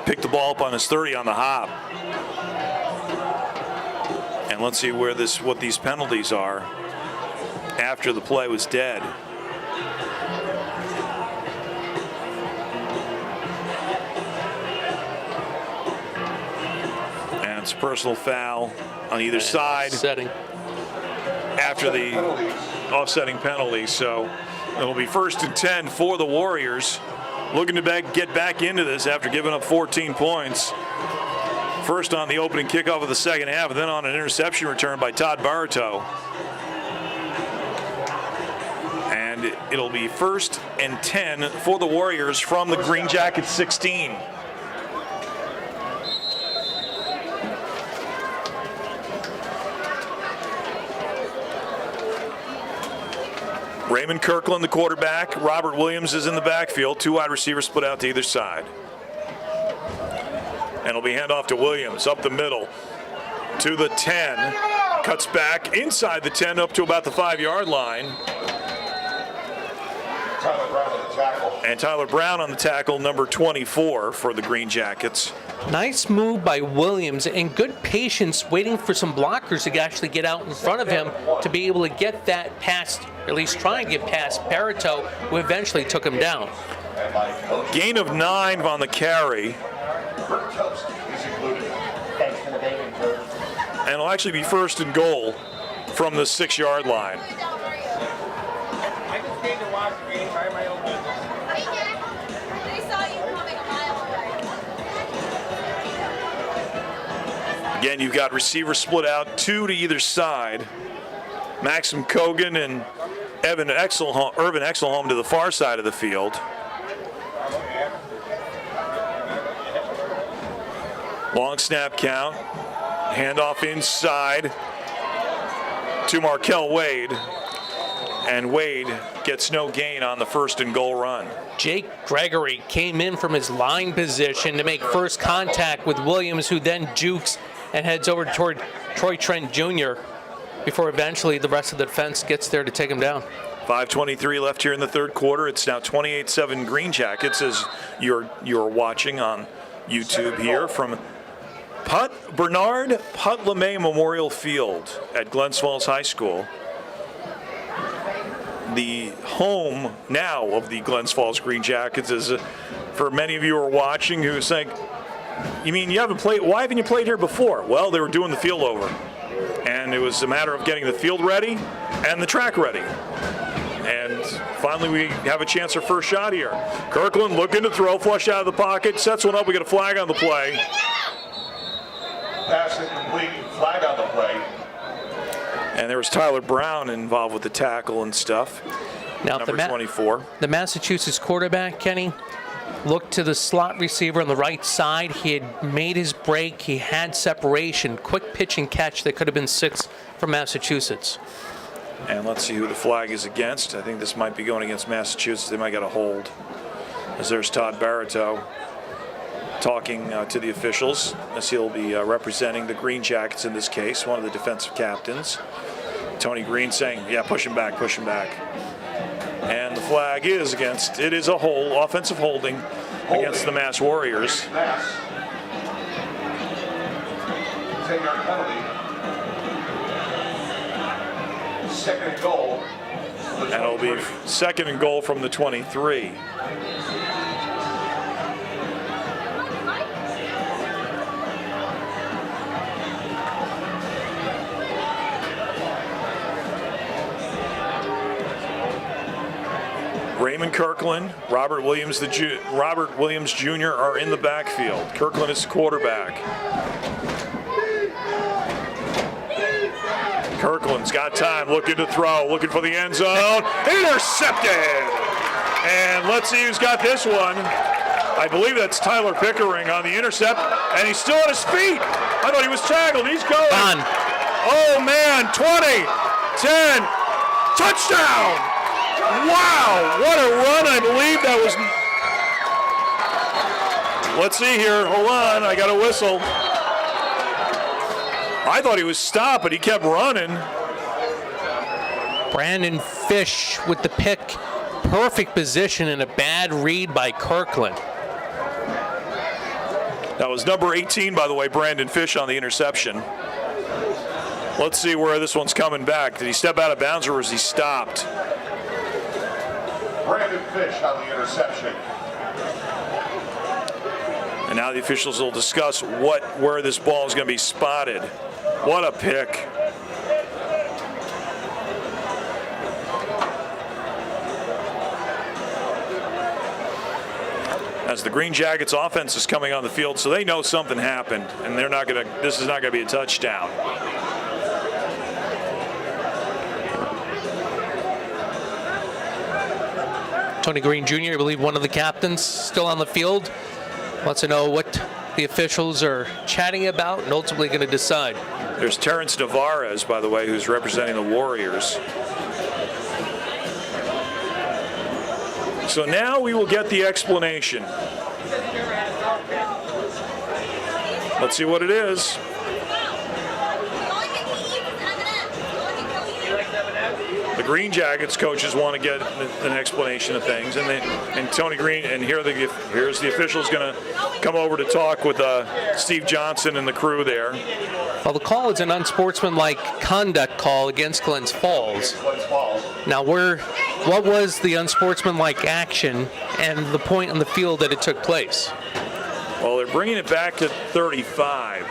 A: Picked the ball up on his 30 on the hop. And let's see what these penalties are after the play was dead. And it's a personal foul on either side after the offsetting penalty. So it'll be 1st and 10 for the Warriors, looking to get back into this after giving up 14 points. First on the opening kickoff of the second half, and then on an interception return by Todd Bartow. And it'll be 1st and 10 for the Warriors from the Green Jackets 16. Raymond Kirkland, the quarterback. Robert Williams is in the backfield. 2 wide receivers split out to either side. And it'll be handoff to Williams up the middle to the 10. Cuts back inside the 10 up to about the 5-yard line.
D: Tyler Brown on the tackle.
A: And Tyler Brown on the tackle, number 24 for the Green Jackets.
C: Nice move by Williams and good patience waiting for some blockers to actually get out in front of him to be able to get that past, or at least try and get past Bartow, who eventually took him down.
A: Gain of 9 on the carry. And it'll actually be 1st and goal from the 6-yard line.
E: I just came to watch the game, mind my own business.
F: They saw you coming a mile away.
A: Again, you've got receivers split out, 2 to either side. Maxim Kogan and Irvin Exelholm to the far side of the field. Long snap count. Handoff inside to Markel Wade. And Wade gets no gain on the 1st and goal run.
C: Jake Gregory came in from his line position to make first contact with Williams, who then jukes and heads over toward Troy Trent Jr. before eventually the rest of the defense gets there to take him down.
A: 5:23 left here in the 3rd quarter. It's now 28-7 Green Jackets as you're watching on YouTube here from Bernard Putt LeMay Memorial Field at Glens Falls High School. The home now of the Glens Falls Green Jackets is, for many of you who are watching who are saying, you mean you haven't played, why haven't you played here before? Well, they were doing the field over. And it was a matter of getting the field ready and the track ready. And finally we have a chance for first shot here. Kirkland looking to throw, flush out of the pocket, sets one up, we get a flag on the play.
D: Pass incomplete, flag on the play.
A: And there was Tyler Brown involved with the tackle and stuff.
C: Now,
A: number 24.
C: The Massachusetts quarterback, Kenny, looked to the slot receiver on the right side. He had made his break. He had separation. Quick pitch and catch that could have been 6 for Massachusetts.
A: And let's see who the flag is against. I think this might be going against Massachusetts. They might get a hold. As there's Todd Bartow talking to the officials, as he'll be representing the Green Jackets in this case, one of the defensive captains. Tony Green saying, yeah, push him back, push him back. And the flag is against, it is a offensive holding against the Mass Warriors.
D: Mass. 10-yard penalty. 2nd and goal.
A: And it'll be 2nd and goal from the 23. Raymond Kirkland, Robert Williams Jr. are in the backfield. Kirkland is the quarterback. Kirkland's got time, looking to throw, looking for the end zone. Intercepted! And let's see who's got this one. I believe that's Tyler Pickering on the intercept, and he's still on his feet. I thought he was tackled. He's going.
C: On.
A: Oh, man, 20, 10, touchdown. Wow, what a run. I believe that was. Let's see here. Hold on, I got a whistle. I thought he was stopped, but he kept running.
C: Brandon Fish with the pick. Perfect position and a bad read by Kirkland.
A: That was number 18, by the way, Brandon Fish on the interception. Let's see where this one's coming back. Did he step out of bounds or was he stopped?
D: Brandon Fish on the interception.
A: And now the officials will discuss where this ball is going to be spotted. What a pick. As the Green Jackets offense is coming on the field, so they know something happened, and they're not going to. This is not going to be a touchdown.
C: Tony Green Jr., I believe one of the captains, still on the field, wants to know what the officials are chatting about and ultimately going to decide.
A: There's Terrence Navarez, by the way, who's representing the Warriors. So now we will get the explanation. Let's see what it is. The Green Jackets coaches want to get an explanation of things, and Tony Green, and here's the officials going to come over to talk with Steve Johnson and the crew there.
C: Well, the call is an unsportsmanlike conduct call against Glens Falls. Now, what was the unsportsmanlike action and the point on the field that it took place?
A: Well, they're bringing it back to 35.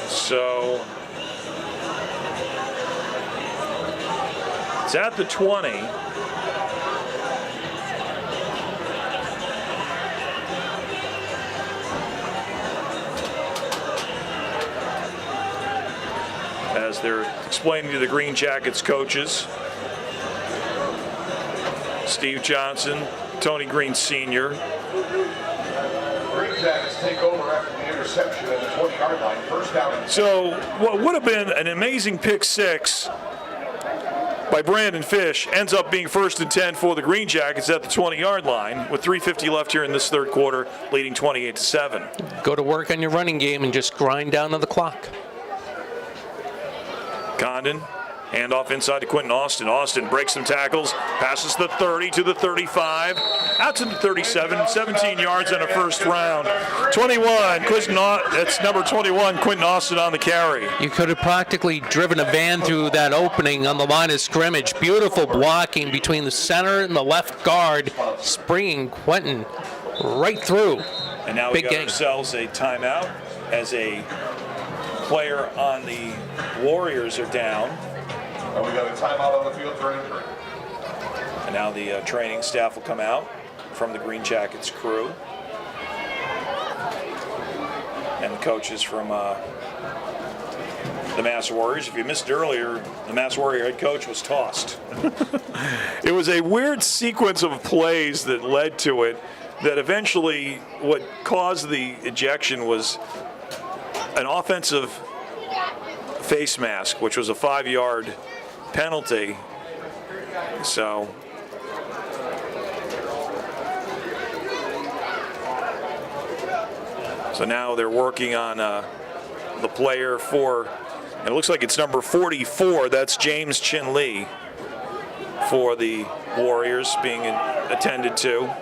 A: So it's at the 20. As they're explaining to the Green Jackets coaches, Steve Johnson, Tony Green Sr.
D: Green Jackets take over after the interception at the 20-yard line. First down.
A: So what would have been an amazing pick six by Brandon Fish ends up being 1st and 10 for the Green Jackets at the 20-yard line with 3:50 left here in this third quarter, leading 28-7.
C: Go to work on your running game and just grind down on the clock.
A: Condon, handoff inside to Quentin Austin. Austin breaks some tackles, passes the 30 to the 35, out to the 37, 17 yards and a first round. 21, that's number 21, Quentin Austin on the carry.
C: You could have practically driven a van through that opening on the line of scrimmage. Beautiful blocking between the center and the left guard, springing Quentin right through.
A: And now we
C: Big
A: got
C: game.
A: ourselves a timeout as a player on the Warriors are down.
D: And we got a timeout on the field for injury.
A: And now the training staff will come out from the Green Jackets crew. And the coaches from the Mass Warriors. If you missed it earlier, the Mass Warrior head coach was tossed. It was a weird sequence of plays that led to it, that eventually what caused the ejection was an offensive face mask, which was a 5-yard penalty. So now they're working on the player for, and it looks like it's number 44. That's James Chin Lee for the Warriors being attended to.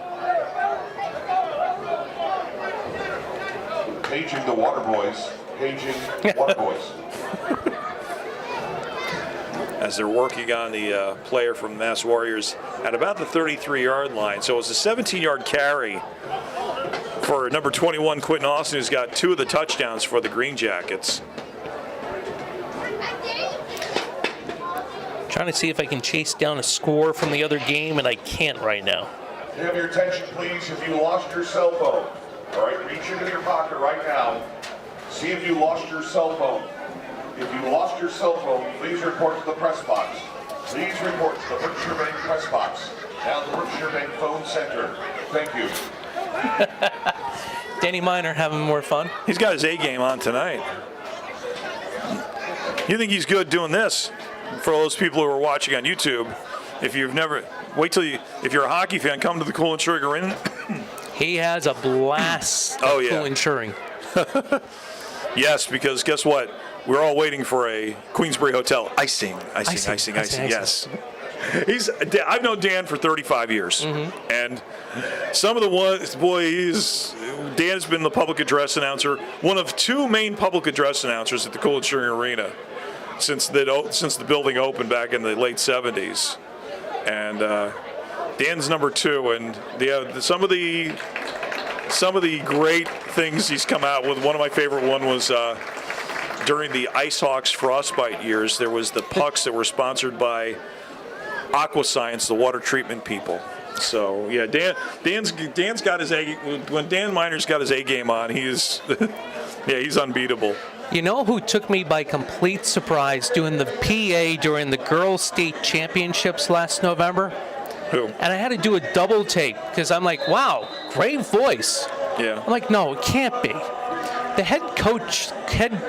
D: Paging the Water Boys. Paging Water Boys.
A: As they're working on the player from Mass Warriors at about the 33-yard line. So it's a 17-yard carry for number 21, Quentin Austin, who's got 2 of the touchdowns for the Green Jackets.
C: Trying to see if I can chase down a score from the other game, and I can't right now.
D: Have your attention, please, if you lost your cell phone. All right, reach into your pocket right now. See if you lost your cell phone. If you lost your cell phone, please report to the press box. Please report to the Berkshire Bank press box. Now the Berkshire Bank phone center. Thank you.
C: Danny Miner having more fun.
A: He's got his A game on tonight. You think he's good doing this? For those people who are watching on YouTube, if you've never, wait till you, if you're a hockey fan, come to the Cool and Sugar Inn.
C: He has a blast.
A: Oh, yeah.
C: Cool insuring.
A: Yes, because guess what? We're all waiting for a Queensbury Hotel. Icing. Yes. I've known Dan for 35 years, and some of the ones, Dan has been the public address announcer, one of two main public address announcers at the Cool and Sugar Arena since the building opened back in the late 70s, and Dan's number two, and some of the great things he's come out with. One of my favorite one was during the Ice Hawks Frostbite years. There was the pucks that were sponsored by Aqua Science, the water treatment people. So yeah, Dan's got his A. When Dan Miner's got his A game on, he's he's unbeatable.
C: You know who took me by complete surprise doing the PA during the Girls State Championships last November?
A: Who?
C: And I had to do a double take because I'm like, wow, great voice.
A: Yeah.
C: I'm like, no, it can't be. The head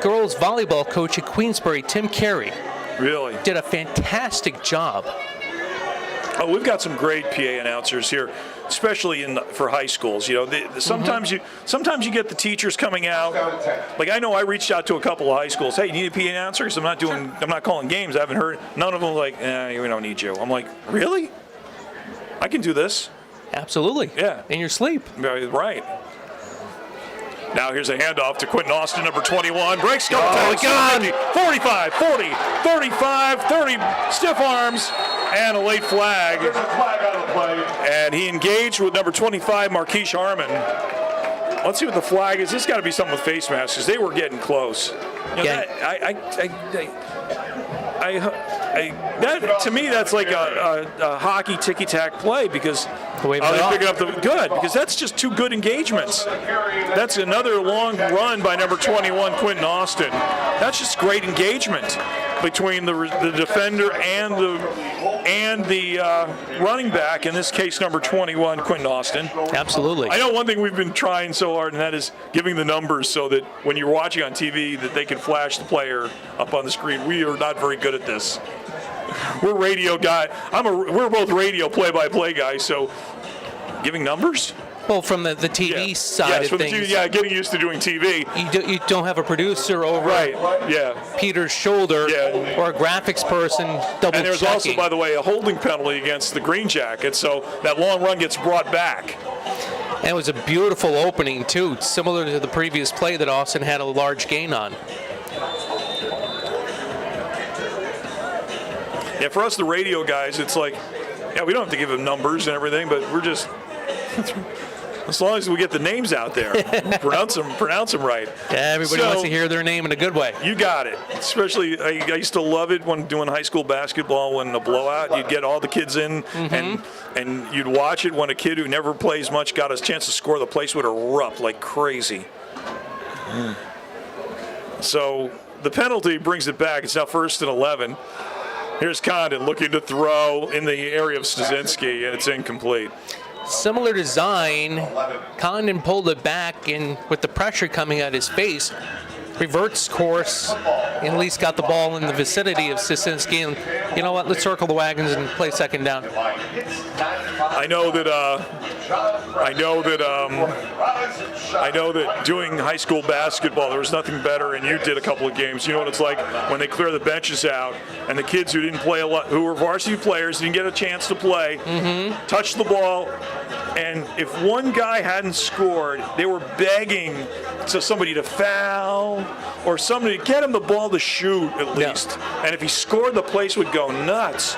C: girls volleyball coach at Queensbury, Tim Carey,
A: Really?
C: did a fantastic job.
A: Oh, we've got some great PA announcers here, especially for high schools. You know, sometimes you get the teachers coming out. Like I know I reached out to a couple of high schools. Hey, you need a PA announcer? Because I'm not calling games. I haven't heard. None of them were like, we don't need you. I'm like, really? I can do this.
C: Absolutely.
A: Yeah.
C: In your sleep.
A: Right. Now here's a handoff to Quentin Austin, number 21. Breaks, go.
C: Oh, my God.
A: 45, 40, 35, 30, stiff arms, and a late flag.
D: There's a flag on the play.
A: And he engaged with number 25, Marquise Harmon. Let's see what the flag is. This got to be something with face masks because they were getting close. You know, that to me, that's like a hockey ticky-tack play because
C: Wave it
A: they're
C: off.
A: picking up the good because that's just two good engagements. That's another long run by number 21, Quentin Austin. That's just great engagement between the defender and the running back. In this case, number 21, Quentin Austin.
C: Absolutely.
A: I know one thing we've been trying so hard, and that is giving the numbers so that when you're watching on TV, that they can flash the player up on the screen. We are not very good at this. We're radio guy. We're both radio play-by-play guys. So, giving numbers.
C: Well, from the TV side of things,
A: getting used to doing TV.
C: you don't have a producer over
A: Right. Yeah.
C: Peter's shoulder or a graphics person double
A: And there's also, by the way, a holding penalty against the Greenjackets, so that long run gets brought back.
C: And it was a beautiful opening, too, similar to the previous play that Austin had a large gain on.
A: Yeah, for us, the radio guys, it's like, we don't have to give them numbers and everything, but we're just, as long as we get the names out there, pronounce them right.
C: Yeah, everybody wants to hear their name in a good way.
A: You got it. Especially, I used to love it when doing high school basketball, when the blowout, you'd get all the kids in, and you'd watch it when a kid who never plays much got a chance to score, the place would erupt like crazy. So the penalty brings it back. It's now 1st and 11. Here's Condon looking to throw in the area of Stasinski, and it's incomplete.
C: Similar design, Condon pulled it back, and with the pressure coming at his face, reverts course, and at least got the ball in the vicinity of Stasinski. And you know what? Let's circle the wagons and play second down.
A: I know that doing high school basketball, there was nothing better, and you did a couple of games. You know what it's like when they clear the benches out, and the kids who didn't play a lot, who were varsity players, didn't get a chance to play, touch the ball, and if one guy hadn't scored, they were begging to somebody to foul or somebody to get him the ball to shoot at least. And if he scored, the place would go nuts.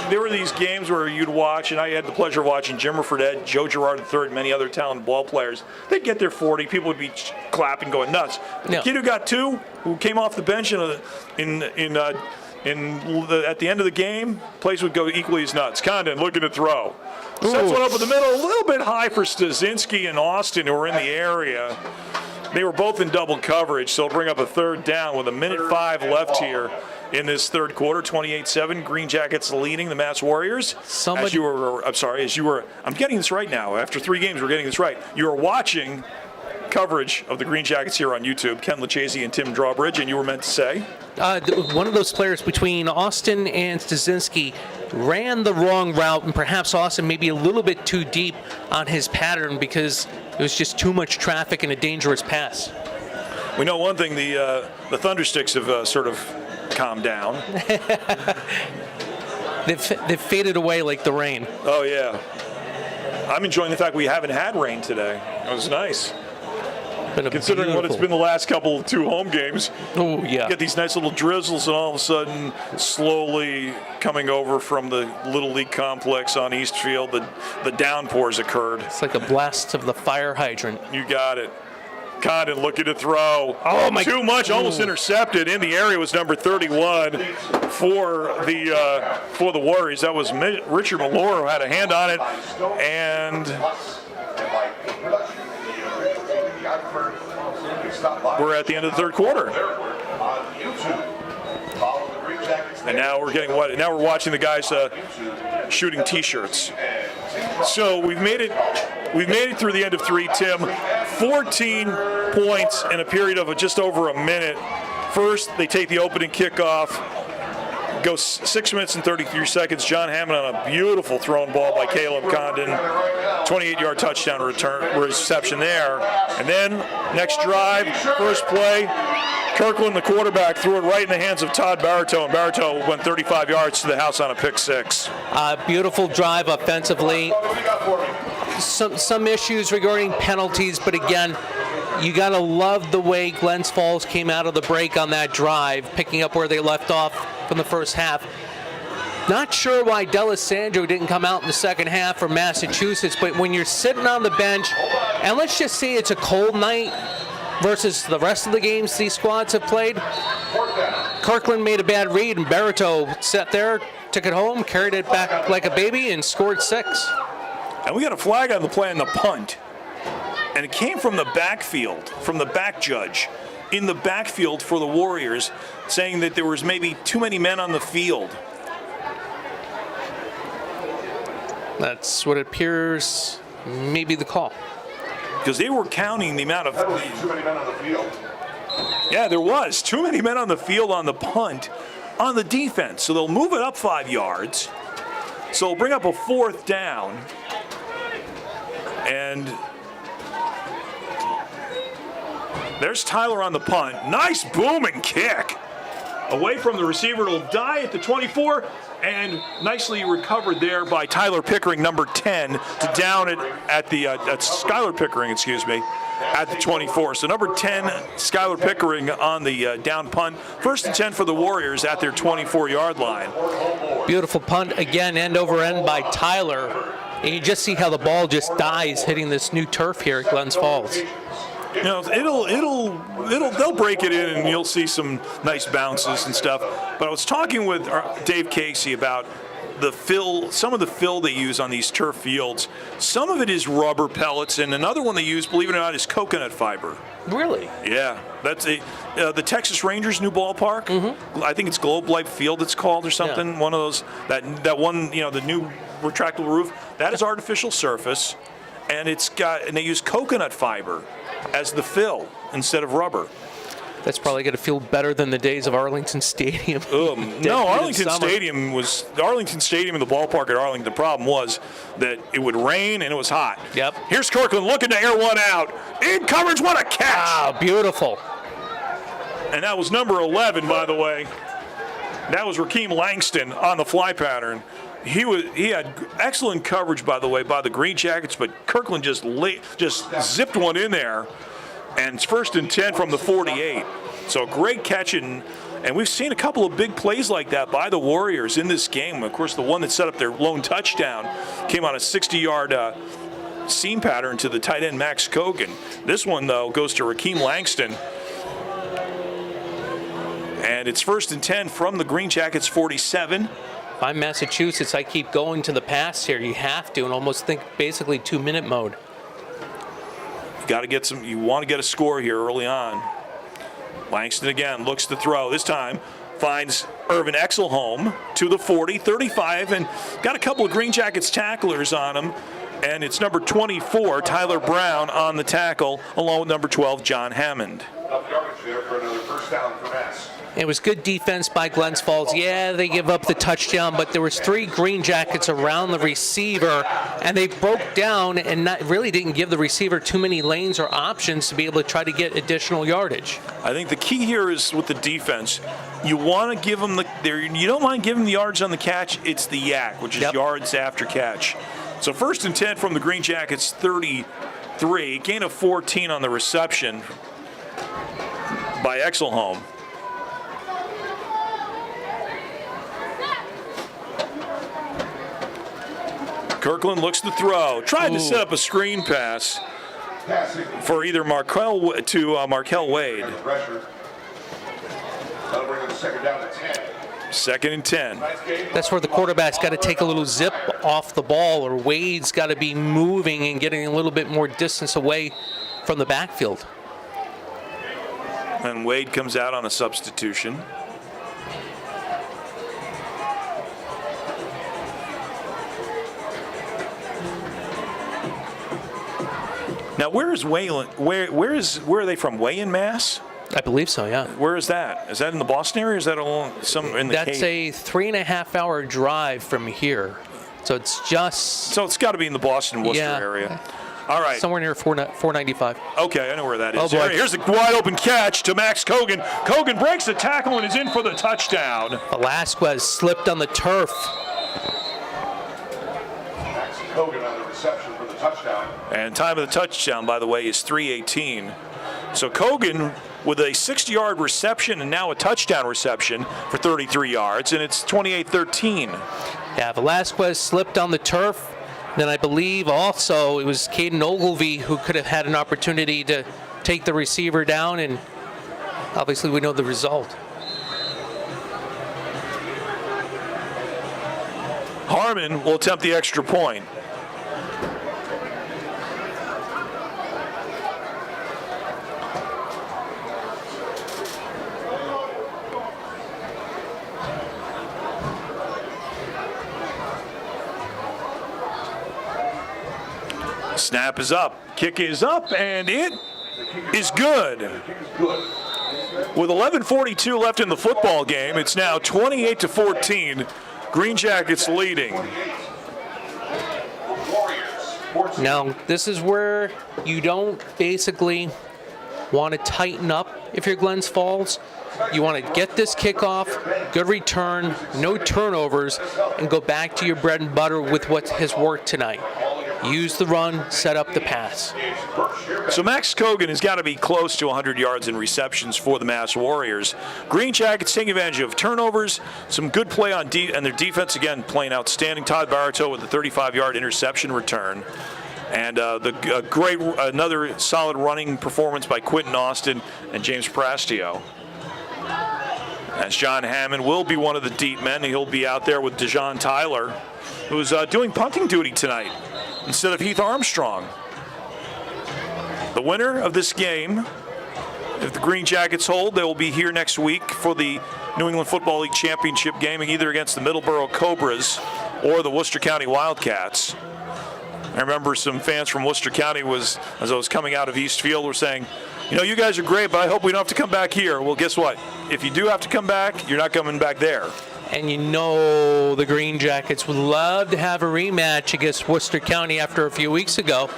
A: There were these games where you'd watch, and I had the pleasure of watching Jimmer Fredette, Joe Girard III, and many other talented ball players. They'd get their 40, people would be clapping, going nuts. But the kid who got 2, who came off the bench at the end of the game, place would go equally as nuts. Condon looking to throw. Sets one up in the middle, a little bit high for Stasinski and Austin, who were in the area. They were both in double coverage, so it'll bring up a 3rd down with 1:05 left here. in this third quarter, 28-7. Green Jackets leading the Mass Warriors. I'm getting this right now. After 3 games, we're getting this right. You were watching coverage of the Green Jackets here on YouTube, Ken Leccese and Tim Drawbridge, and you were meant to say?
C: One of those players between Austin and Stasinski ran the wrong route, and perhaps Austin maybe a little bit too deep on his pattern because it was just too much traffic and a dangerous pass.
A: We know one thing, the Thundersticks have sort of calmed down.
C: They've faded away like the rain.
A: Oh, yeah. I'm enjoying the fact we haven't had rain today. It was nice. Considering what it's been the last couple 2 home games.
C: Oh, yeah.
A: Get these nice little drizzles, and all of a sudden, slowly coming over from the Little League complex on Eastfield, the downpours occurred.
C: It's like a blast of the fire hydrant.
A: You got it. Condon looking to throw.
C: Oh, my!
A: Too much, almost intercepted. In the area was number 31 for the Warriors. That was Richard Maloro who had a hand on it, and we're at the end of the third quarter. And now we're getting what? Now we're watching the guys shooting T-shirts. So we've made it through the end of 3, Tim. 14 points in a period of just over a minute. First, they take the opening kickoff. Goes 6 minutes and 33 seconds. John Hammond on a beautiful thrown ball by Caleb Condon. 28-yard touchdown reception there. And then next drive, first play, Kirkland, the quarterback, threw it right in the hands of Todd Baritow, and Baritow went 35 yards to the house on a pick 6.
C: Beautiful drive offensively. Some issues regarding penalties, but again, you got to love the way Glens Falls came out of the break on that drive, picking up where they left off from the first half. Not sure why D'Alessandro didn't come out in the second half for Massachusetts, but when you're sitting on the bench, and let's just say it's a cold night versus the rest of the games these squads have played, Kirkland made a bad read, and Baritow sat there, took it home, carried it back like a baby, and scored 6.
A: And we got a flag on the play on the punt. And it came from the backfield, from the back judge, in the backfield for the Warriors, saying that there was maybe too many men on the field.
C: That's what it appears maybe the call.
A: Because they were counting the amount of...
D: Too many men on the field.
A: Yeah, there was. Too many men on the field on the punt on the defense. So they'll move it up 5 yards. So they'll bring up a 4th down. And there's Tyler on the punt. Nice booming kick. Away from the receiver. It'll die at the 24. And nicely recovered there by Tyler Pickering, number 10, to down it at the Skylar Pickering, at the 24. So number 10, Skylar Pickering on the down punt. 1st and 10 for the Warriors at their 24-yard line.
C: Beautiful punt again, end over end by Tyler. And you just see how the ball just dies hitting this new turf here at Glens Falls.
A: You know, they'll break it in, and you'll see some nice bounces and stuff. But I was talking with Dave Casey about the fill, some of the fill they use on these turf fields. Some of it is rubber pellets, and another one they use, believe it or not, is coconut fiber.
C: Really?
A: Yeah, that's the Texas Rangers' new ballpark. Mm-hmm. I think it's Globe Life Field, it's called, or something. Yeah. One of those that one, the new retractable roof. That is artificial surface, and they use coconut fiber as the fill instead of rubber.
C: That's probably going to feel better than the days of Arlington Stadium.
A: No, Arlington Stadium and the ballpark at Arlington. The problem was that it would rain and it was hot.
C: Yep.
A: Here's Kirkland looking to air one out. In coverage, what a catch!
C: Wow, beautiful.
A: And that was number 11, by the way. That was Rakeem Langston on the fly pattern. He had excellent coverage, by the way, by the Green Jackets, but Kirkland just zipped one in there. And it's 1st and 10 from the 48. So great catch, and we've seen a couple of big plays like that by the Warriors in this game. Of course, the one that set up their lone touchdown came on a 60-yard seam pattern to the tight end Max Kogan. This one, though, goes to Rakeem Langston. And it's 1st and 10 from the Green Jackets 47.
C: If I'm Massachusetts, I keep going to the pass here. You have to, and almost think basically 2-minute mode. You want to get a score here early on. Langston again looks to throw. This time
A: finds Irvin Exelholm to the 40, 35, and got a couple of Green Jackets tacklers on him. And it's number 24, Tyler Brown, on the tackle, along with number 12, John Hammond.
D: Enough yardage there for another first down for Mass.
C: It was good defense by Glens Falls. Yeah, they give up the touchdown, but there was 3 Green Jackets around the receiver, and they broke down and really didn't give the receiver too many lanes or options to be able to try to get additional yardage.
A: I think the key here is with the defense, you want to give them you don't mind giving the yards on the catch. It's the yak, which is yards after catch. So 1st and 10 from the Green Jackets 33, gain of 14 on the reception by Exelholm. Kirkland looks to throw. Tried to set up a screen pass for either Markel Wade.
D: Pressure. That'll bring the second down to 10.
A: 2nd and 10.
C: That's where the quarterback's got to take a little zip off the ball, or Wade's got to be moving and getting a little bit more distance away from the backfield.
A: And Wade comes out on a substitution. Now, where is Wayland? Where are they from? Wayne, Mass?
C: I believe so, yeah.
A: Where is that? Is that in the Boston area? Or is that along some in the
C: That's
A: Cape?
C: a 3.5-hour drive from here. So it's just...
A: So it's got to be in the Boston-Worcester area. All right.
C: Somewhere near 495.
A: Okay, I know where that is.
C: Oh, boy.
A: Here's a wide open catch to Max Kogan. Kogan breaks the tackle and is in for the touchdown.
C: Velasquez slipped on the turf.
D: Max Kogan on the reception for the touchdown.
A: And time of the touchdown, by the way, is 3:18. So Kogan with a 60-yard reception and now a touchdown reception for 33 yards, and it's 28-13.
C: Yeah, Velasquez slipped on the turf. Then I believe also it was Caden Ogilvy who could have had an opportunity to take the receiver down, and obviously we know the result.
A: Harmon will attempt the extra point. Snap is up, kick is up, and it is good. With 11:42 left in the football game, it's now 28-14. Green Jackets leading.
C: Now, this is where you don't basically want to tighten up if you're Glens Falls. You want to get this kickoff, good return, no turnovers, and go back to your bread and butter with what has worked tonight. Use the run, set up the pass.
A: So Max Kogan has got to be close to 100 yards in receptions for the Mass Warriors. Green Jackets taking advantage of turnovers, some good play on and their defense again playing outstanding. Todd Baratow with a 35-yard interception return. And another solid running performance by Quentin Austin and James Prastio. As John Hammond will be one of the deep men. He'll be out there with DeJohn Tyler, who's doing punting duty tonight instead of Heath Armstrong. The winner of this game, if the Green Jackets hold, they will be here next week for the New England Football League Championship game, either against the Middleborough Cobras or the Worcester County Wildcats. I remember some fans from Worcester County as I was coming out of East Field, were saying, you know, you guys are great, but I hope we don't have to come back here. Well, guess what? If you do have to come back, you're not coming back there.
C: And you know the Green Jackets would love to have a rematch against Worcester County after a few weeks ago.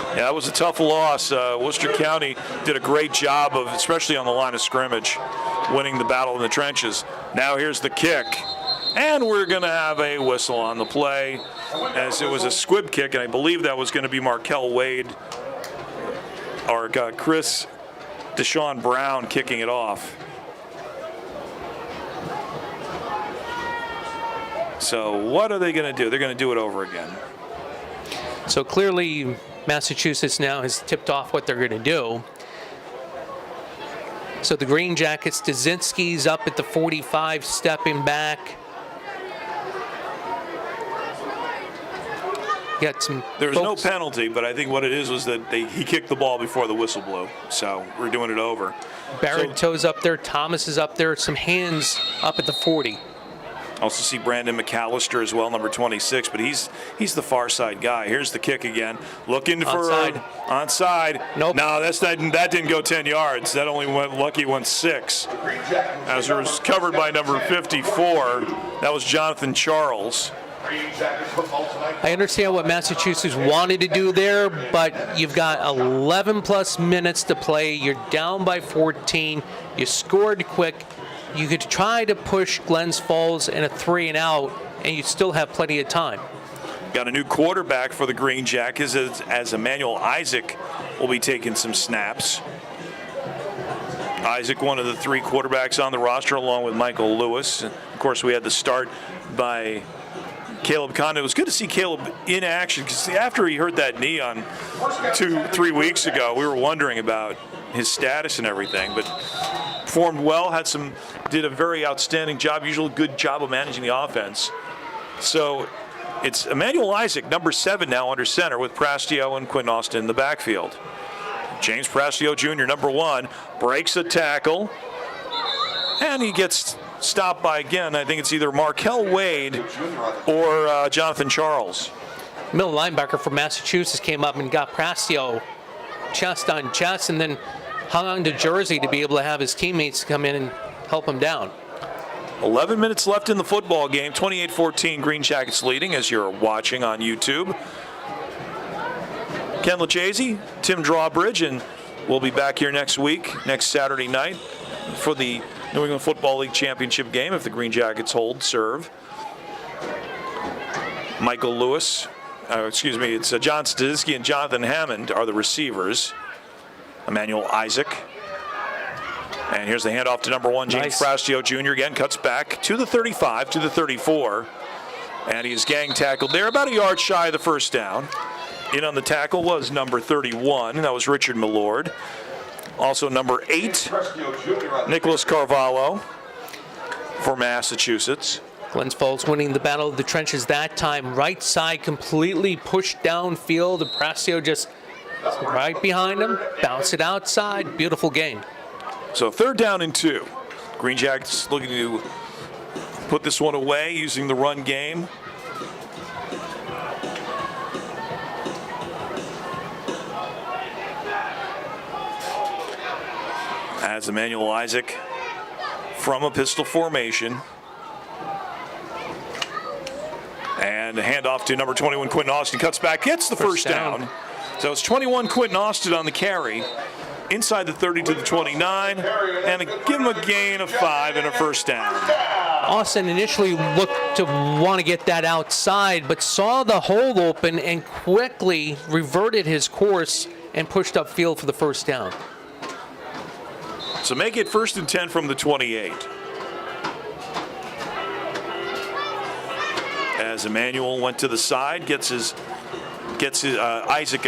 A: Yeah, that was a tough loss. Worcester County did a great job of, especially on the line of scrimmage, winning the battle in the trenches. Now here's the kick. And we're going to have a whistle on the play, as it was a squib kick, and I believe that was going to be Markel Wade or Chris Deshaun Brown kicking it off. So what are they going to do? They're going to do it over again.
C: So clearly Massachusetts now has tipped off what they're going to do. So the Green Jackets, Dzinski's up at the 45, stepping back. got some.
A: There was no
C: folks-
A: penalty, but I think what it is was that he kicked the ball before the whistle blew. So we're doing it over.
C: Barrett Toe's up there. Thomas is up there. Some hands up at the 40.
A: Also see Brandon McAllister as well, number 26, but he's the far side guy. Here's the kick again. Looking for onside.
C: Nope.
A: No, that didn't go 10 yards. That only went 6. As it was covered by number 54. That was Jonathan Charles.
C: I understand what Massachusetts wanted to do there, but you've got 11 plus minutes to play. You're down by 14. You scored quick. You could try to push Glens Falls in a 3 and out, and you still have plenty of time.
A: Got a new quarterback for the Greenjackets as Emmanuel Isaac will be taking some snaps. Isaac, one of the 3 quarterbacks on the roster, along with Michael Lewis. Of course, we had the start by Caleb Condon. It was good to see Caleb in action because after he hurt that knee on 2-3 weeks ago, we were wondering about his status and everything, but performed well, did a very outstanding job, usually good job of managing the offense. So it's Emmanuel Isaac, number 7 now under center with Prastio and Quinn Austin in the backfield. James Prastio Jr., number 1, breaks a tackle, and he gets stopped by, again, I think it's either Markel Wade or Jonathan Charles.
C: Middle linebacker from Massachusetts came up and got Prastio chest on chest and then hung on to jersey to be able to have his teammates come in and help him down.
A: 11 minutes left in the football game, 28-14 Greenjackets leading as you're watching on YouTube. Ken Leccese, Tim Drawbridge, and we'll be back here next Saturday night for the New England Football League Championship game if the Greenjackets hold serve. Michael Lewis, it's John Stasinski and Jonathan Hammond are the receivers. Emmanuel Isaac. And here's the handoff to number 1, James Prastio Jr. Again, cuts back to the 35, to the 34. And he's gang tackled there, about a yard shy of the first down. In on the tackle was number 31, and that was Richard Millord. Also number 8, Nicholas Carvalho for Massachusetts.
C: Glens Falls winning the battle of the trenches that time. Right side completely pushed downfield, and Prastio just right behind him, bounce it outside. Beautiful game.
A: So 3rd down and 2. Greenjackets looking to put this one away using the run game. As Emmanuel Isaac from a pistol formation. And a handoff to number 21, Quentin Austin. Cuts back, gets the first down. So it's 21, Quentin Austin on the carry. Inside the 30 to the 29. And give him a gain of 5 and a first down.
C: Austin initially looked to want to get that outside, but saw the hole open and quickly reverted his course and pushed upfield for the first down.
A: So make it 1st and 10 from the 28. As Emmanuel went to the side, gets his Isaac.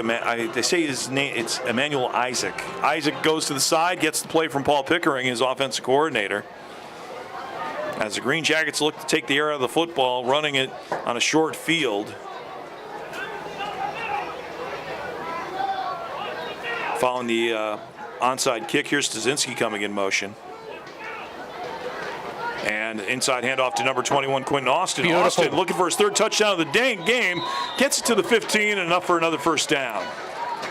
A: They say his name. It's Emmanuel Isaac. Isaac goes to the side, gets the play from Paul Pickering, his offensive coordinator. As the Greenjackets look to take the air out of the football, running it on a short field. Following the onside kick, here's Stasinski coming in motion. And inside handoff to number 21, Quentin Austin.
C: Beautiful.
A: Austin looking for his 3rd touchdown of the game. Gets it to the 15 and enough for another first down.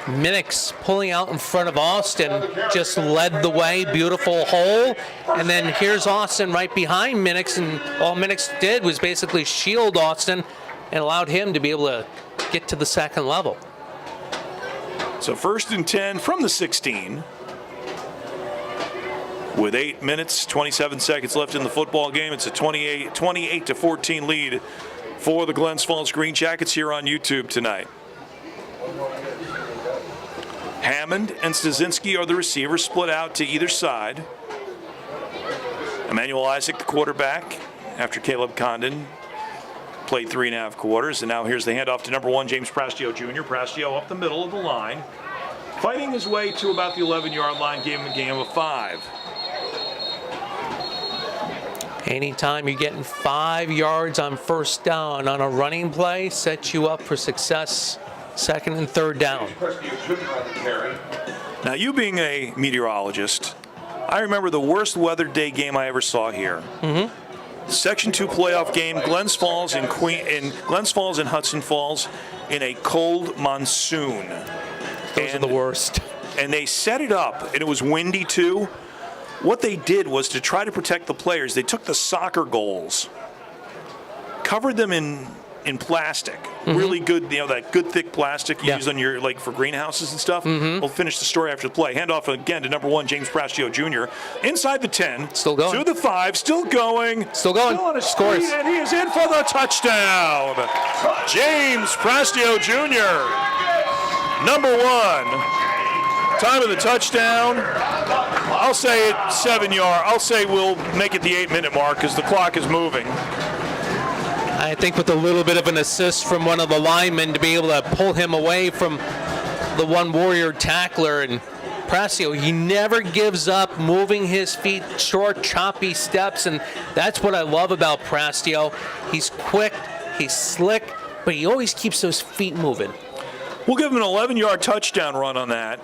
C: Minix pulling out in front of Austin, just led the way, beautiful hole. And then here's Austin right behind Minix, and all Minix did was basically shield Austin and allowed him to be able to get to the 2nd level.
A: So 1st and 10 from the 16. With 8 minutes, 27 seconds left in the football game, it's a 28-14 lead for the Glens Falls Greenjackets here on YouTube tonight. Hammond and Stasinski are the receivers, split out to either side. Emmanuel Isaac, the quarterback, after Caleb Condon played 3.5 quarters. And now here's the handoff to number 1, James Prastio Jr. Prastio up the middle of the line, fighting his way to about the 11-yard line, gave him a game of 5.
C: Anytime you're getting 5 yards on first down on a running play, sets you up for success second and third down.
A: Now, you being a meteorologist, I remember the worst weather day game I ever saw here. Section 2 playoff game, Glens Falls and Glens Falls and Hudson Falls in a cold monsoon.
C: Those are the worst.
A: And they set it up, and it was windy too. What they did was to try to protect the players. They took the soccer goals, covered them in plastic, really good, that good thick plastic you use on your for greenhouses and stuff. We'll finish the story after the play. Hand off again to number 1, James Prastio Jr. Inside the 10,
C: still going
A: to the 5, still going,
C: still on his scores,
A: and he is in for the touchdown. James Prastio Jr. Number 1. Time of the touchdown, I'll say it 7 yards. I'll say we'll make it the 8-minute mark because the clock is moving.
C: I think with a little bit of an assist from one of the linemen to be able to pull him away from the one Warrior tackler. And Prastio, he never gives up moving his feet, short, choppy steps, and that's what I love about Prastio. He's quick, he's slick, but he always keeps those feet moving.
A: We'll give him an 11-yard touchdown run on that.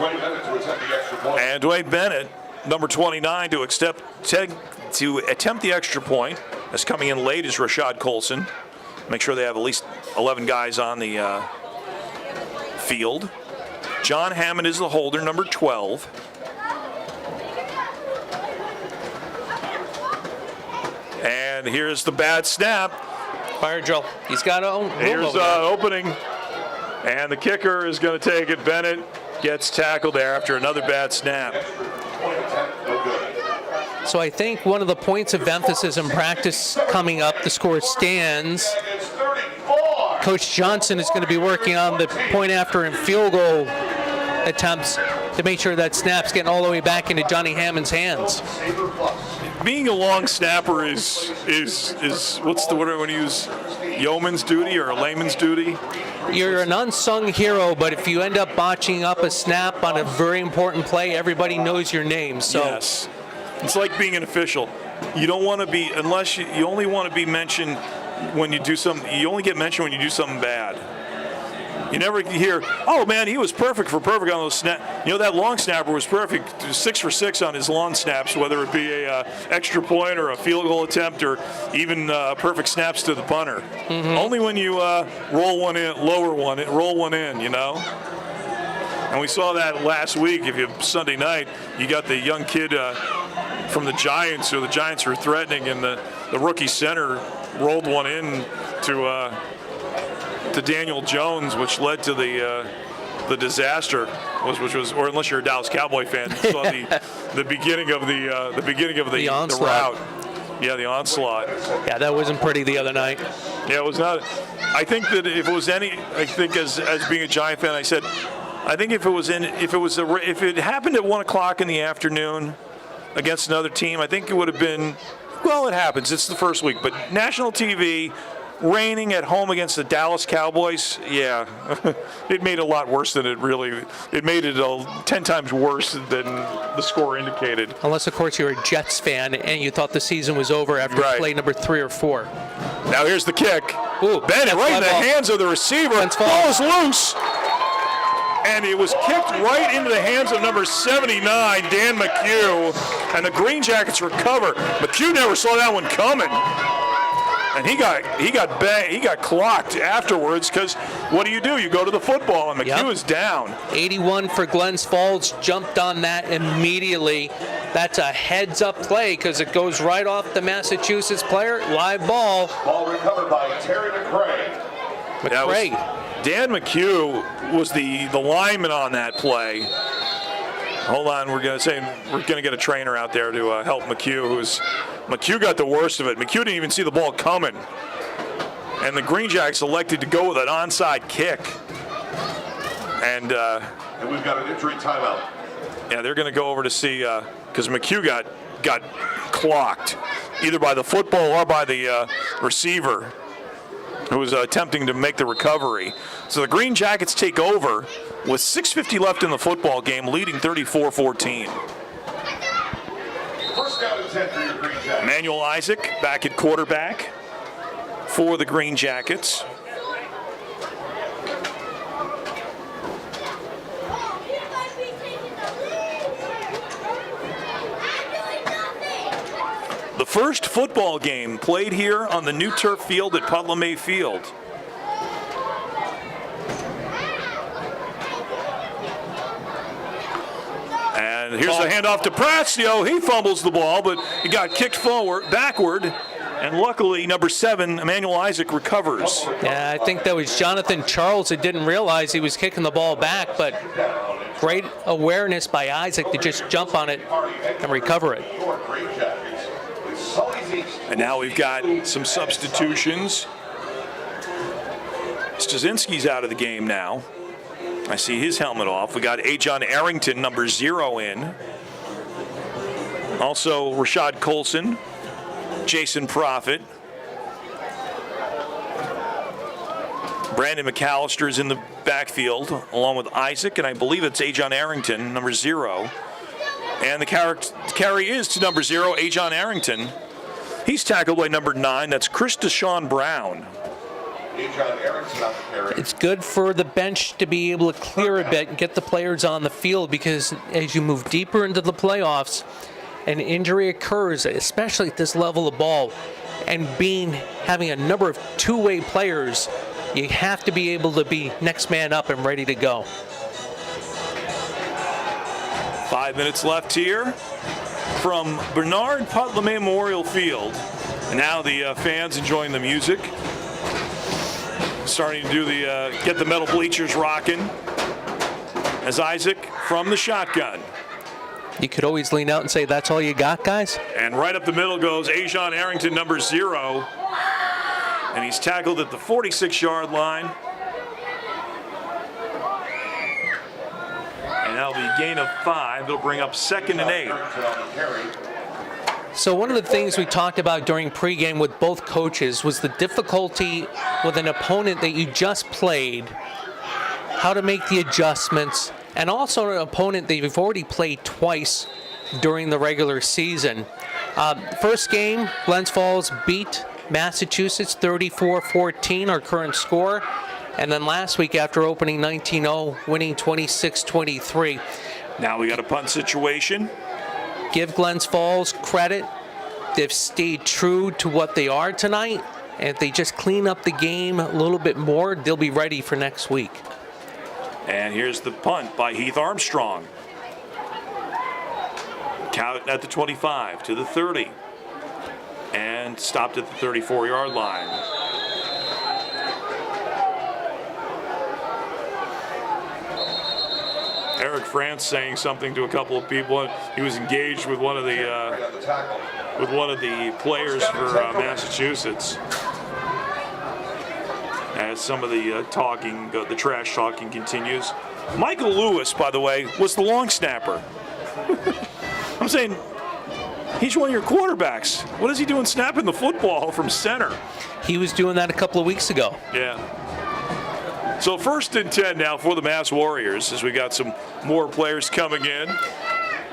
A: And Dwayne Bennett, number 29, to attempt the extra point. That's coming in late is Rashad Colson. Make sure they have at least 11 guys on the field. John Hammond is the holder, number 12. And here's the bad snap.
C: Fire drill. He's got a
A: Here's opening. And the kicker is going to take it. Bennett gets tackled there after another bad snap.
C: So I think one of the points of emphasis in practice coming up, the score stands. Coach Johnson is going to be working on the point after and field goal attempts to make sure that snap's getting all the way back into Johnny Hammond's hands.
A: Being a long snapper is what's the word I want to use? Yeoman's duty or a layman's duty?
C: You're an unsung hero, but if you end up botching up a snap on a very important play, everybody knows your name. So
A: yes, it's like being an official. You don't want to be, unless you only want to be mentioned when you do something. You only get mentioned when you do something bad. You never hear, oh man, he was perfect on those snaps. That long snapper was perfect, 6 for 6 on his long snaps, whether it be a extra point or a field goal attempt or even perfect snaps to the punter. Only when you roll one in, roll one in, And we saw that last week. Sunday night, you got the young kid from the Giants, who the Giants were threatening, and the rookie center rolled one in to Daniel Jones, which led to the disaster, which was, or unless you're a Dallas Cowboy fan, you saw the beginning of the rout. Yeah, the onslaught.
C: Yeah, that wasn't pretty the other night.
A: Yeah, it was not. I think that if it was as being a Giant fan, I said, I think if it happened at 1 o'clock in the afternoon against another team, I think it would have been, well, it happens. It's the first week, but national TV. Raining at home against the Dallas Cowboys, yeah, it made it a lot worse than it made it 10 times worse than the score indicated.
C: Unless, of course, you're a Jets fan and you thought the season was over after play number 3 or 4.
A: Now here's the kick.
C: Ooh,
A: Bennett right in the hands of the receiver. Ball is loose. And it was kicked right into the hands of number 79, Dan McHugh, and the Greenjackets recover. McHugh never saw that one coming. And he got clocked afterwards because what do? You go to the football, and McHugh is down.
C: 81 for Glens Falls, jumped on that immediately. That's a heads-up play because it goes right off the Massachusetts player. Live ball.
D: Ball recovered by Terry McRae.
A: Dan McHugh was the lineman on that play. Hold on, we're gonna get a trainer out there to help McHugh. McHugh got the worst of it. McHugh didn't even see the ball coming, and the Greenjacks elected to go with an onside kick. And
D: we've got an injury timeout.
A: Yeah, they're gonna go over to see because McHugh got clocked either by the football or by the receiver who was attempting to make the recovery. So the Green Jackets take over with 6:50 left in the football game, leading 34-14.
D: First down and 10 for your Green Jackets.
A: Emmanuel Isaac back at quarterback for the Green Jackets. The first football game played here on the new turf field at Putnam Field. And here's the handoff to Pratio. He fumbles the ball, but he got kicked backward. And luckily, number 7, Emmanuel Isaac, recovers.
C: Yeah, I think that was Jonathan Charles that didn't realize he was kicking the ball back, but great awareness by Isaac to just jump on it and recover it.
A: And now we've got some substitutions. Stasinski's out of the game now. I see his helmet off. We got Ajon Arrington, number 0, in. Also, Rashad Colson, Jason Profit. Brandon McAllister is in the backfield, along with Isaac, and I believe it's Ajon Arrington, number 0. And the carry is to number 0, Ajon Arrington. He's tackled by number 9. That's Chris Deshaun Brown.
C: It's good for the bench to be able to clear a bit and get the players on the field, because as you move deeper into the playoffs, an injury occurs, especially at this level of ball, and having a number of two-way players, you have to be able to be next man up and ready to go.
A: 5 minutes left here from Bernard Putnam Memorial Field. And now the fans enjoying the music. Starting to do get the metal bleachers rocking as Isaac from the shotgun.
C: You could always lean out and say, that's all you got, guys?
A: And right up the middle goes Ajon Arrington, number 0. And he's tackled at the 46-yard line. And that'll be a gain of 5. It'll bring up 2nd and 8.
C: So one of the things we talked about during pregame with both coaches was the difficulty with an opponent that you just played, how to make the adjustments, and also an opponent that you've already played twice during the regular season. First game, Glens Falls beat Massachusetts 34-14, our current score. And then last week, after opening 19-0, winning 26-23.
A: Now we got a punt situation.
C: Give Glens Falls credit. They've stayed true to what they are tonight. And if they just clean up the game a little bit more, they'll be ready for next week.
A: And here's the punt by Heath Armstrong. Count at the 25 to the 30. And stopped at the 34-yard line. Eric France saying something to a couple of people. He was engaged with one of the players for Massachusetts. As some of the the trash talking continues. Michael Lewis, by the way, was the long snapper. I'm saying, he's one of your quarterbacks. What is he doing snapping the football from center?
C: He was doing that a couple of weeks ago.
A: Yeah. So 1st and 10 now for the Mass Warriors, as we got some more players coming in.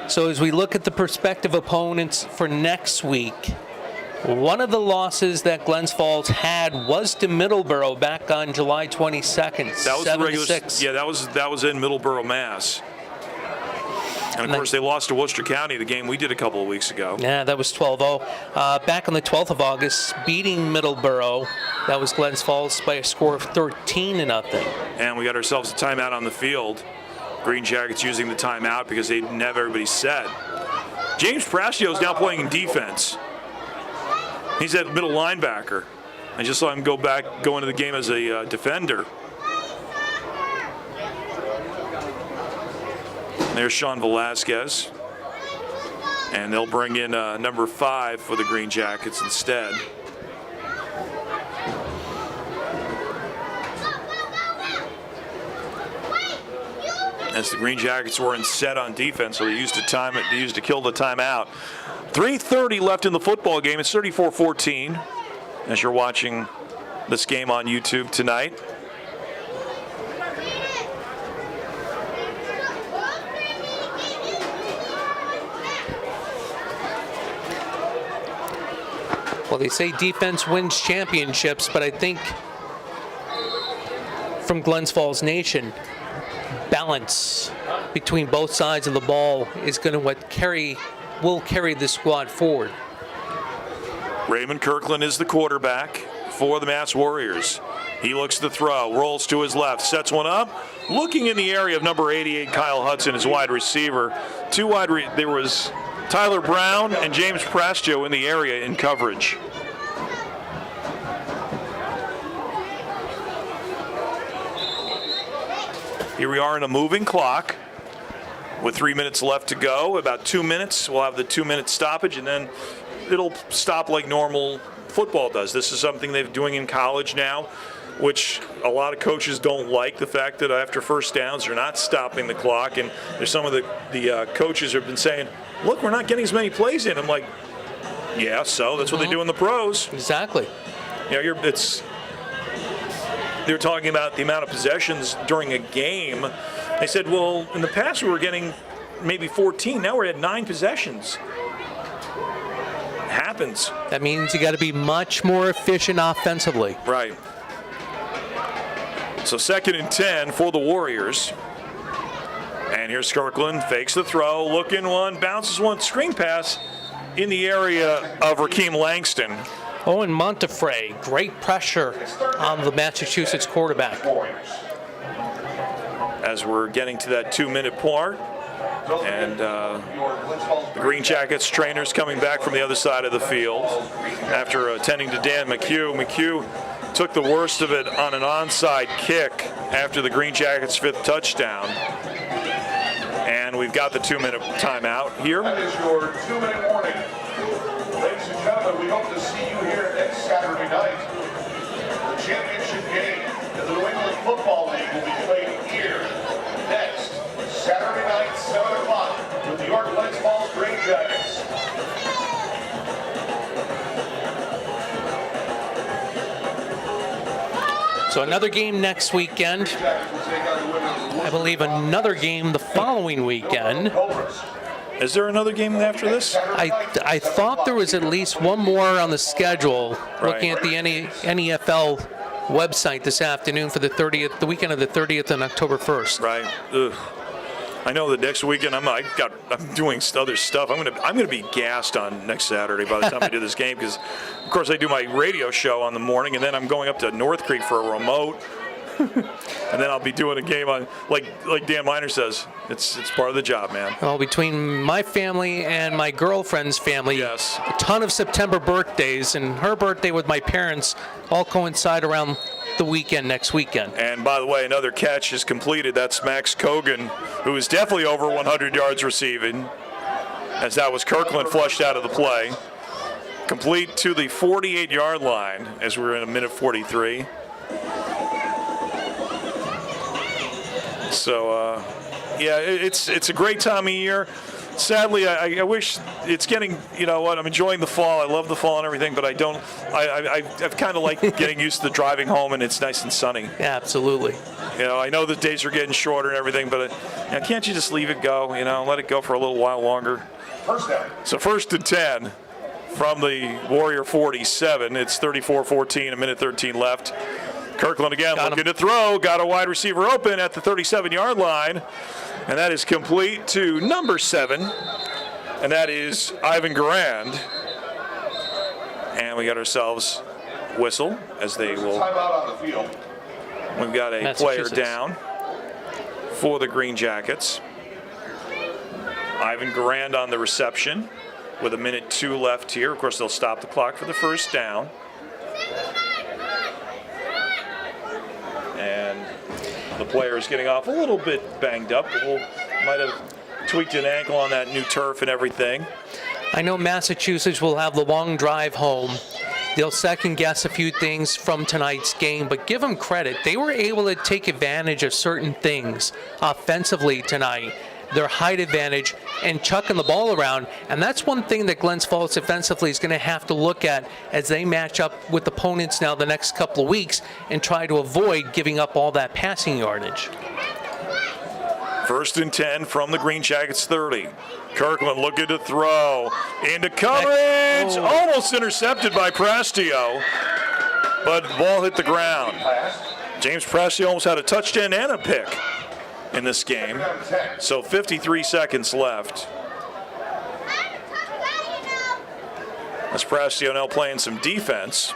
C: So as we look at the prospective opponents for next week, one of the losses that Glens Falls had was to Middleborough back on July 22nd.
A: That was
C: 7-6.
A: Yeah, that was in Middleborough, Mass. And of course, they lost to Worcester County, the game we did a couple of weeks ago.
C: Yeah, that was 12-0. Back on the 12th of August, beating Middleborough, that was Glens Falls by a score of 13-0.
A: And we got ourselves a timeout on the field. Green Jackets using the timeout because they didn't have everybody set. James Pratio is now playing in defense. He's at middle linebacker. I just saw him go into the game as a defender. There's Sean Velasquez. And they'll bring in number 5 for the Green Jackets instead. As the Green Jackets were in set on defense, so they used to kill the timeout. 3:30 left in the football game. It's 34-14 as you're watching this game on YouTube tonight.
C: Well, they say defense wins championships, but I think from Glens Falls Nation, balance between both sides of the ball is going to will carry the squad forward.
A: Raymond Kirkland is the quarterback for the Mass Warriors. He looks to throw, rolls to his left, sets one up, looking in the area of number 88, Kyle Hudson, his wide receiver. There was Tyler Brown and James Prastio in the area in coverage. Here we are in a moving clock with 3 minutes left to go. About 2 minutes, we'll have the 2-minute stoppage, and then it'll stop like normal football does. This is something they're doing in college now, which a lot of coaches don't like, the fact that after first downs they're not stopping the clock. And there's some of the coaches have been saying, look, we're not getting as many plays in. I'm like, yeah, so that's what they do in the pros.
C: Exactly.
A: You know, they're talking about the amount of possessions during a game. They said, well, in the past we were getting maybe 14. Now we're at 9 possessions. It happens.
C: That means you got to be much more efficient offensively.
A: Right. So 2nd and 10 for the Warriors. And here's Kirkland, fakes the throw, looking one, bounces one, screen pass in the area of Rakeem Langston.
C: Owen Montefray, great pressure on the Massachusetts quarterback.
A: As we're getting to that 2-minute part, and the Greenjackets trainers coming back from the other side of the field after attending to Dan McHugh. McHugh took the worst of it on an onside kick after the Greenjackets' 5th touchdown. And we've got the 2-minute timeout here.
D: That is your 2-minute warning. Ladies and gentlemen, we hope to see you here next Saturday night. The championship game in the New England Football League will be played here next Saturday night, 7 o'clock, with the York Glens Falls Greenjackets.
C: So another game next weekend. I believe another game the following weekend.
A: Is there another game after this?
C: I thought there was at least one more on the schedule.
A: Right.
C: Looking at the NFL website this afternoon for the weekend of the 30th and October 1st.
A: Right. Ugh. I know the next weekend I'm doing other stuff. I'm gonna be gassed on next Saturday by the time I do this game, because of course I do my radio show on the morning, and then I'm going up to North Creek for a remote. And then I'll be doing a game on, like Dan Miner says, it's part of the job, man.
C: Well, between my family and my girlfriend's family,
A: Yes.
C: a ton of September birthdays, and her birthday with my parents all coincide around the weekend next weekend.
A: And by the way, another catch is completed. That's Max Kogan, who is definitely over 100 yards receiving, as that was Kirkland flushed out of the play. Complete to the 48-yard line as we're in a minute 43. So, yeah, it's a great time of year. Sadly, I wish it's getting, you know what, I'm enjoying the fall. I love the fall and everything, but I've kind of like getting used to driving home and it's nice and sunny.
C: Yeah, absolutely.
A: You know, I know the days are getting shorter and everything, but can't you just leave it go, let it go for a little while longer?
D: First down.
A: So 1st and 10 from the Warrior 47. It's 34-14, a minute 13 left. Kirkland again looking to throw. Got a wide receiver open at the 37-yard line. And that is complete to number 7. And that is Ivan Garand. And we got ourselves whistle as they will.
D: Timeout on the field.
A: We've got a player down for the Greenjackets. Ivan Garand on the reception with a minute 2 left here. Of course, they'll stop the clock for the first down. And the player is getting off a little bit banged up. Might have tweaked an ankle on that new turf and everything.
C: I know Massachusetts will have the long drive home. They'll second guess a few things from tonight's game, but give them credit. They were able to take advantage of certain things offensively tonight. Their height advantage and chucking the ball around. And that's one thing that Glens Falls defensively is going to have to look at as they match up with opponents now the next couple of weeks and try to avoid giving up all that passing yardage.
A: First and 10 from the Green Jackets 30. Kirkland looking to throw. Into coverage. Almost intercepted by Prastio. But the ball hit the ground. James Prastio almost had a touchdown and a pick in this game. So 53 seconds left. As Prastio now playing some defense.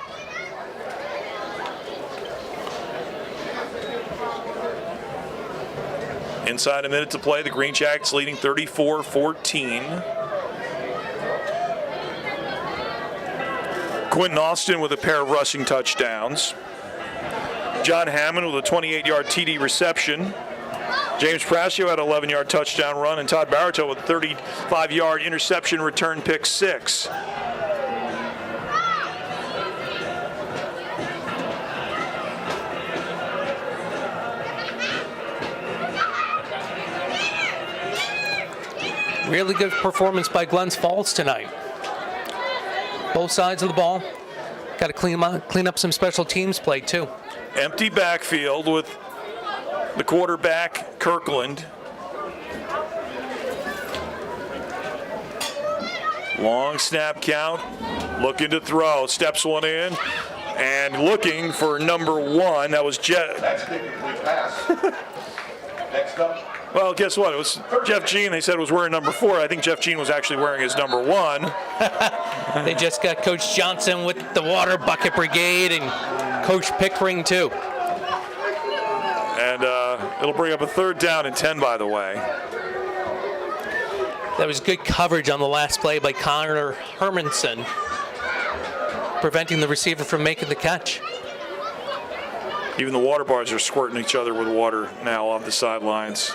A: Inside a minute to play, the Green Jackets leading 34-14. Quentin Austin with a pair of rushing touchdowns. John Hammond with a 28-yard TD reception. James Prastio had an 11-yard touchdown run, and Todd Barito with a 35-yard interception return pick 6.
C: Really good performance by Glens Falls tonight. Both sides of the ball. Got to clean up some special teams play too.
A: Empty backfield with the quarterback, Kirkland. Long snap count. Looking to throw. Steps one in. And looking for number 1. That was Jeff.
D: That's the complete pass. Next up.
A: Well, guess what? It was Jeff Jean. They said was wearing number 4. I think Jeff Jean was actually wearing his number 1.
C: They just got Coach Johnson with the Water Bucket Brigade and Coach Pickering too.
A: And it'll bring up a 3rd down and 10, by the way.
C: That was good coverage on the last play by Connor Hermanson, preventing the receiver from making the catch.
A: Even the water bars are squirting each other with water now off the sidelines.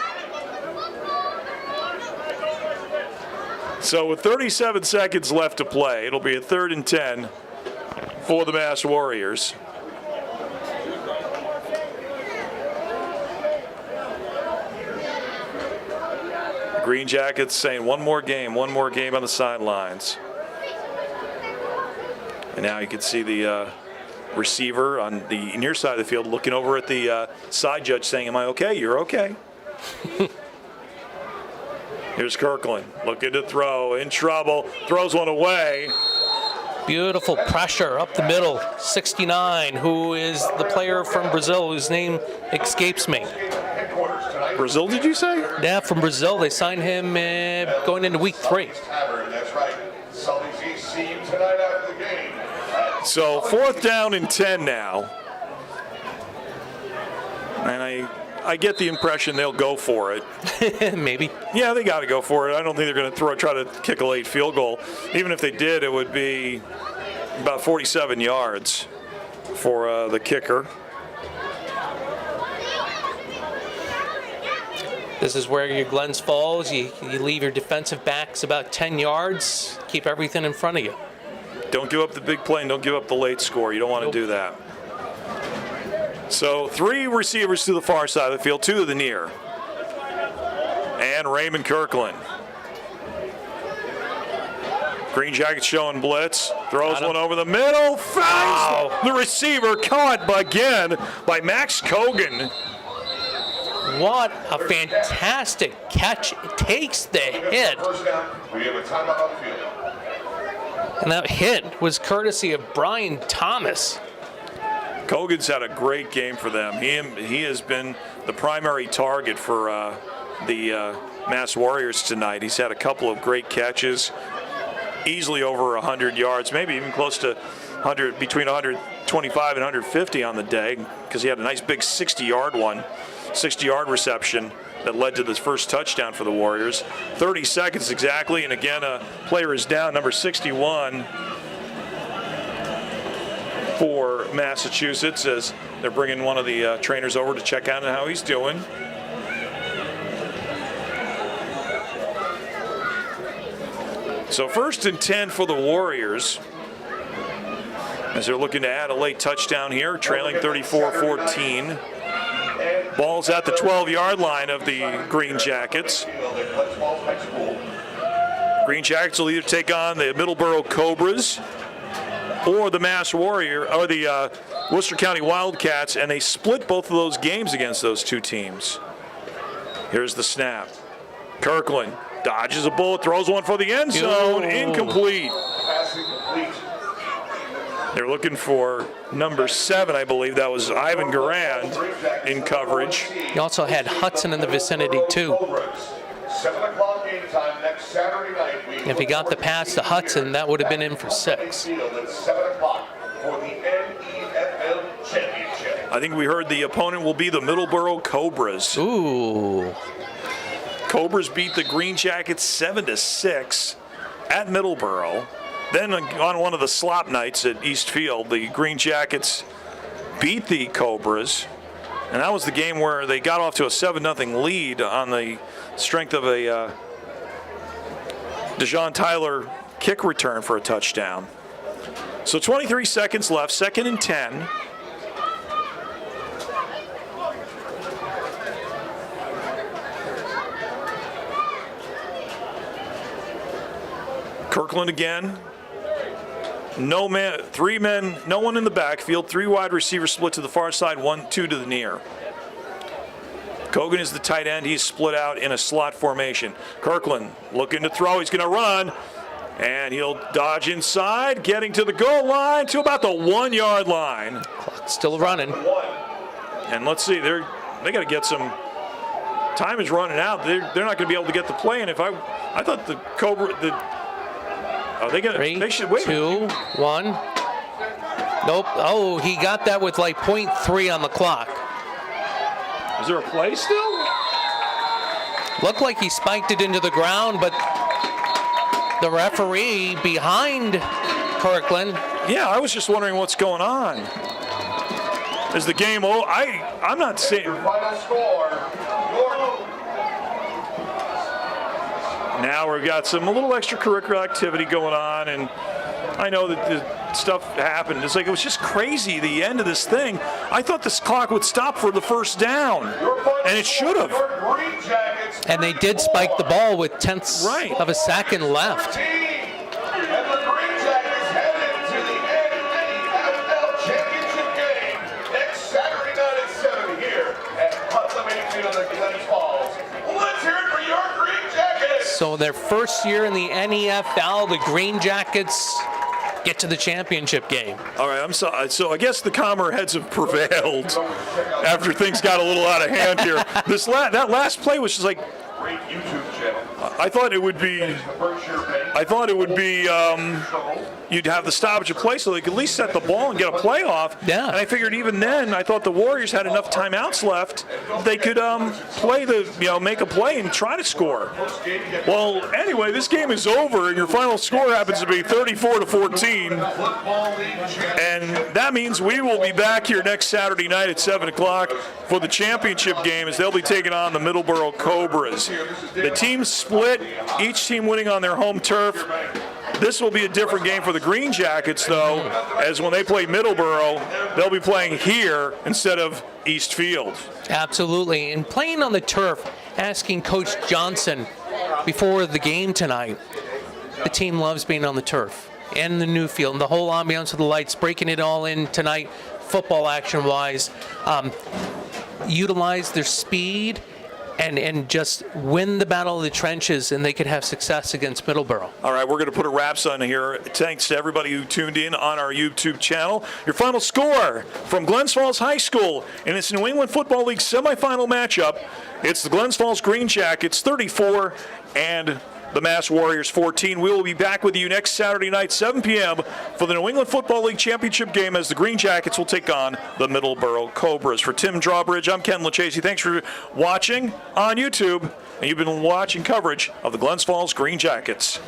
A: So with 37 seconds left to play, it'll be a 3rd and 10 for the Mass Warriors. The Green Jackets saying one more game on the sidelines. And now you can see the receiver on the near side of the field looking over at the side judge saying, "Am I okay? You're okay." Here's Kirkland looking to throw, in trouble, throws one away.
C: Beautiful pressure up the middle. 69, who is the player from Brazil whose name escapes me.
A: Brazil, did you say?
C: Yeah, from Brazil. They signed him going into week 3.
D: That's right. Leccese, see you tonight after the game.
A: So 4th down and 10 now. And I get the impression they'll go for it.
C: Maybe.
A: Yeah, they got to go for it. I don't think they're going to try to kick a late field goal. Even if they did, it would be about 47 yards for the kicker.
C: This is where your Glens Falls, you leave your defensive backs about 10 yards, keep everything in front of you.
A: Don't give up the big play and don't give up the late score. You don't want to do that. So 3 receivers to the far side of the field, 2 to the near. And Raymond Kirkland. Green Jackets showing blitz. Throws one over the middle. Finds the receiver. Caught again by Max Kogan.
C: What a fantastic catch. It takes the hit.
D: First down. We have a timeout on the field.
C: And that hit was courtesy of Brian Thomas.
A: Kogan's had a great game for them. He has been the primary target for the Mass Warriors tonight. He's had a couple of great catches, easily over 100 yards, maybe even close to 100, between 125 and 150 on the day, because he had a nice big 60-yard reception that led to this first touchdown for the Warriors. 30 seconds exactly, and again a player is down, number 61 for Massachusetts, as they're bringing one of the trainers over to check out on how he's doing. So 1st and 10 for the Warriors, as they're looking to add a late touchdown here, trailing 34-14. Ball's at the 12-yard line of the Green Jackets. Green Jackets will either take on the Middleborough Cobras or the Mass Warrior, or the Worcester County Wildcats, and they split both of those games against those two teams. Here's the snap. Kirkland dodges a bullet, throws one for the end zone, incomplete.
D: Pass incomplete.
A: They're looking for number 7, I believe. That was Ivan Garand in coverage.
C: He also had Hudson in the vicinity, too.
D: 7 o'clock game time next Saturday night.
C: If he got the pass to Hudson, that would have been in for 6.
D: Field at 7 o'clock for the NEFL Championship.
A: I think we heard the opponent will be the Middleborough Cobras.
C: Ooh.
A: Cobras beat the Green Jackets 7-6 at Middleborough. Then on one of the slop nights at East Field, the Green Jackets beat the Cobras. And that was the game where they got off to a 7-0 lead on the strength of a DeJohn Tyler kick return for a touchdown. So 23 seconds left, 2nd and 10. Kirkland again. No man, 3 men, no one in the backfield. 3 wide receivers split to the far side, 1, 2 to the near. Kogan is the tight end. He's split out in a slot formation. Kirkland looking to throw. He's going to run, and he'll dodge inside, getting to the goal line to about the 1-yard line.
C: Clock's still running.
A: And let's see, they got to get some. Time is running out. They're not going to be able to get the play. And if I thought the Cobra, they should wait.
C: 2, 1. Nope. Oh, he got that with like 0.3 on the clock.
A: Is there a play still?
C: Looked like he spiked it into the ground, but the referee behind Kirkland.
A: Yeah, I was just wondering what's going on. Is the game over? I'm not saying.
D: Your final score,
A: Now we've got a little extracurricular activity going on, and I know that the stuff happened. It's like it was just crazy, the end of this thing. I thought this clock would stop for the first down, and it should have.
C: And they did spike the ball with tenths of a second left.
D: And the Green Jackets headed to the NEFL Championship game next Saturday night at 7 here at Putnam Field at Glens Falls. Let's hear it for your Green Jackets.
C: So their first year in the NEFL, the Green Jackets get to the championship game.
A: All right, I'm sorry. So I guess the calmer heads have prevailed after things got a little out of hand here. That last play was just like,
D: Great YouTube channel.
A: I thought it would be. You'd have the stoppage of play so they could at least set the ball and get a play off.
C: Yeah.
A: And I figured even then, I thought the Warriors had enough timeouts left. They could make a play and try to score. Well, anyway, this game is over, and your final score happens to be 34-14. And that means we will be back here next Saturday night at 7 o'clock for the championship game, as they'll be taking on the Middleborough Cobras. The teams split, each team winning on their home turf. This will be a different game for the Green Jackets, though, as when they play Middleborough, they'll be playing here instead of East Field.
C: Absolutely. And playing on the turf, asking Coach Johnson before the game tonight, the team loves being on the turf and the new field and the whole ambiance of the lights, breaking it all in tonight, football action-wise. Utilize their speed and just win the battle of the trenches, and they could have success against Middleborough.
A: All right, we're going to put a wraps on here. Thanks to everybody who tuned in on our YouTube channel. Your final score from Glens Falls High School in this New England Football League semifinal matchup. It's the Glens Falls Greenjackets 34 and the Mass Warriors 14. We will be back with you next Saturday night, 7 p.m. for the New England Football League championship game, as the Green Jackets will take on the Middleborough Cobras. For Tim Drawbridge, I'm Ken Leccese. Thanks for watching on YouTube, and you've been watching coverage of the Glens Falls Green Jackets.